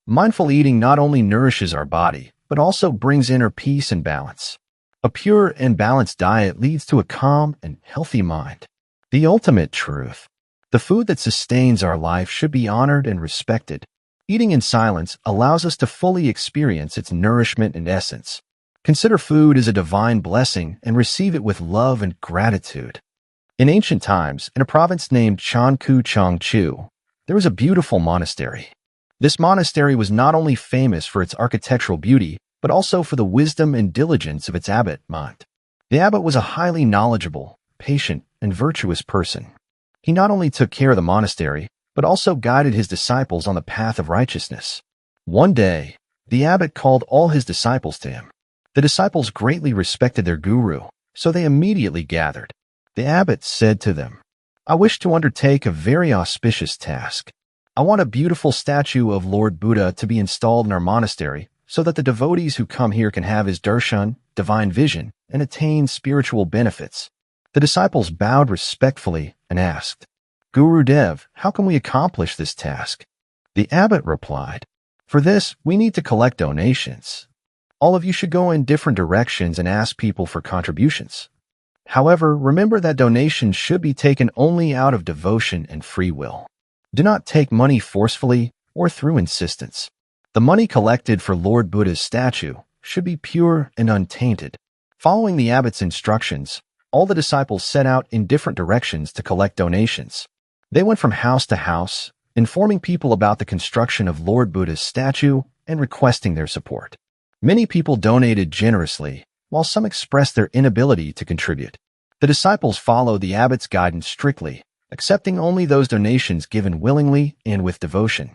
Mindful eating not only nourishes our body, but also brings inner peace and balance. A pure and balanced diet leads to a calm and healthy mind. The ultimate truth. The food that sustains our life should be honored and respected. Eating in silence allows us to fully experience its nourishment and essence. Consider food as a divine blessing and receive it with love and gratitude. In ancient times, in a province named Chanku Changchu, there was a beautiful monastery. This monastery was not only famous for its architectural beauty, but also for the wisdom and diligence of its abbot, Mont. The abbot was a highly knowledgeable, patient, and virtuous person. He not only took care of the monastery, but also guided his disciples on the path of righteousness. One day, the abbot called all his disciples to him. The disciples greatly respected their guru, so they immediately gathered. The abbot said to them, "I wish to undertake a very auspicious task. I want a beautiful statue of Lord Buddha to be installed in our monastery so that the devotees who come here can have his darshan, divine vision, and attain spiritual benefits." The disciples bowed respectfully and asked, "Guru Dev, how can we accomplish this task?" The abbot replied, "For this, we need to collect donations. All of you should go in different directions and ask people for contributions. However, remember that donations should be taken only out of devotion and free will. Do not take money forcefully or through insistence. The money collected for Lord Buddha's statue should be pure and untainted." Following the abbot's instructions, all the disciples set out in different directions to collect donations. They went from house to house, informing people about the construction of Lord Buddha's statue and requesting their support. Many people donated generously, while some expressed their inability to contribute. The disciples followed the abbot's guidance strictly, accepting only those donations given willingly and with devotion.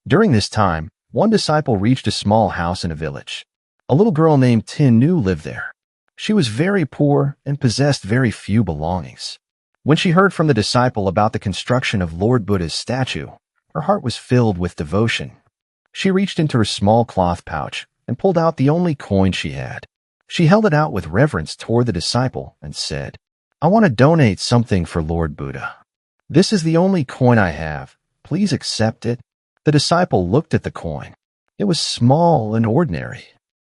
During this time, one disciple reached a small house in a village. A little girl named Tin Nu lived there. She was very poor and possessed very few belongings. When she heard from the disciple about the construction of Lord Buddha's statue, her heart was filled with devotion. She reached into her small cloth pouch and pulled out the only coin she had. She held it out with reverence toward the disciple and said, "I want to donate something for Lord Buddha. This is the only coin I have. Please accept it." The disciple looked at the coin. It was small and ordinary.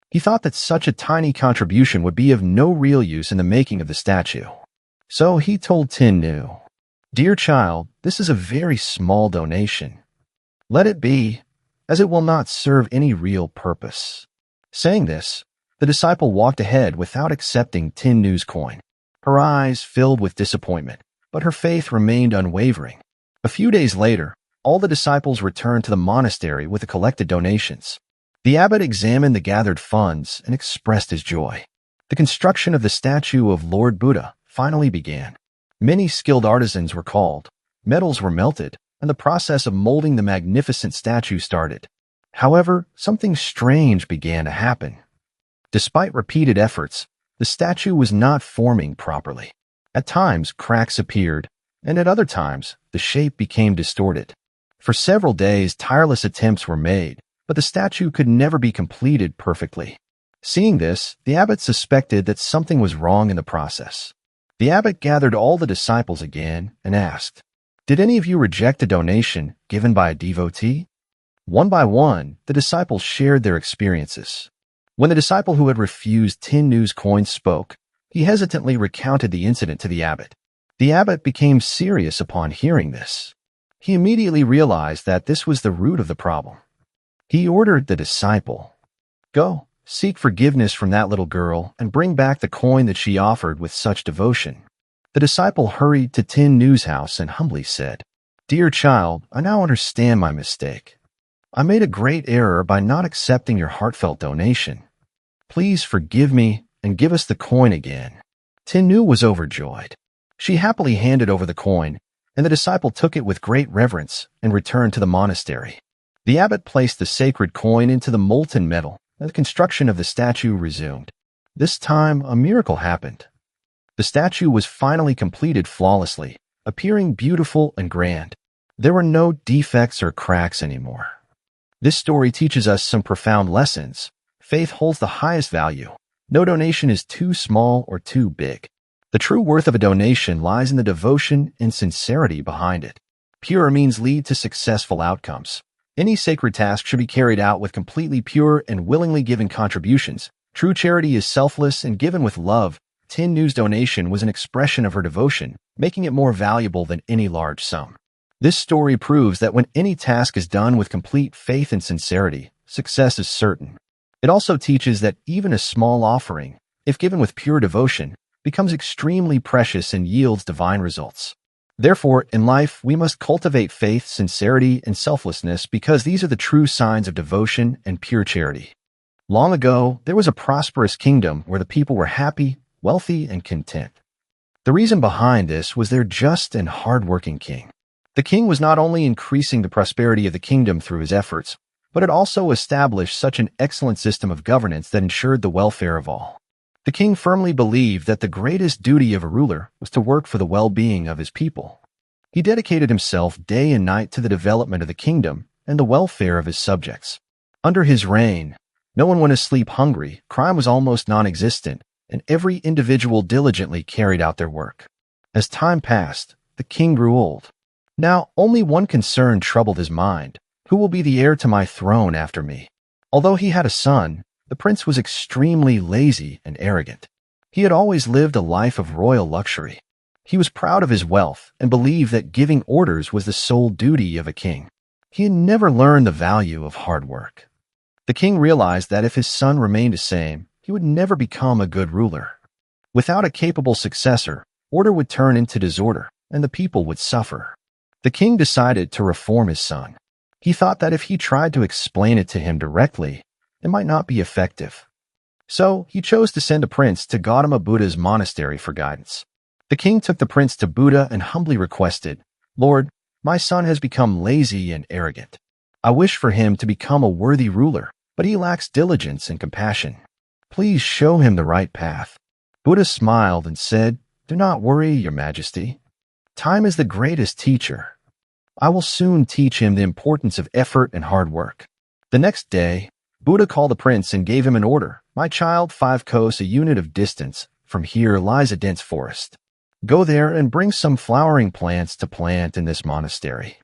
He thought that such a tiny contribution would be of no real use in the making of the statue. So he told Tin Nu, "Dear child, this is a very small donation. Let it be, as it will not serve any real purpose." Saying this, the disciple walked ahead without accepting Tin Nu's coin. Her eyes filled with disappointment, but her faith remained unwavering. A few days later, all the disciples returned to the monastery with the collected donations. The abbot examined the gathered funds and expressed his joy. The construction of the statue of Lord Buddha finally began. Many skilled artisans were called, metals were melted, and the process of molding the magnificent statue started. However, something strange began to happen. Despite repeated efforts, the statue was not forming properly. At times, cracks appeared, and at other times, the shape became distorted. For several days, tireless attempts were made, but the statue could never be completed perfectly. Seeing this, the abbot suspected that something was wrong in the process. The abbot gathered all the disciples again and asked, "Did any of you reject a donation given by a devotee?" One by one, the disciples shared their experiences. When the disciple who had refused Tin Nu's coin spoke, he hesitantly recounted the incident to the abbot. The abbot became serious upon hearing this. He immediately realized that this was the root of the problem. He ordered the disciple, "Go, seek forgiveness from that little girl and bring back the coin that she offered with such devotion." The disciple hurried to Tin Nu's house and humbly said, "Dear child, I now understand my mistake. I made a great error by not accepting your heartfelt donation. Please forgive me and give us the coin again." Tin Nu was overjoyed. She happily handed over the coin, and the disciple took it with great reverence and returned to the monastery. The abbot placed the sacred coin into the molten metal, and the construction of the statue resumed. This time, a miracle happened. The statue was finally completed flawlessly, appearing beautiful and grand. There were no defects or cracks anymore. This story teaches us some profound lessons. Faith holds the highest value. No donation is too small or too big. The true worth of a donation lies in the devotion and sincerity behind it. Pure means lead to successful outcomes. Any sacred task should be carried out with completely pure and willingly given contributions. True charity is selfless and given with love. Tin Nu's donation was an expression of her devotion, making it more valuable than any large sum. This story proves that when any task is done with complete faith and sincerity, success is certain. It also teaches that even a small offering, if given with pure devotion, becomes extremely precious and yields divine results. Therefore, in life, we must cultivate faith, sincerity, and selflessness because these are the true signs of devotion and pure charity. Long ago, there was a prosperous kingdom where the people were happy, wealthy, and content. The reason behind this was their just and hard-working king. The king was not only increasing the prosperity of the kingdom through his efforts, but it also established such an excellent system of governance that ensured the welfare of all. The king firmly believed that the greatest duty of a ruler was to work for the well-being of his people. He dedicated himself day and night to the development of the kingdom and the welfare of his subjects. Under his reign, no one went to sleep hungry, crime was almost non-existent, and every individual diligently carried out their work. As time passed, the king grew old. Now, only one concern troubled his mind: who will be the heir to my throne after me? Although he had a son, the prince was extremely lazy and arrogant. He had always lived a life of royal luxury. He was proud of his wealth and believed that giving orders was the sole duty of a king. He had never learned the value of hard work. The king realized that if his son remained the same, he would never become a good ruler. Without a capable successor, order would turn into disorder, and the people would suffer. The king decided to reform his son. He thought that if he tried to explain it to him directly, it might not be effective. So he chose to send a prince to Gautama Buddha's monastery for guidance. The king took the prince to Buddha and humbly requested, "Lord, my son has become lazy and arrogant. I wish for him to become a worthy ruler, but he lacks diligence and compassion. Please show him the right path." Buddha smiled and said, "Do not worry, Your Majesty. Time is the greatest teacher. I will soon teach him the importance of effort and hard work." The next day, Buddha called the prince and gave him an order. "My child, 5 kos, a unit of distance, from here lies a dense forest. Go there and bring some flowering plants to plant in this monastery."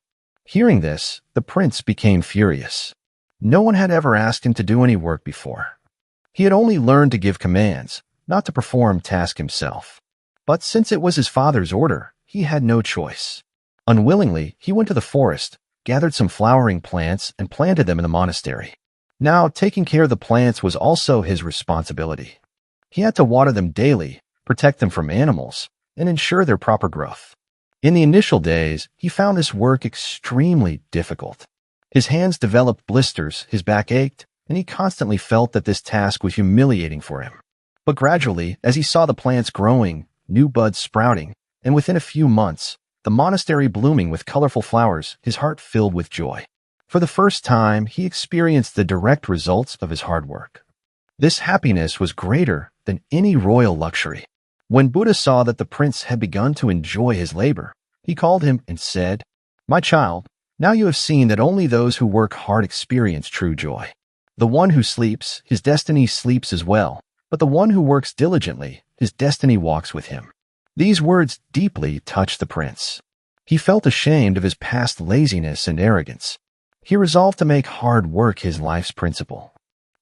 Hearing this, the prince became furious. No one had ever asked him to do any work before. He had only learned to give commands, not to perform tasks himself. But since it was his father's order, he had no choice. Unwillingly, he went to the forest, gathered some flowering plants, and planted them in the monastery. Now, taking care of the plants was also his responsibility. He had to water them daily, protect them from animals, and ensure their proper growth. In the initial days, he found this work extremely difficult. His hands developed blisters, his back ached, and he constantly felt that this task was humiliating for him. But gradually, as he saw the plants growing, new buds sprouting, and within a few months, the monastery blooming with colorful flowers, his heart filled with joy. For the first time, he experienced the direct results of his hard work. This happiness was greater than any royal luxury. When Buddha saw that the prince had begun to enjoy his labor, he called him and said, "My child, now you have seen that only those who work hard experience true joy. The one who sleeps, his destiny sleeps as well, but the one who works diligently, his destiny walks with him." These words deeply touched the prince. He felt ashamed of his past laziness and arrogance. He resolved to make hard work his life's principle.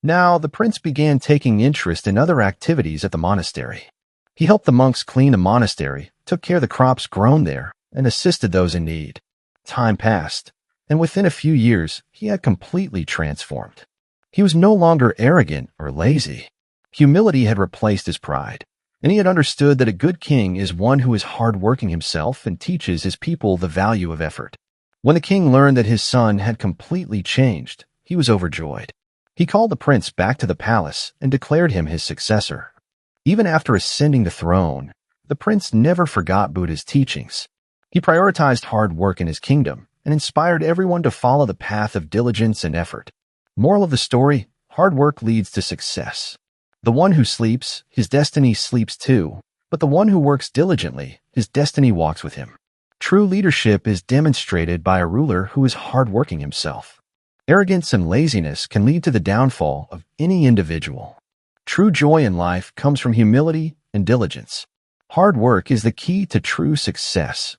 Now, the prince began taking interest in other activities at the monastery. He helped the monks clean the monastery, took care of the crops grown there, and assisted those in need. Time passed, and within a few years, he had completely transformed. He was no longer arrogant or lazy. Humility had replaced his pride, and he had understood that a good king is one who is hard-working himself and teaches his people the value of effort. When the king learned that his son had completely changed, he was overjoyed. He called the prince back to the palace and declared him his successor. Even after ascending the throne, the prince never forgot Buddha's teachings. He prioritized hard work in his kingdom and inspired everyone to follow the path of diligence and effort. Moral of the story: hard work leads to success. The one who sleeps, his destiny sleeps too, but the one who works diligently, his destiny walks with him. True leadership is demonstrated by a ruler who is hardworking himself. Arrogance and laziness can lead to the downfall of any individual. True joy in life comes from humility and diligence. Hard work is the key to true success,